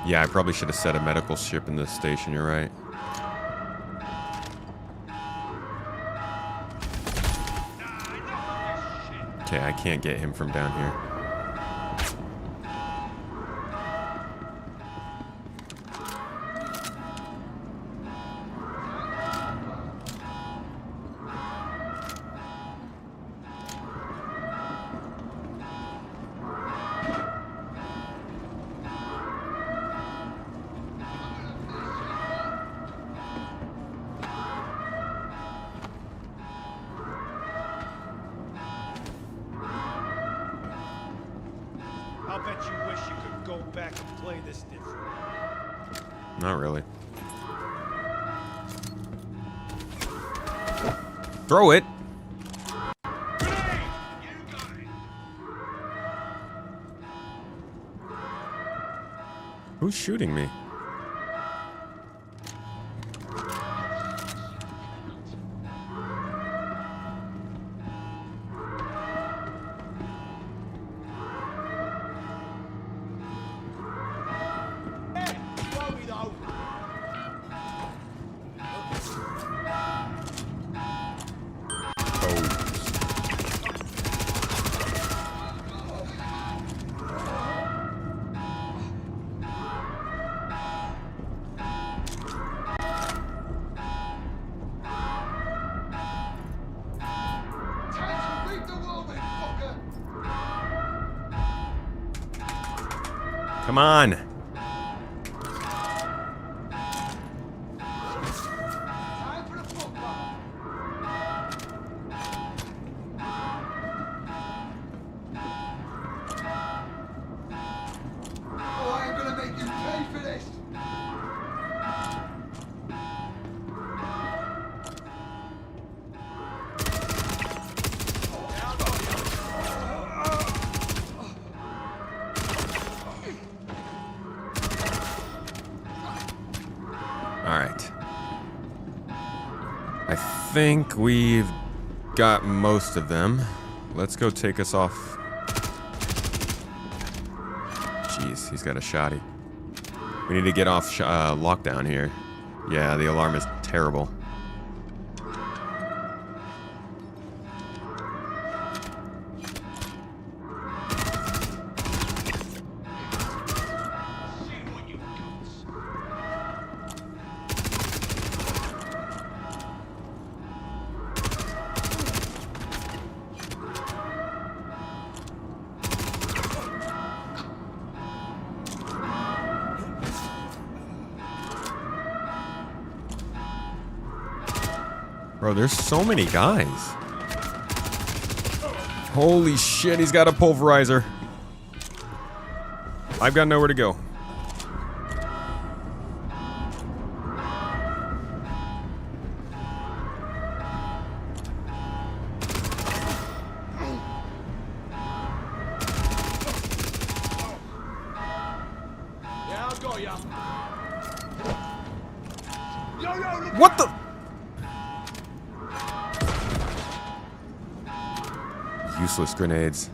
A: Yeah, I probably should have set a medical ship in this station, you're right. Okay, I can't get him from down here.
I: I'll bet you wish you could go back and play this different.
A: Not really. Throw it! Who's shooting me? Come on! Alright. I think we've got most of them. Let's go take us off. Jeez, he's got a shotty. We need to get off lockdown here. Yeah, the alarm is terrible. Bro, there's so many guys. Holy shit, he's got a pulverizer. I've got nowhere to go.
I: Yeah, I'll go, yeah.
A: What the? Useless grenades.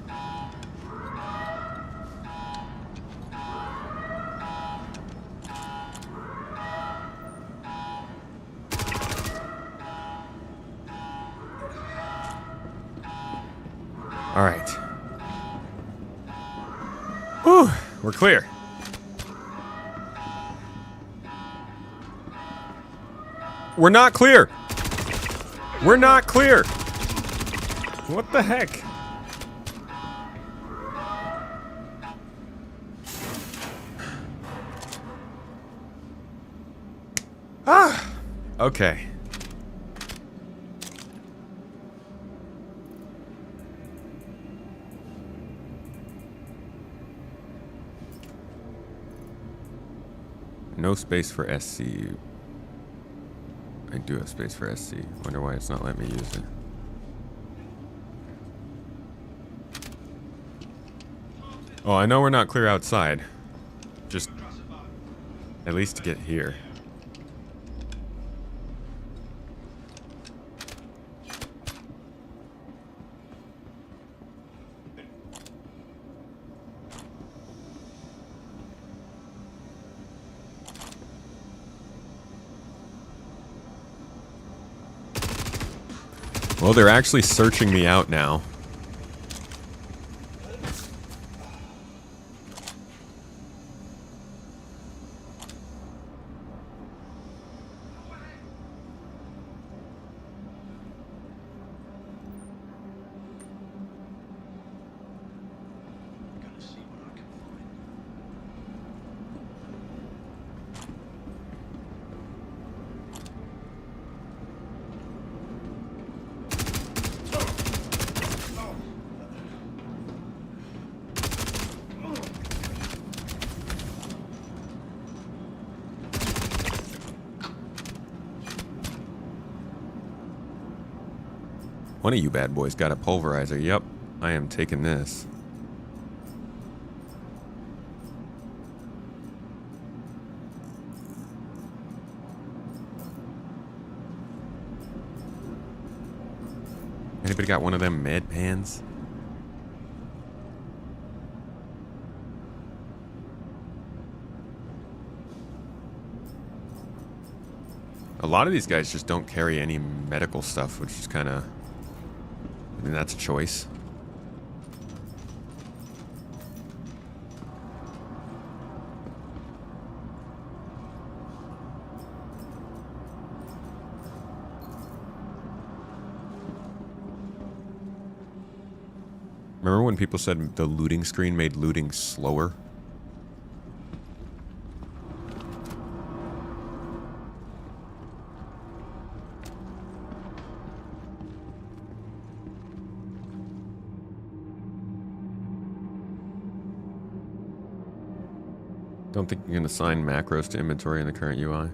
A: All right. Whew, we're clear. We're not clear. We're not clear. What the heck? Ah, okay. No space for SC. I do have space for SC. Wonder why it's not letting me use it. Oh, I know we're not clear outside. Just at least to get here. Well, they're actually searching me out now. One of you bad boys got a pulverizer. Yep, I am taking this. Anybody got one of them med pans? A lot of these guys just don't carry any medical stuff, which is kind of... I mean, that's a choice. Remember when people said the looting screen made looting slower? Don't think you can assign macros to inventory in the current UI.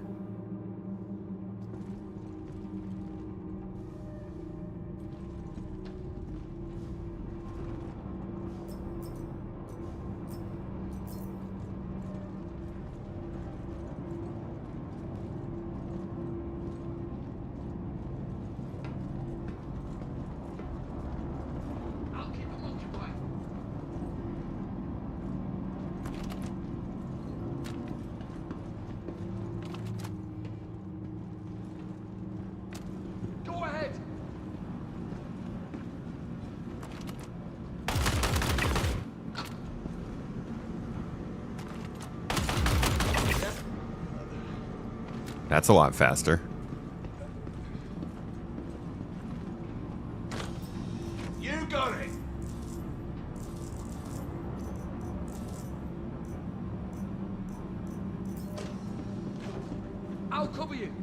A: That's a lot faster.
I: You got it.
B: I'll cover you.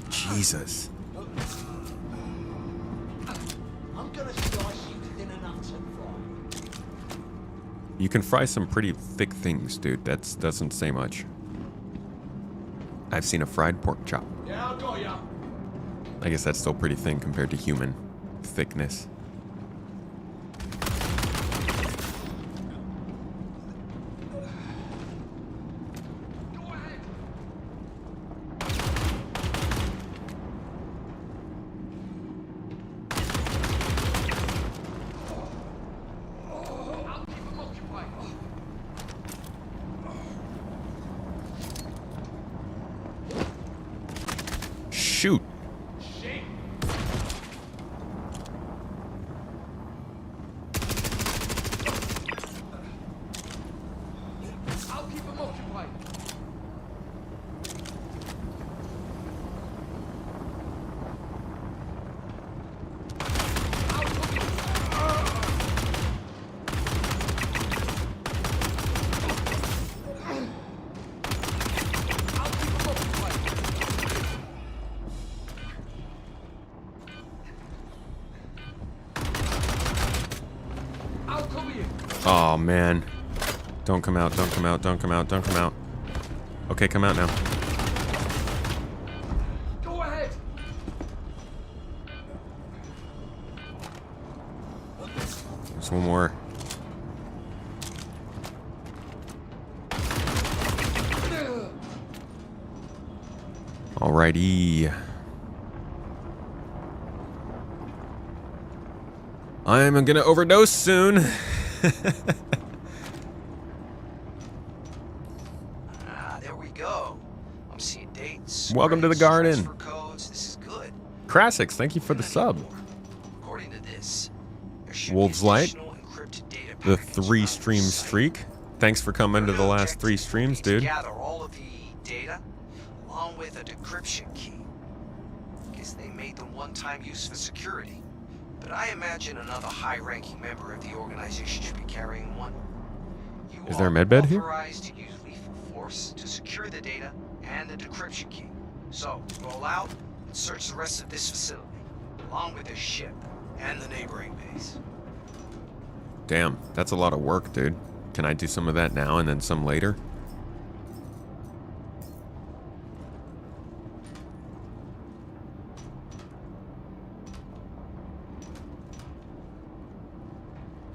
A: Jesus.
J: I'm gonna slice you thin enough to fry.
A: You can fry some pretty thick things, dude. That doesn't say much. I've seen a fried pork chop.
I: Yeah, I got ya.
A: I guess that's still pretty thin compared to human thickness. Shoot.
B: I'll keep him occupied.
A: Oh man. Don't come out, don't come out, don't come out, don't come out. Okay, come out now.
B: Go ahead.
A: There's one more. Alrighty. I'm gonna overdose soon.
F: There we go. I'm seeing dates.
A: Welcome to the
J: great.
A: garden.
J: Transfer codes. This is good.
A: Krassix, thank you for the sub.
J: According to this, there should be
A: Wolves Light,
J: additional encrypted data
A: the
J: packets
A: 3
J: around
A: stream
J: the site.
A: streak. Thanks for coming to the last 3 streams,
J: To
A: dude.
J: gather all of the data, along with a decryption key. Guess they made them one-time use for security. But I imagine another high-ranking member of the organization should be carrying one. You
A: Is there a
J: are
A: medbed here?
J: authorized to use lethal force to secure the data and the decryption key. So, roll out and search the rest of this facility, along with the ship and the neighboring base.
A: Damn, that's a lot of work, dude. Can I do some of that now and then some later?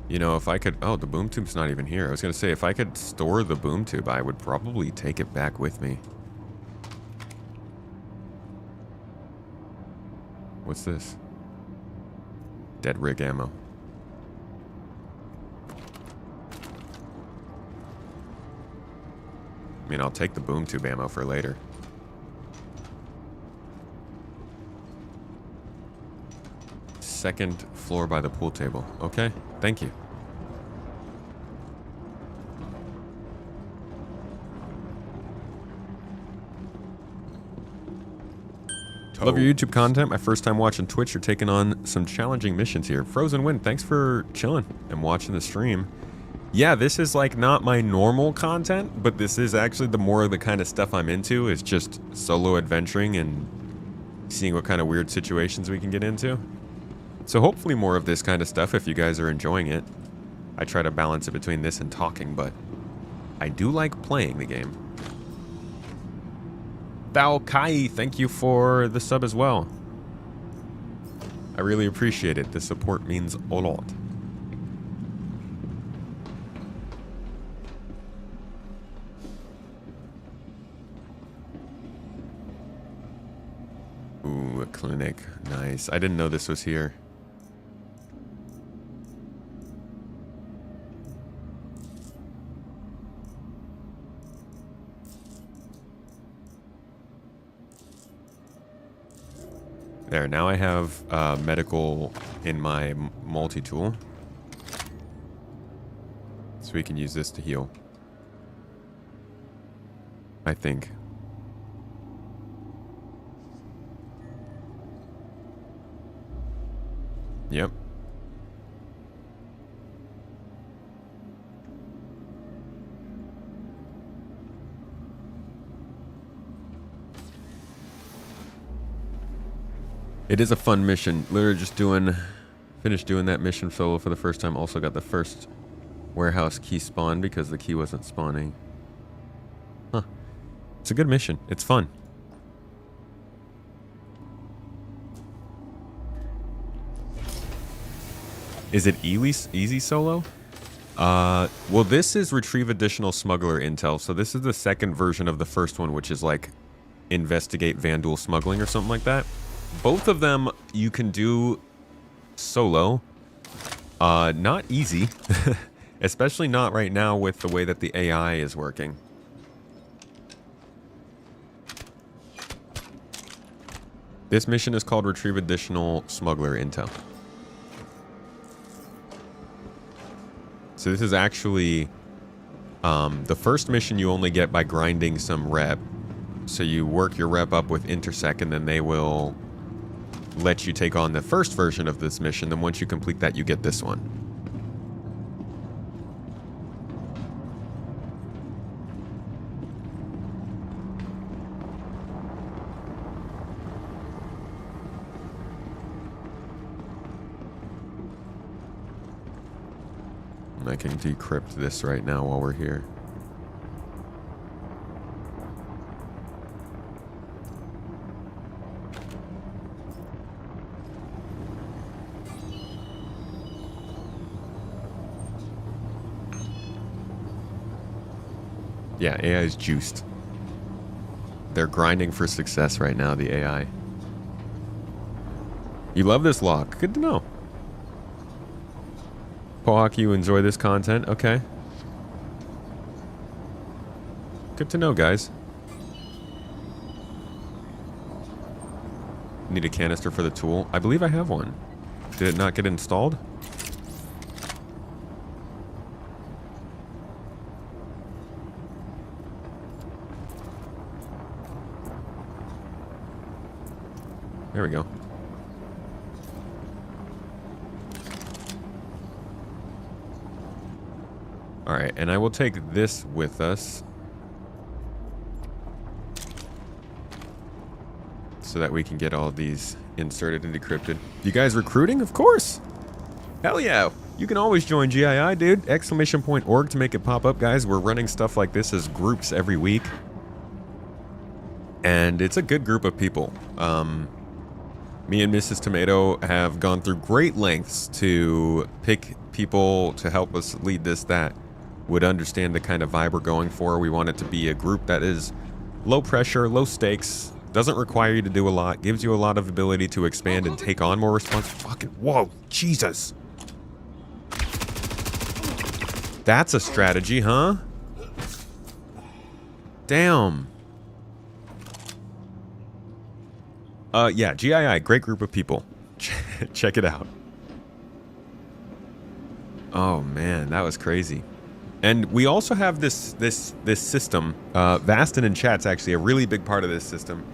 A: You know, if I could... Oh, the boom tube's not even here. I was going to say, if I could store the boom tube, I would probably take it back with me. What's this? Dead rig ammo. I mean, I'll take the boom tube ammo for later. Second floor by the pool table. Okay, thank you. Love your YouTube content. My first time watching Twitch. You're taking on some challenging missions here. Frozen Wind, thanks for chilling and watching the stream. Yeah, this is like not my normal content, but this is actually the more of the kind of stuff I'm into is just solo adventuring and seeing what kind of weird situations we can get into. So hopefully more of this kind of stuff if you guys are enjoying it. I try to balance it between this and talking, but I do like playing the game. Thao Kai, thank you for the sub as well. I really appreciate it. The support means a lot. Ooh, a clinic. Nice. I didn't know this was here. There, now I have medical in my multi-tool. So we can use this to heal. I think. Yep. It is a fun mission. Literally just finished doing that mission solo for the first time. Also got the first warehouse key spawn because the key wasn't spawning. Huh. It's a good mission. It's fun. Is it easy solo? Well, this is retrieve additional smuggler intel. So this is the second version of the first one, which is like investigate VanDuel smuggling or something like that. Both of them you can do solo. Not easy. Especially not right now with the way that the AI is working. This mission is called Retrieve Additional Smuggler Intel. So this is actually the first mission you only get by grinding some rep. So you work your rep up with Intersect and then they will let you take on the first version of this mission. Then once you complete that, you get this one. I can decrypt this right now while we're here. Yeah, AI is juiced. They're grinding for success right now, the AI. You love this lock. Good to know. Pohawk, you enjoy this content? Okay. Good to know, guys. Need a canister for the tool. I believe I have one. Did it not get installed? There we go. Alright, and I will take this with us. So that we can get all these inserted and decrypted. You guys recruiting? Of course! Hell yeah! You can always join GII, dude. !org to make it pop up, guys. We're running stuff like this as groups every week. And it's a good group of people. Me and Mrs. Tomato have gone through great lengths to pick people to help us lead this that would understand the kind of vibe we're going for. We want it to be a group that is low pressure, low stakes, doesn't require you to do a lot, gives you a lot of ability to expand and take on more responsibility. Fucking, whoa, Jesus. That's a strategy, huh? Damn. Yeah, GII, great group of people. Check it out. Oh man, that was crazy. And we also have this system. Vastin in chat's actually a really big part of this system.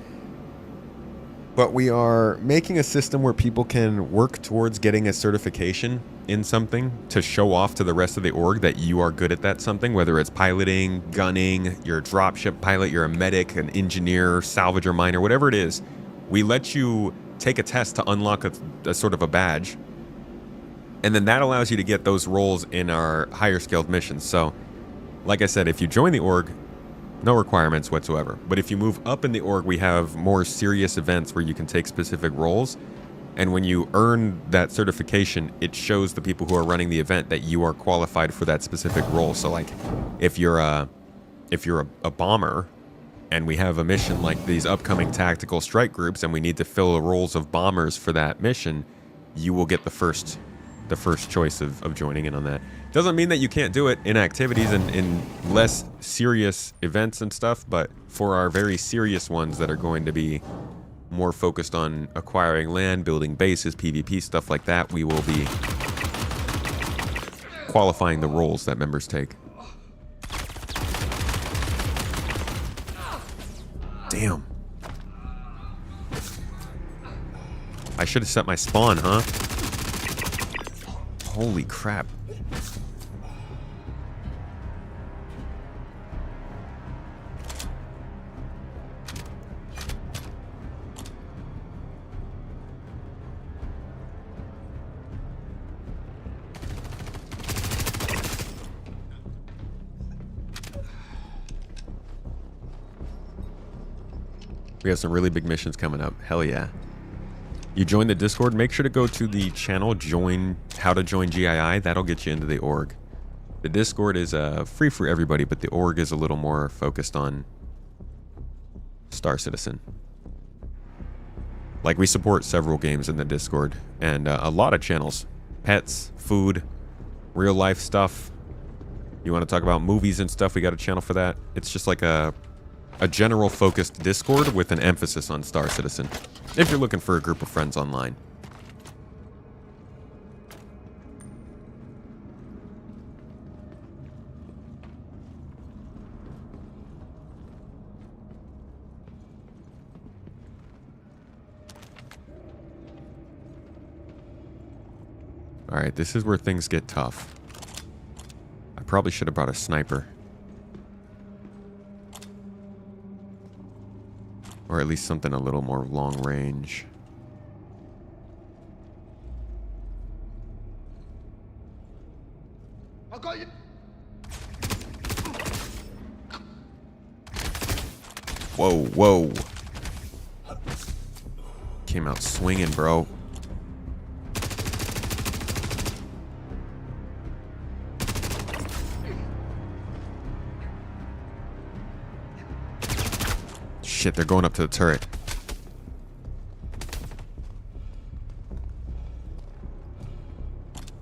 A: But we are making a system where people can work towards getting a certification in something to show off to the rest of the org that you are good at that something, whether it's piloting, gunning, you're a dropship pilot, you're a medic, an engineer, salvager, miner, whatever it is. We let you take a test to unlock a sort of a badge. And then that allows you to get those roles in our higher scaled missions. So, like I said, if you join the org, no requirements whatsoever. But if you move up in the org, we have more serious events where you can take specific roles. And when you earn that certification, it shows the people who are running the event that you are qualified for that specific role. So like, if you're a bomber, and we have a mission like these upcoming tactical strike groups, and we need to fill the roles of bombers for that mission, you will get the first choice of joining in on that. Doesn't mean that you can't do it in activities and in less serious events and stuff, but for our very serious ones that are going to be more focused on acquiring land, building bases, PvP, stuff like that, we will be qualifying the roles that members take. Damn. I should have set my spawn, huh? Holy crap. We have some really big missions coming up. Hell yeah. You join the Discord, make sure to go to the channel, join how to join GII. That'll get you into the org. The Discord is free for everybody, but the org is a little more focused on Star Citizen. Like, we support several games in the Discord, and a lot of channels. Pets, food, real life stuff. You want to talk about movies and stuff, we got a channel for that. It's just like a general focused Discord with an emphasis on Star Citizen, if you're looking for a group of friends online. Alright, this is where things get tough. I probably should have brought a sniper. Or at least something a little more long range.
I: I got you.
A: Whoa, whoa. Came out swinging, bro. Shit, they're going up to the turret.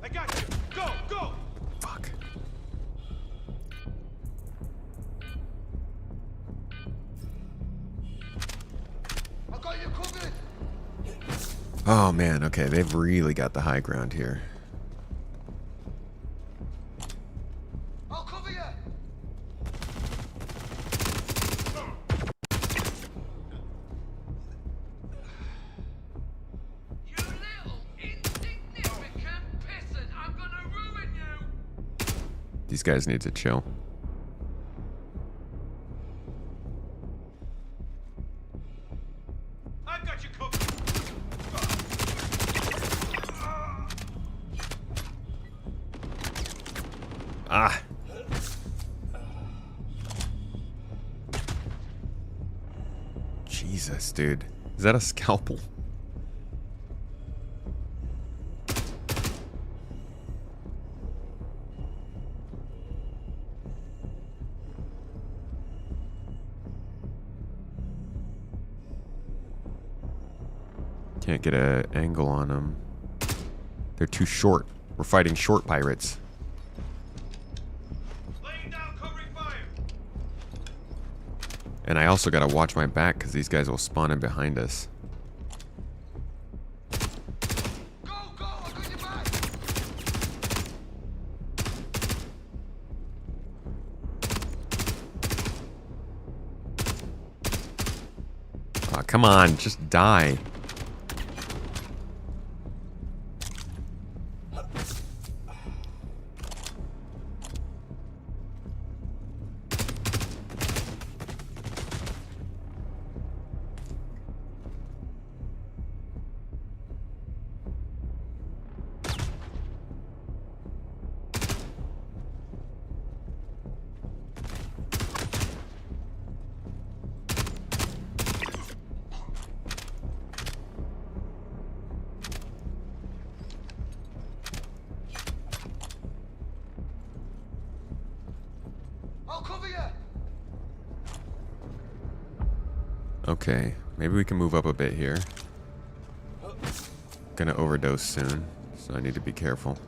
I: I got you. Go, go.
A: Fuck.
I: I got you covered.
A: Oh man, okay, they've really got the high ground here.
J: I'll cover you.
B: You little insignificant pissant! I'm gonna ruin you!
A: These guys need to chill.
I: I've got you covered.
A: Ah. Jesus, dude. Is that a scalpel? Can't get an angle on them. They're too short. We're fighting short pirates.
I: Laying down covering fire.
A: And I also gotta watch my back because these guys will spawn in behind us.
J: Go, go! I got your back.
A: Aw, come on, just die.
J: I'll cover you.
A: Okay, maybe we can move up a bit here. Gonna overdose soon, so I need to be careful.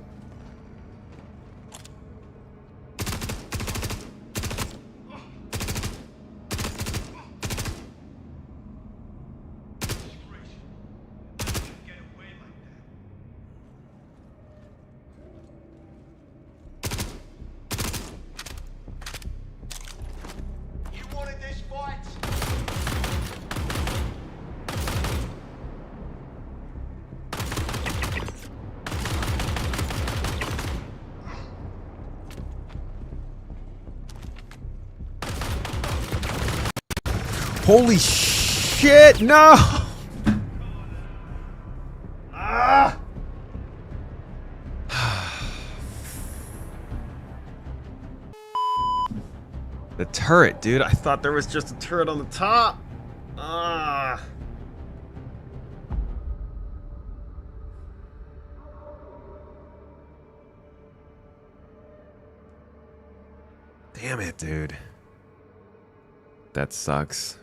J: You wanted this fight?
A: Holy shit, no! Ah! The turret, dude. I thought there was just a turret on the top. Ah. Damn it, dude. That sucks.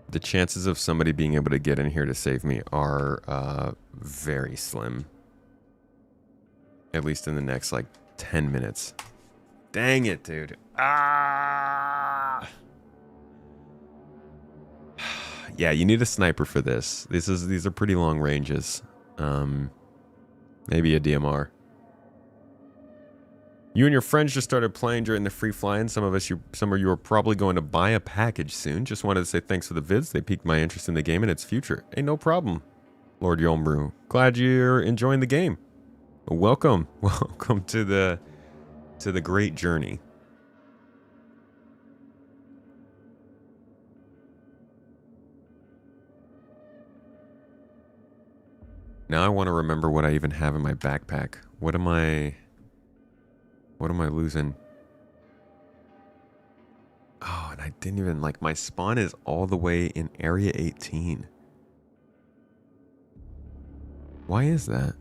A: The chances of somebody being able to get in here to save me are very slim. At least in the next, like, 10 minutes. Dang it, dude. Ah! Yeah, you need a sniper for this. These are pretty long ranges. Maybe a DMR. You and your friends just started playing during the free flying. Some of you are probably going to buy a package soon. Just wanted to say thanks for the vids. They piqued my interest in the game and its future. Hey, no problem, Lord Yolmru. Glad you're enjoying the game. Welcome, welcome to the great journey. Now I want to remember what I even have in my backpack. What am I losing? Oh, and I didn't even, like, my spawn is all the way in area 18. Why is that?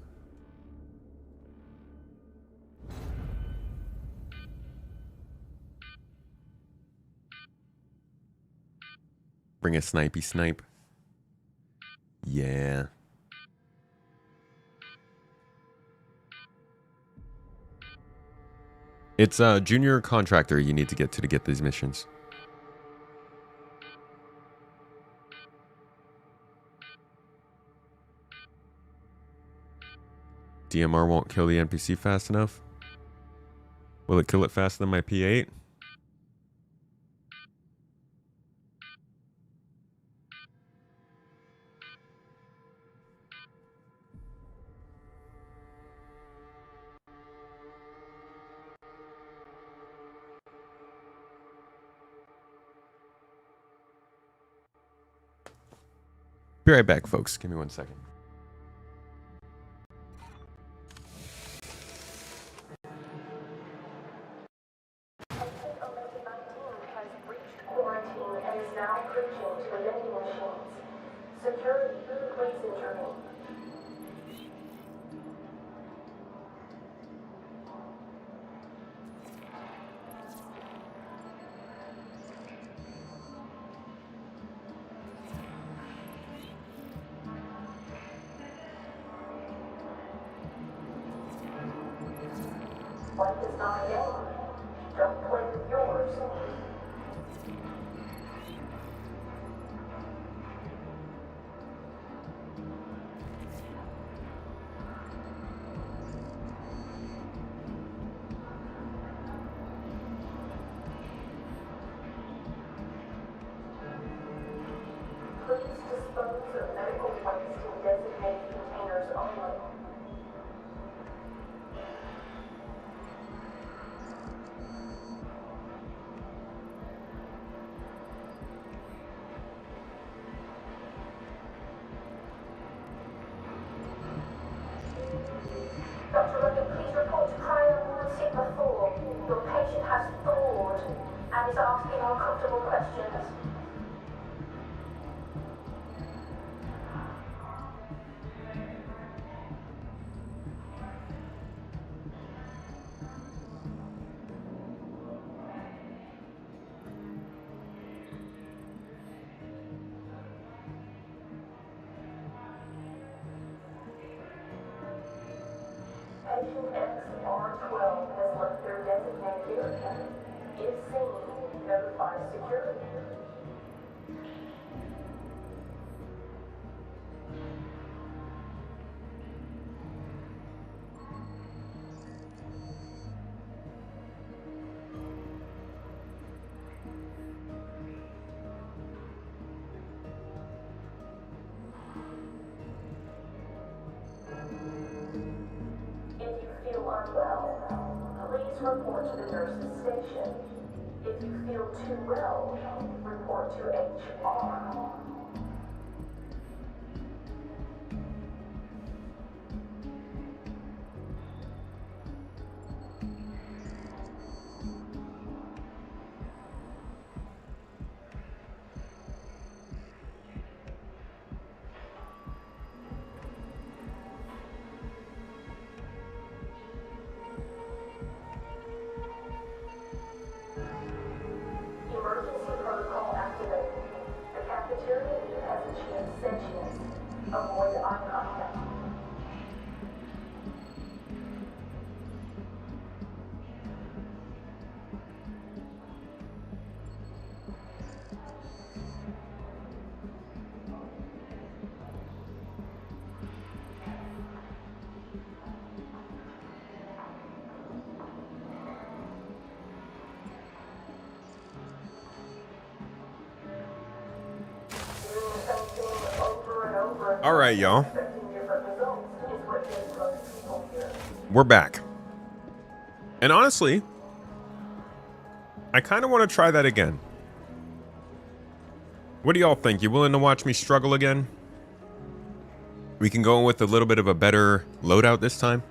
A: Bring a snipey snipe. Yeah. It's a junior contractor you need to get these missions. DMR won't kill the NPC fast enough. Will it kill it faster than my P8? Be right back, folks. Give me 1 second.
K: Security, please intervene. Life is not a game. Don't play with yours. Please dispose of medical waste in designated containers only. Dr. Logan, please report to Cryo Sigma 4. Your patient has thawed and is asking uncomfortable questions. Patient XR12 has left their designated area. If seen, notify security. If you feel unwell, please report to the nurse's station. If you feel too well, report to HR. Emergency protocol activated. The cafeteria has achieved sentience. Avoid eye contact.
A: All right, y'all. We're back. And honestly, I kind of want to try that again. What do y'all think? You willing to watch me struggle again? We can go with a little bit of a better loadout this time.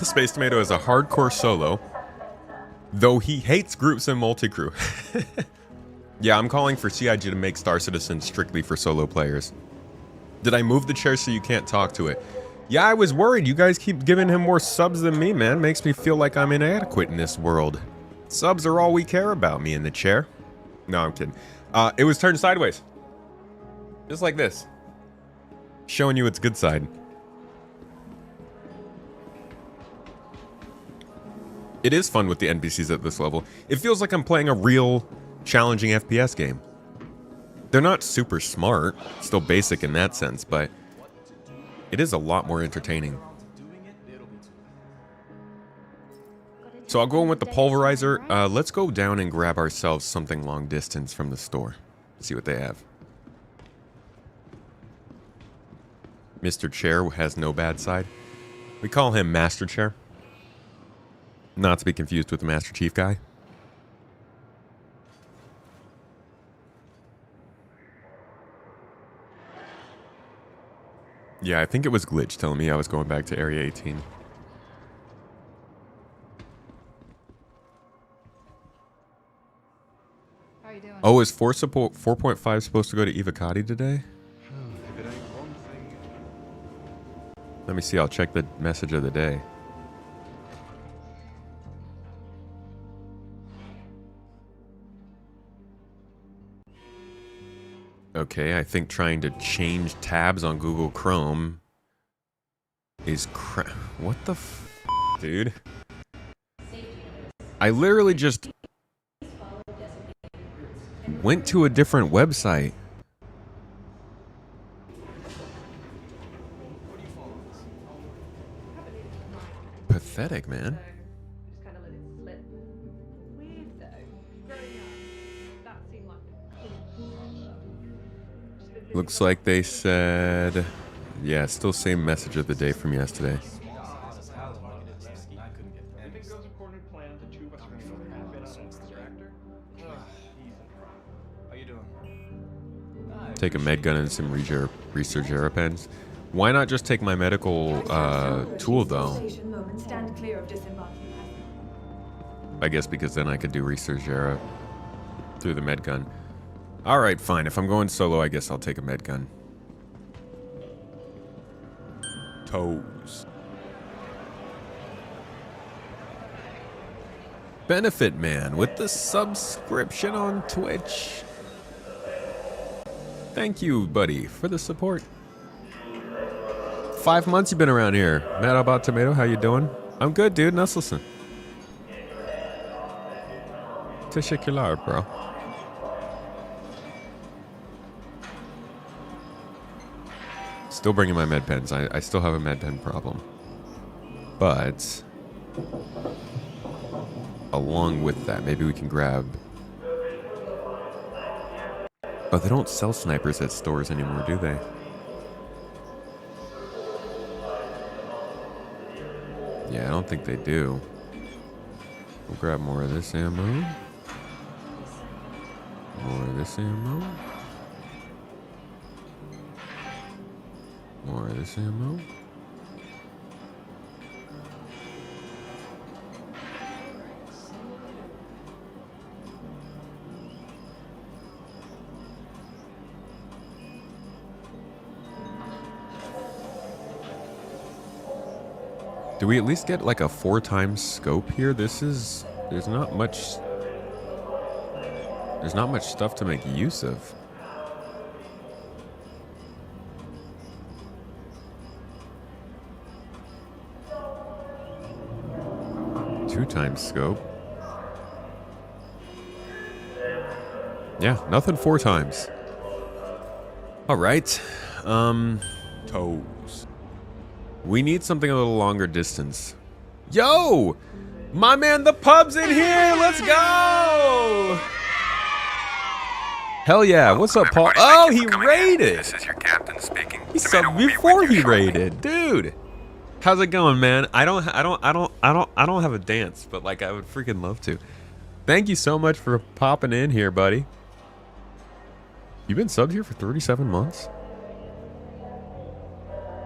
A: Space Tomato is a hardcore solo, though he hates groups and multi-crew. Yeah, I'm calling for CIG to make Star Citizen strictly for solo players. Did I move the chair so you can't talk to it? Yeah, I was worried. You guys keep giving him more subs than me, man. Makes me feel like I'm inadequate in this world. Subs are all we care about, me in the chair. No, I'm kidding. It was turned sideways. Just like this. Showing you its good side. It is fun with the NPCs at this level. It feels like I'm playing a real challenging FPS game. They're not super smart, still basic in that sense, but it is a lot more entertaining. So I'll go in with the pulverizer. Let's go down and grab ourselves something long distance from the store. See what they have. Mr. Chair has no bad side. We call him Master Chair. Not to be confused with the Master Chief guy. Yeah, I think it was Glitch telling me I was going back to Area 18.
D: How are you doing?
A: Oh, is 4.5 supposed to go to Evocati today? Let me see, I'll check the message of the day. Okay, I think trying to change tabs on Google Chrome is what the dude? I literally just went to a different website. Pathetic, man. Looks like they said, yeah, still same message of the day from yesterday. Take a med gun and some research air pens. Why not just take my medical tool though? I guess because then I could do research era through the med gun. Alright, fine. If I'm going solo, I guess I'll take a med gun. Toes. Benefit Man with the subscription on Twitch. Thank you, buddy, for the support. 5 months you've been around here. Mad about tomato, how you doing? I'm good, dude. Nusselson. Tishikular, bro. Still bringing my med pens. I still have a med pen problem. But along with that, maybe we can grab... Oh, they don't sell snipers at stores anymore, do they? Yeah, I don't think they do. We'll grab more of this ammo. More of this ammo. More of this ammo. Do we at least get like a 4x scope here? There's not much stuff to make use of. Two times scope. Yeah, nothing 4 times. All right. Toes. We need something a little longer distance. Yo! My man, the pub's in here! Let's go! Hell yeah. What's up, Paul? Oh, he raided!
L: This is your captain speaking.
A: He subbed before he raided. Dude! How's it going, man? I don't have a dance, but like I would freaking love to. Thank you so much for popping in here, buddy. You've been subbed here for 37 months?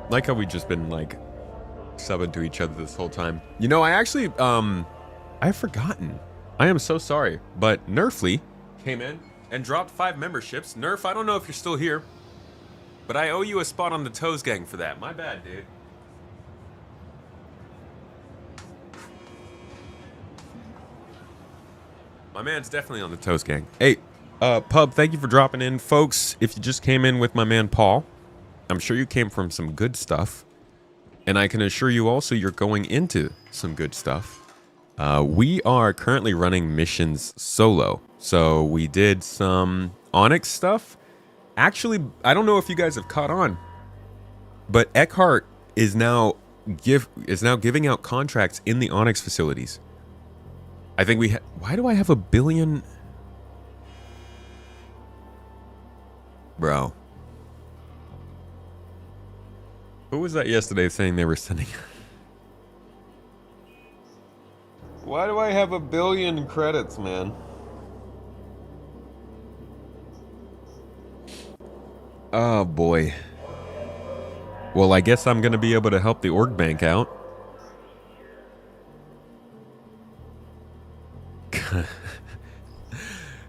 A: Like how we just been like subbing to each other this whole time. You know, I actually I've forgotten. I am so sorry, but Nerfly came in and dropped 5 memberships. Nerf, I don't know if you're still here, but I owe you a spot on the Toes gang for that. My bad, dude. My man's definitely on the Toes gang. Hey, Pub, thank you for dropping in. Folks, if you just came in with my man Paul, I'm sure you came from some good stuff. And I can assure you also you're going into some good stuff. We are currently running missions solo. So we did some Onyx stuff. Actually, I don't know if you guys have caught on, but Echart is now giving out contracts in the Onyx facilities. I think why do I have $1 billion? Bro. Who was that yesterday saying they were sending? Why do I have $1 billion credits, man? Oh boy. Well, I guess I'm gonna be able to help the org bank out.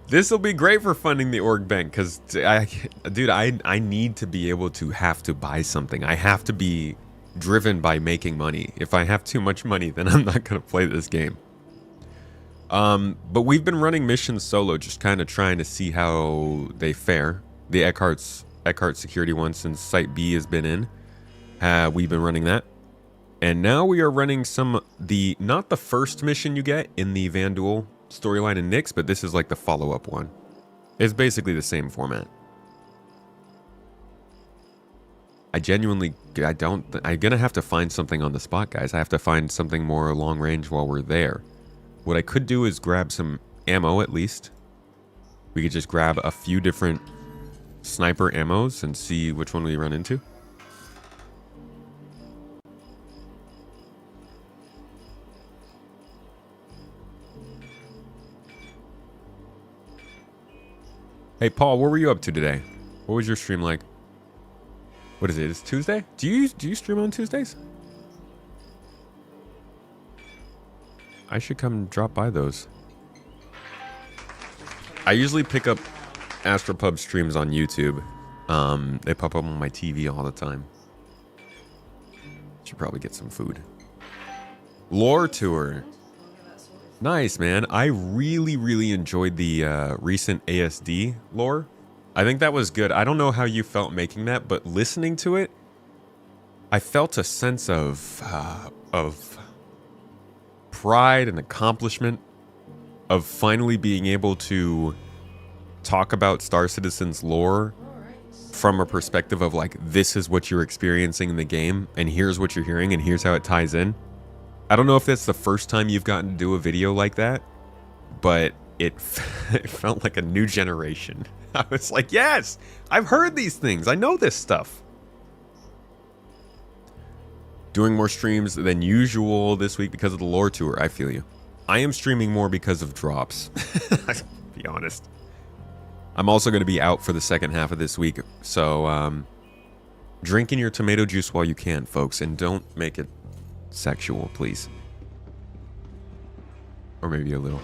A: This will be great for funding the org bank, because I need to be able to have to buy something. I have to be driven by making money. If I have too much money, then I'm not gonna play this game. But we've been running missions solo, just kind of trying to see how they fare. The Echart security one, since Site B has been in. We've been running that. And now we are running not the first mission you get in the VanDuel storyline in Nyx, but this is like the follow-up one. It's basically the same format. I'm gonna have to find something on the spot, guys. I have to find something more long range while we're there. What I could do is grab some ammo at least. We could just grab a few different sniper ammos and see which one we run into. Hey Paul, what were you up to today? What was your stream like? What is it? It's Tuesday? Do you stream on Tuesdays? I should come drop by those. I usually pick up Astropub streams on YouTube. They pop up on my TV all the time. Should probably get some food. Lore tour. Nice, man. I really enjoyed the recent ASD lore. I think that was good. I don't know how you felt making that, but listening to it, I felt a sense of pride and accomplishment of finally being able to talk about Star Citizen's lore from a perspective of like, this is what you're experiencing in the game, and here's what you're hearing, and here's how it ties in. I don't know if that's the first time you've gotten to do a video like that, but it felt like a new generation. I was like, yes, I've heard these things. I know this stuff. Doing more streams than usual this week because of the lore tour. I feel you. I am streaming more because of drops. To be honest. I'm also going to be out for the second half of this week. So, drinking your tomato juice while you can, folks. And don't make it sexual, please. Or maybe a little.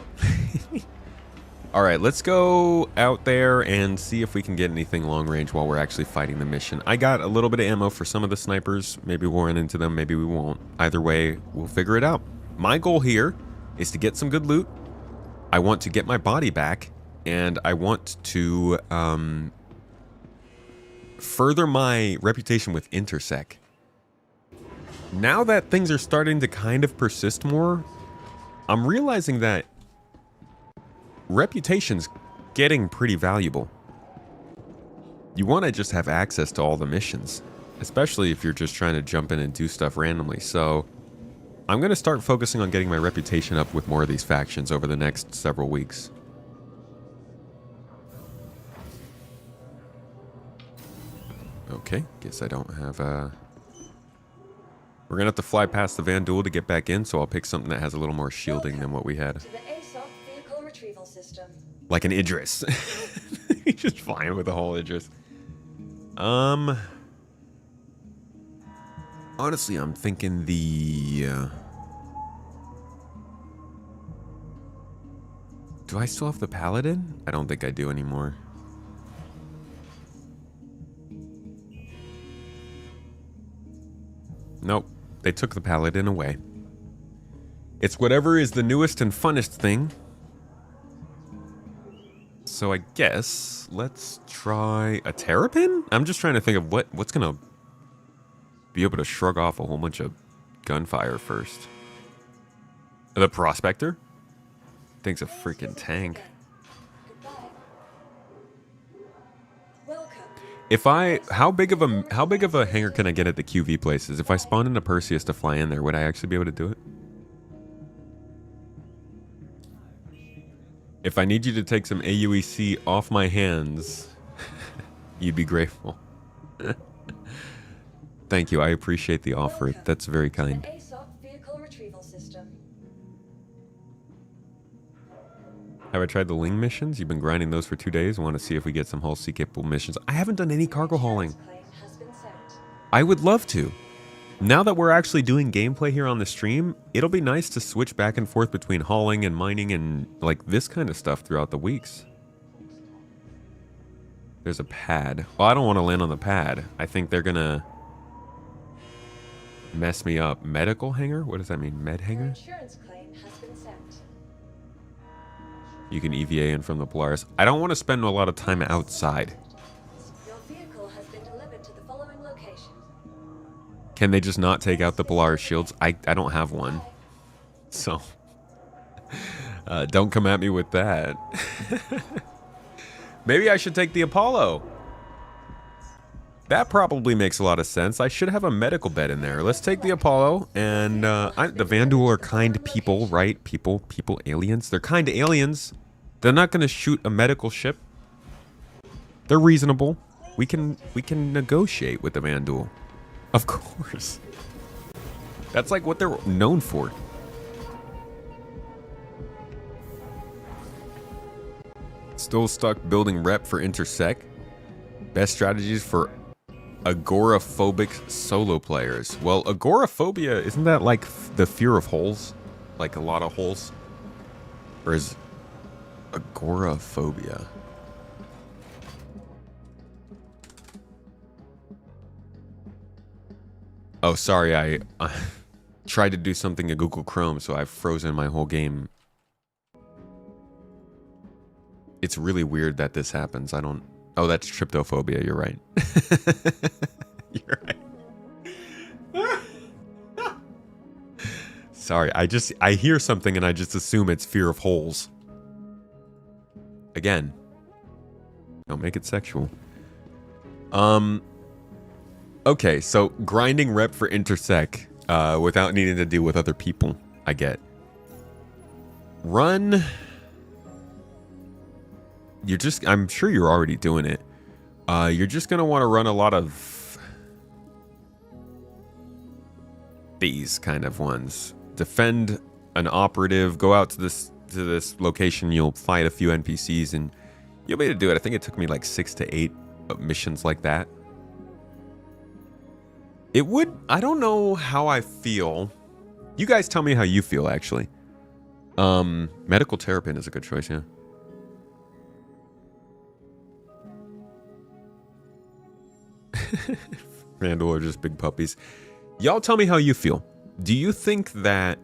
A: Alright, let's go out there and see if we can get anything long range while we're actually fighting the mission. I got a little bit of ammo for some of the snipers. Maybe we'll run into them, maybe we won't. Either way, we'll figure it out. My goal here is to get some good loot. I want to get my body back, and I want to further my reputation with Intersec. Now that things are starting to kind of persist more, I'm realizing that reputation's getting pretty valuable. You want to just have access to all the missions, especially if you're just trying to jump in and do stuff randomly. So I'm going to start focusing on getting my reputation up with more of these factions over the next several weeks. Okay, guess I don't have We're going to have to fly past the VanDuel to get back in, so I'll pick something that has a little more shielding than what we had.
C: To the ASOP vehicle retrieval system.
A: Like an Idris. He's just flying with the whole Idris. Honestly, I'm thinking the... Do I still have the Paladin? I don't think I do anymore. Nope. They took the Paladin away. It's whatever is the newest and funnest thing. So I guess let's try a Terrapin? I'm just trying to think of what's gonna be able to shrug off a whole bunch of gunfire first. The Prospector? Thing's a freaking tank. If I, how big of a hangar can I get at the QV places? If I spawn in a Perseus to fly in there, would I actually be able to do it? If I need you to take some AUEC off my hands, you'd be grateful. Thank you. I appreciate the offer. That's very kind.
C: Vehicle retrieval system.
A: Have I tried the Ling missions? You've been grinding those for 2 days. Want to see if we get some hull sea capable missions. I haven't done any cargo hauling. I would love to. Now that we're actually doing gameplay here on the stream, it'll be nice to switch back and forth between hauling and mining and like this kind of stuff throughout the weeks. There's a pad. Oh, I don't want to land on the pad. I think they're gonna mess me up. Medical hangar? What does that mean? Med hangar?
C: Insurance claim has been sent.
A: You can EVA in from the Polaris. I don't want to spend a lot of time outside.
C: Your vehicle has been delivered to the following location.
A: Can they just not take out the Polaris shields? I don't have one. So, don't come at me with that. Maybe I should take the Apollo. That probably makes a lot of sense. I should have a medical bed in there. Let's take the Apollo. And the VanDuel are kind people, right? People, aliens. They're kind aliens. They're not going to shoot a medical ship. They're reasonable. We can negotiate with the VanDuel. Of course. That's like what they're known for. Still stuck building rep for Intersec. Best strategies for agoraphobic solo players. Well, agoraphobia, isn't that like the fear of holes? Like a lot of holes? Or is agoraphobia? Oh, sorry, I tried to do something in Google Chrome, so I've frozen my whole game. It's really weird that this happens. I don't... Oh, that's tryptophobia. You're right. You're right. Sorry, I hear something and I just assume it's fear of holes. Again, don't make it sexual. Okay, so grinding rep for Intersec without needing to deal with other people. I get. Run... I'm sure you're already doing it. You're just going to want to run a lot of these kind of ones. Defend an operative, go out to this location, you'll fight a few NPCs, and you'll be able to do it. I think it took me like 6 to 8 missions like that. It would... I don't know how I feel. You guys tell me how you feel, actually. Medical Terrapin is a good choice, yeah. VanDuel are just big puppies. Y'all tell me how you feel. Do you think that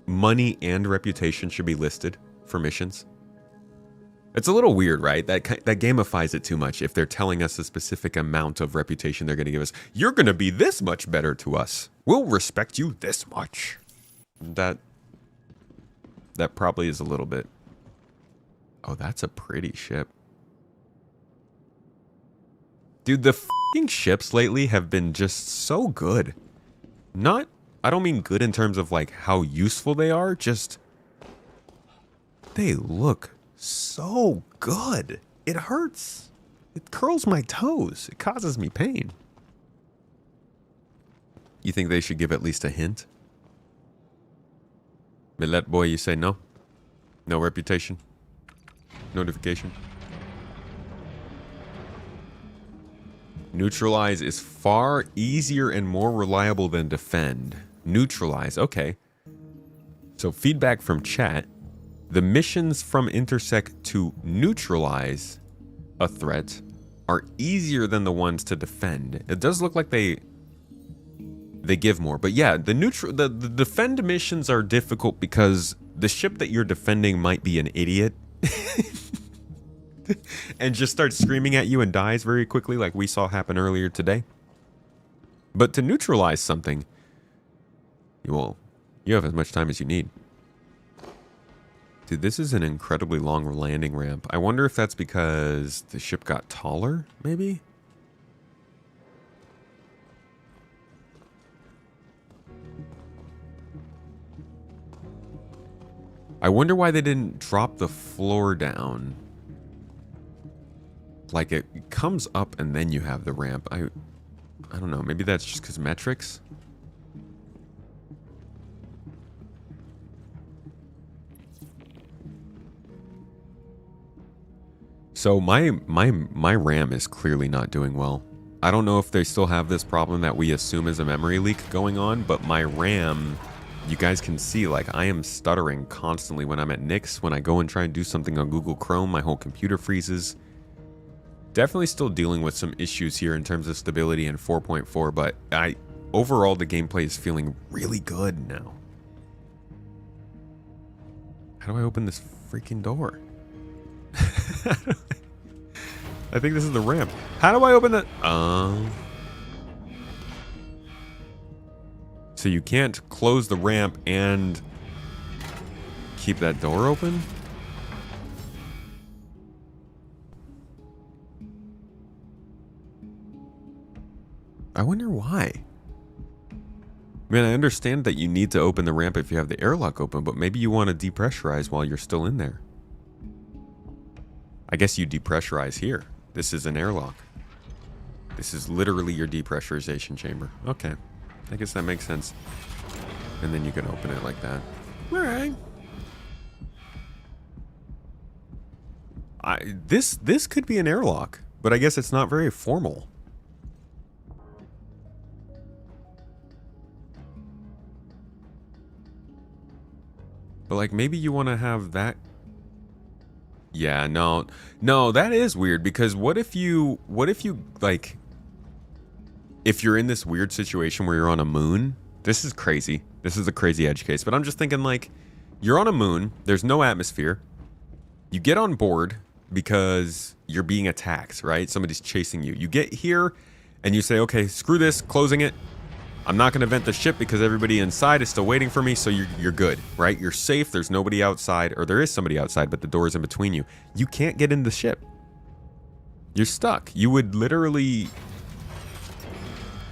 A: money and reputation should be listed for missions? It's a little weird, right? That gamifies it too much. If they're telling us a specific amount of reputation they're going to give us, you're going to be this much better to us. We'll respect you this much. That probably is a little bit... Oh, that's a pretty ship. Dude, the f***ing ships lately have been just so good. Not, I don't mean good in terms of like how useful they are, just they look so good. It hurts. It curls my toes. It causes me pain. You think they should give at least a hint? Millet boy, you say no? No reputation? Notification? Neutralize is far easier and more reliable than defend. Neutralize, okay. So feedback from chat. The missions from Intersec to neutralize a threat are easier than the ones to defend. It does look like they give more. But yeah, the defend missions are difficult because the ship that you're defending might be an idiot. And just starts screaming at you and dies very quickly like we saw happen earlier today. But to neutralize something, you have as much time as you need. Dude, this is an incredibly long landing ramp. I wonder if that's because the ship got taller, maybe? I wonder why they didn't drop the floor down. Like it comes up and then you have the ramp. I don't know. Maybe that's just because metrics. So my RAM is clearly not doing well. I don't know if they still have this problem that we assume is a memory leak going on, but my RAM, you guys can see, like, I am stuttering constantly when I'm at Nix. When I go and try and do something on Google Chrome, my whole computer freezes. Definitely still dealing with some issues here in terms of stability in 4.4, but overall the gameplay is feeling really good now. How do I open this freaking door? I think this is the ramp. How do I open the... So you can't close the ramp and keep that door open? I wonder why. I mean, I understand that you need to open the ramp if you have the airlock open, but maybe you want to depressurize while you're still in there. I guess you depressurize here. This is an airlock. This is literally your depressurization chamber. Okay. I guess that makes sense. And then you can open it like that. All right. This could be an airlock, but I guess it's not very formal. But like maybe you want to have that. Yeah, no, that is weird because what if you like, if you're in this weird situation where you're on a moon, this is crazy. This is a crazy edge case, but I'm just thinking like, you're on a moon, there's no atmosphere. You get on board because you're being attacked, right? Somebody's chasing you. You get here and you say, okay, screw this, closing it. I'm not going to vent the ship because everybody inside is still waiting for me, so you're good, right? You're safe, there's nobody outside, or there is somebody outside, but the door is in between you. You can't get in the ship. You're stuck. You would literally...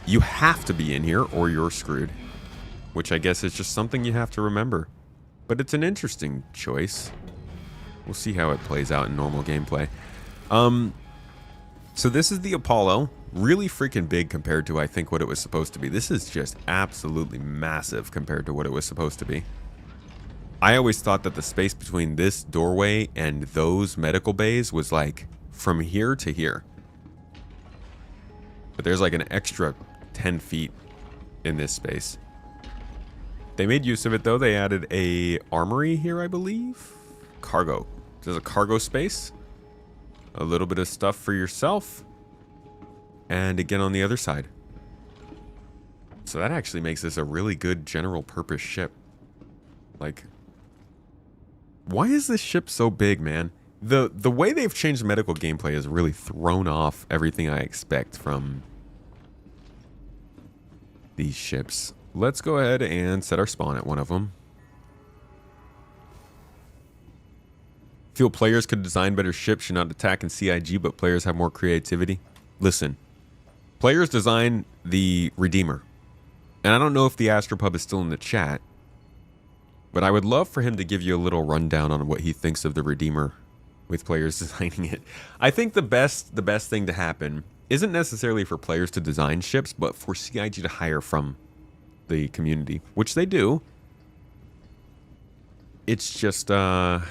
A: You have to be in here or you're screwed. Which I guess is just something you have to remember. But it's an interesting choice. We'll see how it plays out in normal gameplay. So this is the Apollo. Really freaking big compared to, I think, what it was supposed to be. This is just absolutely massive compared to what it was supposed to be. I always thought that the space between this doorway and those medical bays was like from here to here. But there's like an extra 10 feet in this space. They made use of it though. They added a armory here, I believe. Cargo. There's a cargo space. A little bit of stuff for yourself. And again on the other side. So that actually makes this a really good general purpose ship. Like, why is this ship so big, man? The way they've changed medical gameplay has really thrown off everything I expect from these ships. Let's go ahead and set our spawn at one of them. Feel players could design better ships, should not attack in CIG, but players have more creativity. Listen. Players design the Redeemer. And I don't know if the Astropub is still in the chat, but I would love for him to give you a little rundown on what he thinks of the Redeemer with players designing it. I think the best thing to happen isn't necessarily for players to design ships, but for CIG to hire from the community, which they do. It's just, unless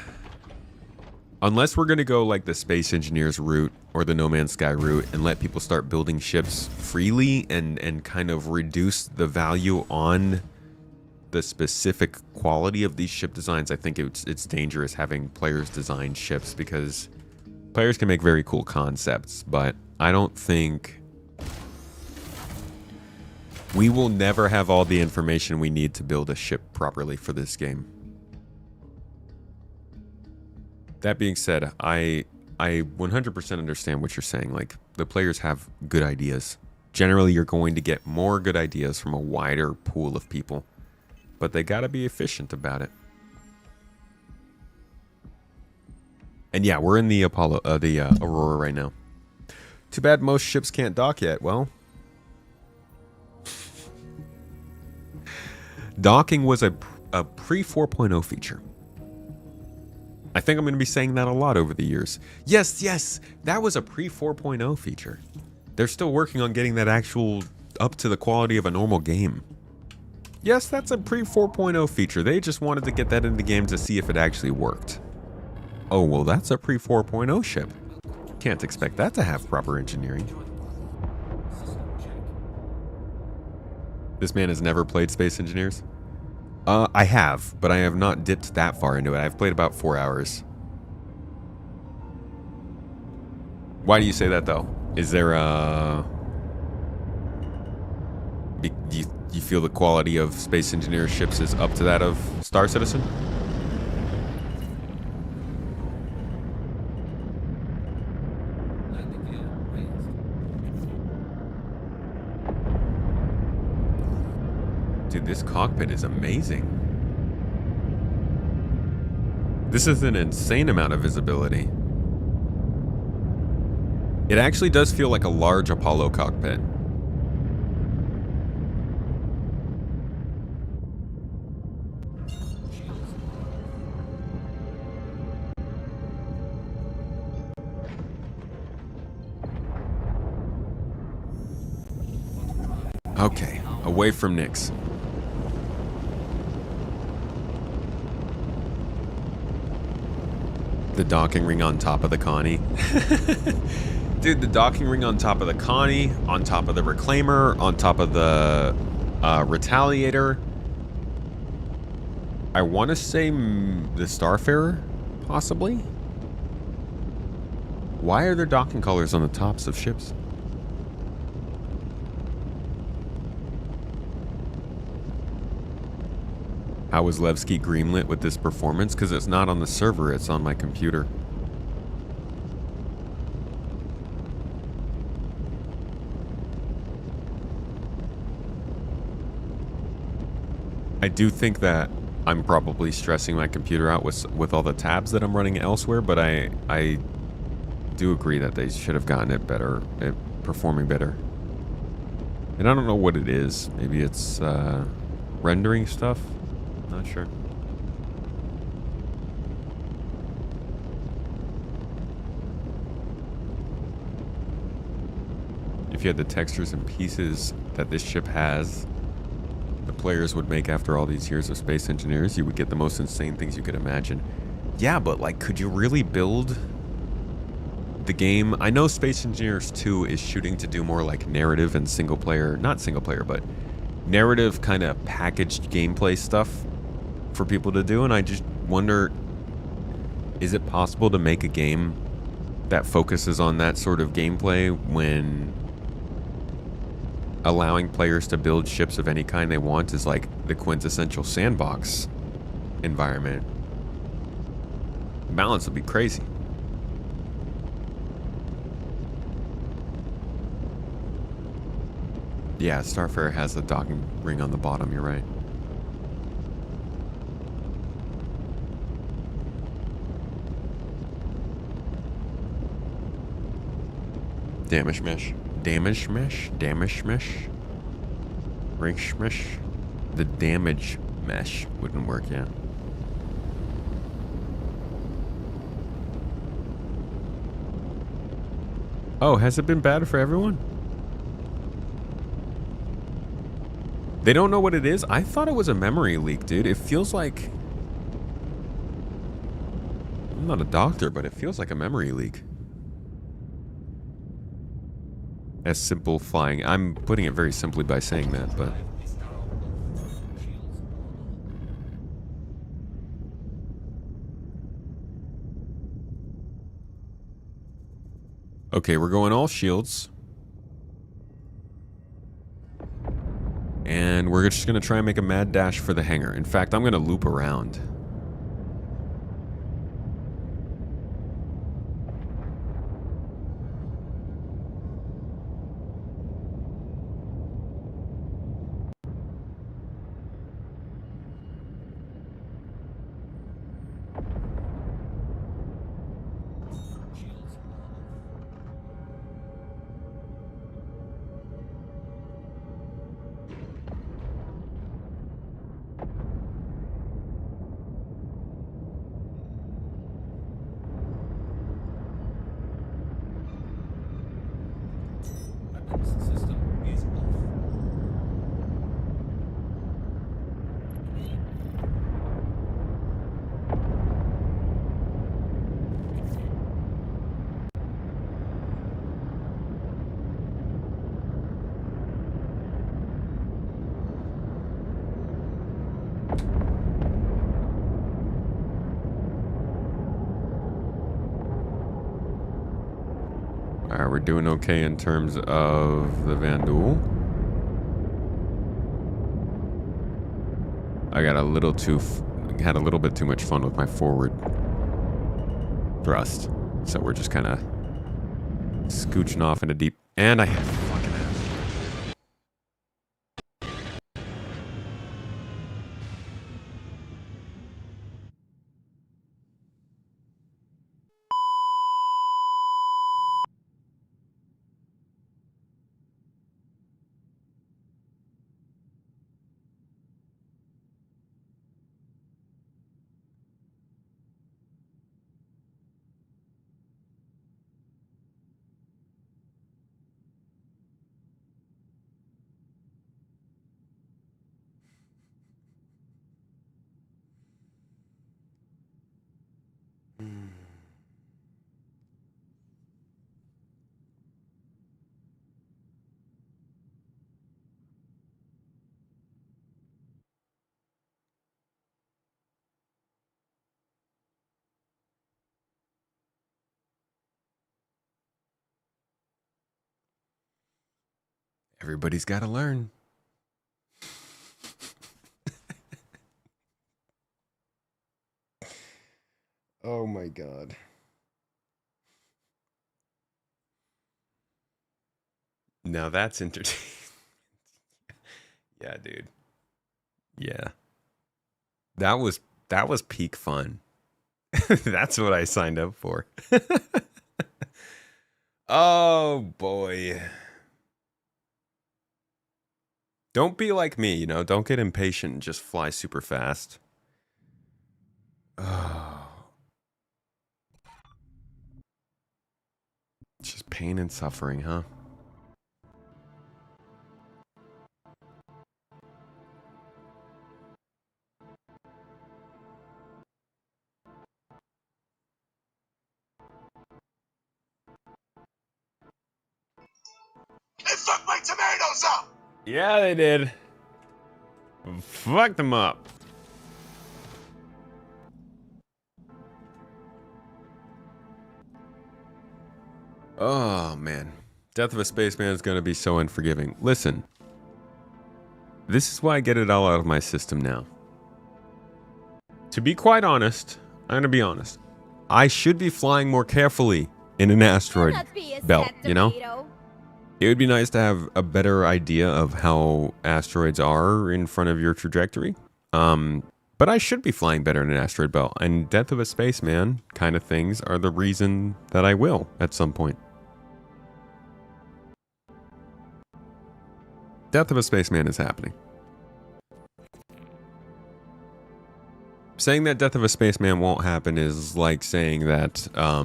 A: we're going to go like the Space Engineers route or the No Man's Sky route and let people start building ships freely and kind of reduce the value on the specific quality of these ship designs, I think it's dangerous having players design ships because players can make very cool concepts, but I don't think... We will never have all the information we need to build a ship properly for this game. That being said, I 100% understand what you're saying. Like, the players have good ideas. Generally, you're going to get more good ideas from a wider pool of people. But they gotta be efficient about it. And yeah, we're in the Aurora right now. Too bad most ships can't dock yet. Well, docking was a pre 4.0 feature. I think I'm going to be saying that a lot over the years. Yes, that was a pre 4.0 feature. They're still working on getting that actual up to the quality of a normal game. Yes, that's a pre 4.0 feature. They just wanted to get that in the game to see if it actually worked. Oh, well, that's a pre 4.0 ship. Can't expect that to have proper engineering. This man has never played Space Engineers? I have, but I have not dipped that far into it. I've played about 4 hours. Why do you say that, though? Is there a... Do you feel the quality of Space Engineer ships is up to that of Star Citizen? Dude, this cockpit is amazing. This is an insane amount of visibility. It actually does feel like a large Apollo cockpit. Okay, away from Nyx. The docking ring on top of the Connie. Dude, the docking ring on top of the Connie, on top of the Reclaimer, on top of the Retaliator. I want to say the Starfarer, possibly? Why are there docking colors on the tops of ships? How was Levki greenlit with this performance? Because it's not on the server, it's on my computer. I do think that I'm probably stressing my computer out with all the tabs that I'm running elsewhere, but I do agree that they should have gotten it better, performing better. And I don't know what it is. Maybe it's rendering stuff? Not sure. If you had the textures and pieces that this ship has, the players would make after all these years of Space Engineers, you would get the most insane things you could imagine. Yeah, but like, could you really build the game? I know Space Engineers 2 is shooting to do more like narrative and single player, not single player, but narrative kind of packaged gameplay stuff for people to do, and I just wonder, is it possible to make a game that focuses on that sort of gameplay when allowing players to build ships of any kind they want is like the quintessential sandbox environment? The balance would be crazy. Yeah, Starfarer has the docking ring on the bottom, you're right. Damage mesh. Damage mesh? Damage mesh? Range mesh? The damage mesh wouldn't work, yeah. Oh, has it been bad for everyone? They don't know what it is? I thought it was a memory leak, dude. It feels like... I'm not a doctor, but it feels like a memory leak. As simplifying. I'm putting it very simply by saying that, but... Okay, we're going all shields. And we're just going to try and make a mad dash for the hangar. In fact, I'm going to loop around. weapons system is off. Alright, we're doing okay in terms of the VanDuel. I got a little had a little bit too much fun with my forward thrust. So we're just kind of scooching off into deep. And I hit fucking ass. Everybody's got to learn. Oh my god. Now that's entertaining. Yeah, dude. Yeah. That was peak fun. That's what I signed up for. Oh boy. Don't be like me, you know, don't get impatient and just fly super fast. Oh. Just pain and suffering, huh?
L: They fucked my tomatoes up!
A: Yeah, they did. Fucked them up. Oh, man. Death of a Spaceman is going to be so unforgiving. Listen. This is why I get it all out of my system now. To be quite honest, I'm going to be honest. I should be flying more carefully in an asteroid belt, you know? It would be nice to have a better idea of how asteroids are in front of your trajectory. But I should be flying better in an asteroid belt. And Death of a Spaceman kind of things are the reason that I will at some point. Death of a Spaceman is happening. Saying that Death of a Spaceman won't happen is like saying that, I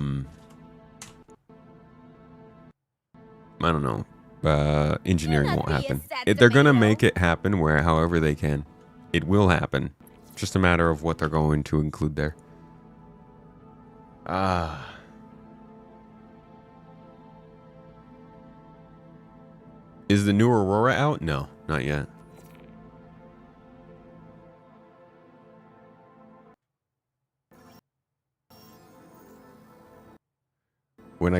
A: don't know, engineering won't happen. They're gonna make it happen where however they can. It will happen. Just a matter of what they're going to include there. Is the new Aurora out? No, not yet. When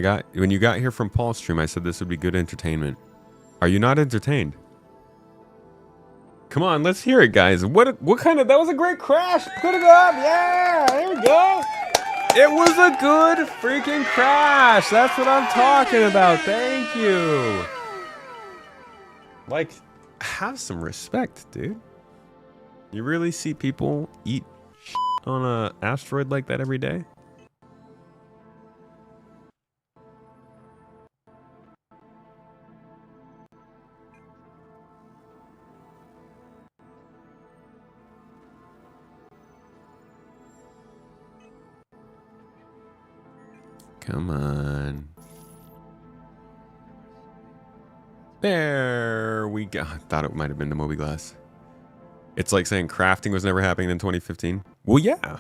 A: you got here from Paul's stream, I said this would be good entertainment. Are you not entertained? Come on, let's hear it, guys. What kind of... That was a great crash. Put it up. Yeah, there we go. It was a good freaking crash. That's what I'm talking about. Thank you. Like, have some respect, dude. You really see people eat on an asteroid like that every day? Come on. There we go. I thought it might have been the Moby Glass. It's like saying crafting was never happening in 2015. Well, yeah.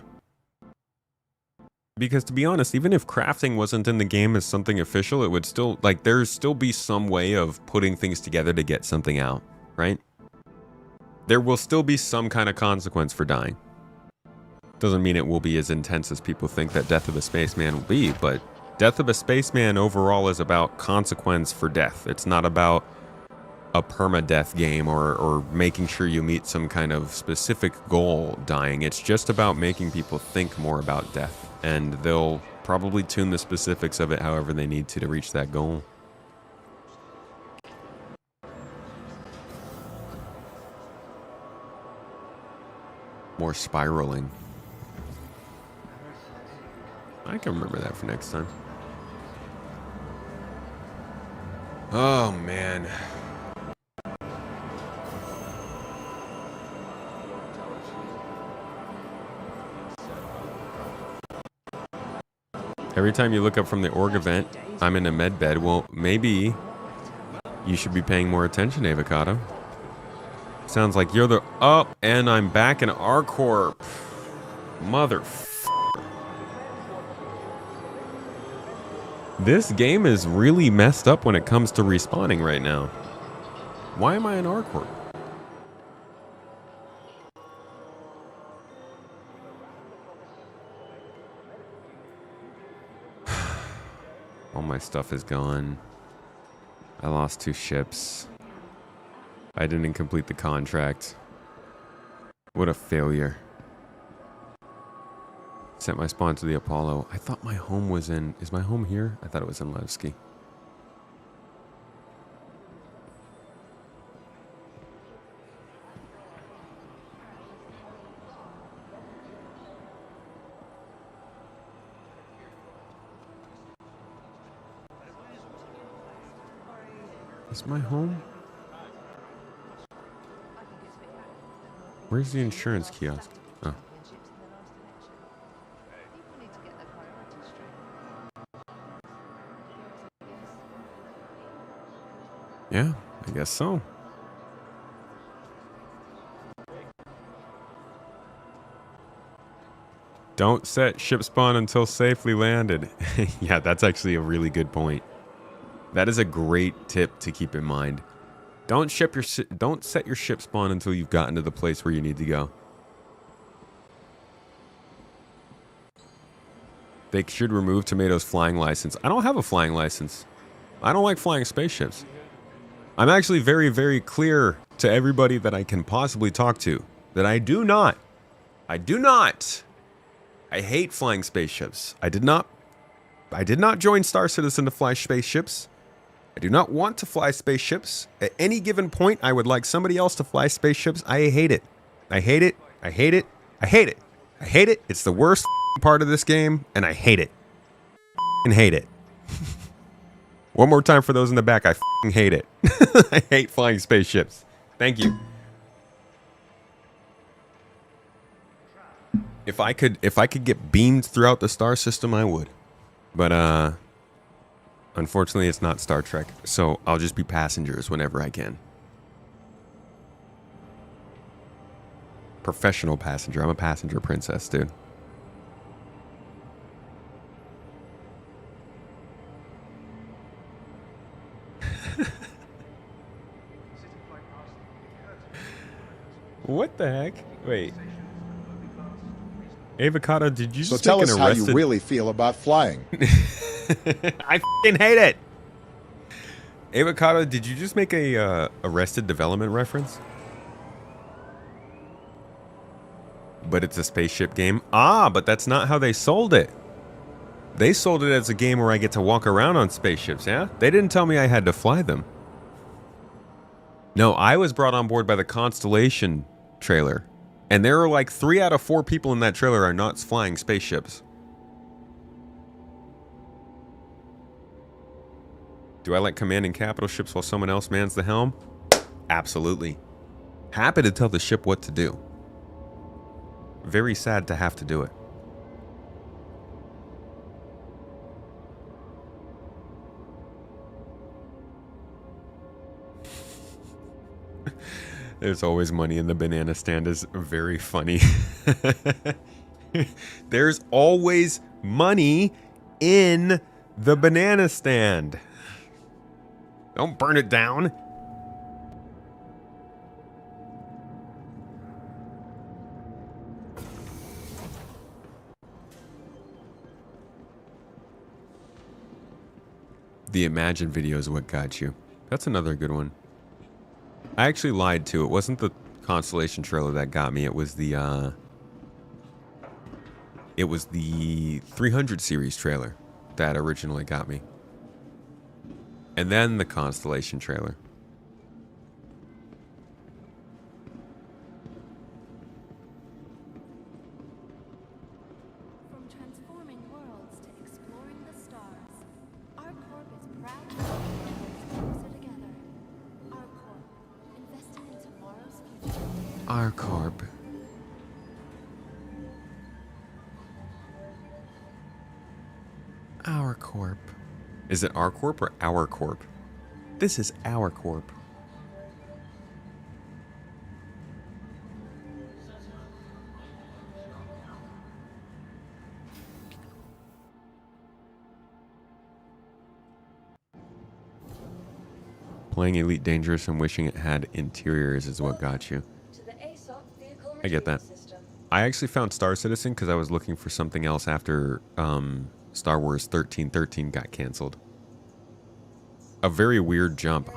A: Because to be honest, even if crafting wasn't in the game as something official, it would still, like, there's still be some way of putting things together to get something out, right? There will still be some kind of consequence for dying. Doesn't mean it will be as intense as people think that Death of a Spaceman will be, but Death of a Spaceman overall is about consequence for death. It's not about a permadeath game or making sure you meet some kind of specific goal dying. It's just about making people think more about death. And they'll probably tune the specifics of it however they need to reach that goal. More spiraling. I can remember that for next time. Oh, man. Every time you look up from the org event, I'm in a med bed. Well, maybe you should be paying more attention, Avocado. Sounds like you're the... Oh, and I'm back in R-Corp. This game is really messed up when it comes to respawning right now. Why am I in R-Corp? All my stuff is gone. I lost 2 ships. I didn't complete the contract. What a failure. Set my spawn to the Apollo. I thought my home was in... Is my home here? I thought it was in Levki. Is my home? Where's the insurance kiosk? Oh. Yeah, I guess so. Don't set ship spawn until safely landed. Yeah, that's actually a really good point. That is a great tip to keep in mind. Don't set your ship spawn until you've gotten to the place where you need to go. They should remove Tomato's flying license. I don't have a flying license. I don't like flying spaceships. I'm actually very, very clear to everybody that I can possibly talk to that I do not. I hate flying spaceships. I did not join Star Citizen to fly spaceships. I do not want to fly spaceships. At any given point, I would like somebody else to fly spaceships. I hate it. I hate it. I hate it. I hate it. I hate it. It's the worst part of this game, and I hate it. And hate it. One more time for those in the back. I hate it. I hate flying spaceships. Thank you. If I could get beamed throughout the star system, I would. But unfortunately, it's not Star Trek, so I'll just be passengers whenever I can. Professional passenger. I'm a passenger princess, dude. What the heck? Wait. Avocado, did you just
L: tell
A: make
L: us
A: an
L: how
A: arrested...
L: you really feel about flying.
A: I f***ing hate it. Avocado, did you just make a Arrested Development reference? But it's a spaceship game. Ah, but that's not how they sold it. They sold it as a game where I get to walk around on spaceships, yeah? They didn't tell me I had to fly them. No, I was brought on board by the Constellation trailer. And there are like 3 out of 4 people in that trailer are not flying spaceships. Do I like commanding capital ships while someone else mans the helm? Absolutely. Happy to tell the ship what to do. Very sad to have to do it. There's always money in the banana stand is very funny. There's always money in the banana stand. Don't burn it down. The Imagine video is what got you. That's another good one. I actually lied too. It wasn't the Constellation trailer that got me. It was the 300 series trailer that originally got me. And then the Constellation trailer.
M: From transforming worlds to exploring the stars, our corp is proud to bring us closer together. Our corp, investing in tomorrow's future.
A: Our corp. Our corp. Is it our corp or our corp? This is our corp. Playing Elite Dangerous and wishing it had interiors is what got you. I get that. I actually found Star Citizen because I was looking for something else after Star Wars 1313 got canceled. A very weird jump.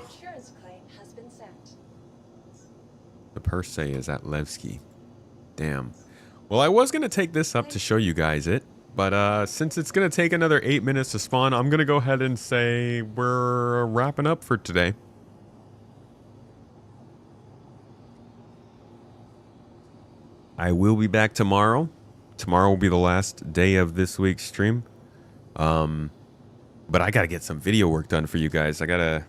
A: The Perseus is at Levki. Damn. Well, I was going to take this up to show you guys it, but since it's going to take another 8 minutes to spawn, I'm going to go ahead and say we're wrapping up for today. I will be back tomorrow. Tomorrow will be the last day of this week's stream. But I got to get some video work done for you guys. I got to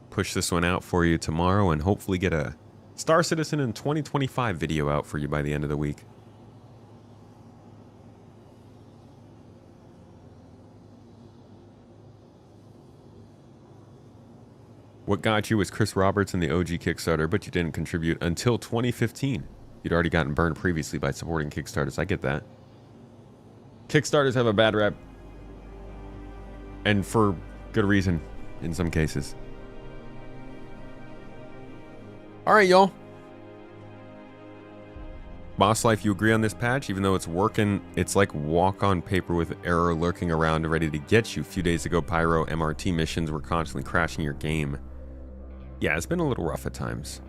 A: push this one out for you tomorrow and hopefully get a Star Citizen in 2025 video out for you by the end of the week. What got you was Chris Roberts in the OG Kickstarter, but you didn't contribute until 2015. You'd already gotten burned previously by supporting Kickstarters. I get that. Kickstarters have a bad rep. And for good reason, in some cases. Alright, y'all. Boss Life, you agree on this patch? Even though it's working, it's like walk on paper with error lurking around ready to get you. A few days ago, Pyro MRT missions were constantly crashing your game. Yeah, it's been a little rough at times.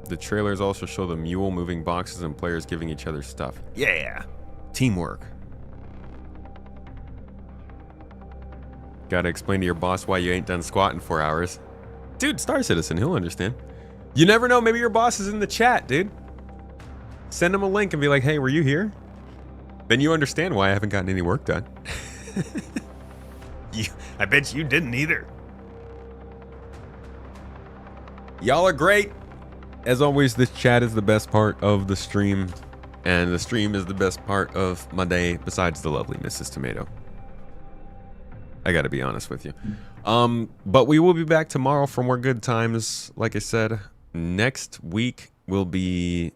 A: The trailers also show the mule moving boxes and players giving each other stuff. Yeah! Teamwork. Gotta explain to your boss why you ain't done squat in 4 hours. Dude, Star Citizen, he'll understand. You never know, maybe your boss is in the chat, dude. Send him a link and be like, hey, were you here? Then you understand why I haven't gotten any work done. I bet you didn't either. Y'all are great. As always, this chat is the best part of the stream, and the stream is the best part of my day, besides the lovely Mrs. Tomato. I gotta be honest with you. But we will be back tomorrow for more good times. Like I said, next week will be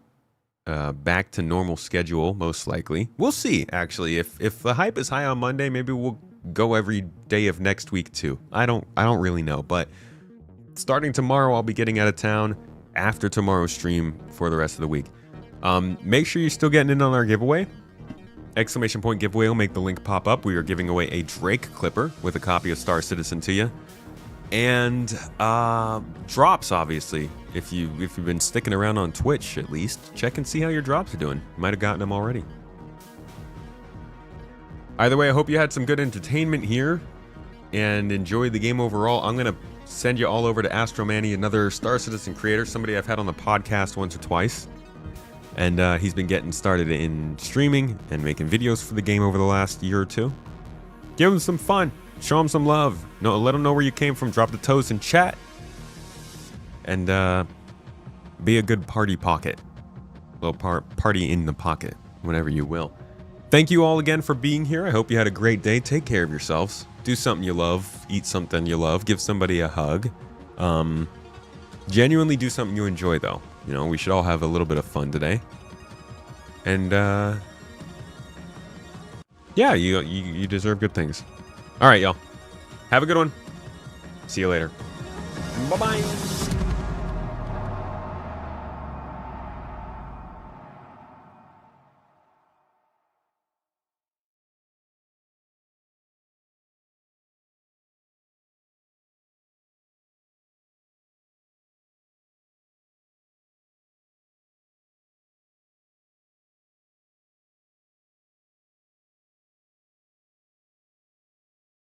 A: back to normal schedule, most likely. We'll see, actually. If the hype is high on Monday, maybe we'll go every day of next week too. I don't really know, but starting tomorrow, I'll be getting out of town after tomorrow's stream for the rest of the week. Make sure you're still getting in on our giveaway. Exclamation point giveaway will make the link pop up. We are giving away a Drake clipper with a copy of Star Citizen to you. And drops, obviously. If you've been sticking around on Twitch, at least, check and see how your drops are doing. You might have gotten them already. Either way, I hope you had some good entertainment here and enjoyed the game overall. I'm going to send you all over to Astromanny, another Star Citizen creator, somebody I've had on the podcast once or twice. And he's been getting started in streaming and making videos for the game over the last year or two. Give him some fun. Show him some love. No, let him know where you came from. Drop the toast in chat. And be a good party pocket. Little party in the pocket, whatever you will. Thank you all again for being here. I hope you had a great day. Take care of yourselves. Do something you love. Eat something you love. Give somebody a hug. Genuinely do something you enjoy, though. You know, we should all have a little bit of fun today. And, yeah, you deserve good things. All right, y'all. Have a good one. See you later. Bye-bye.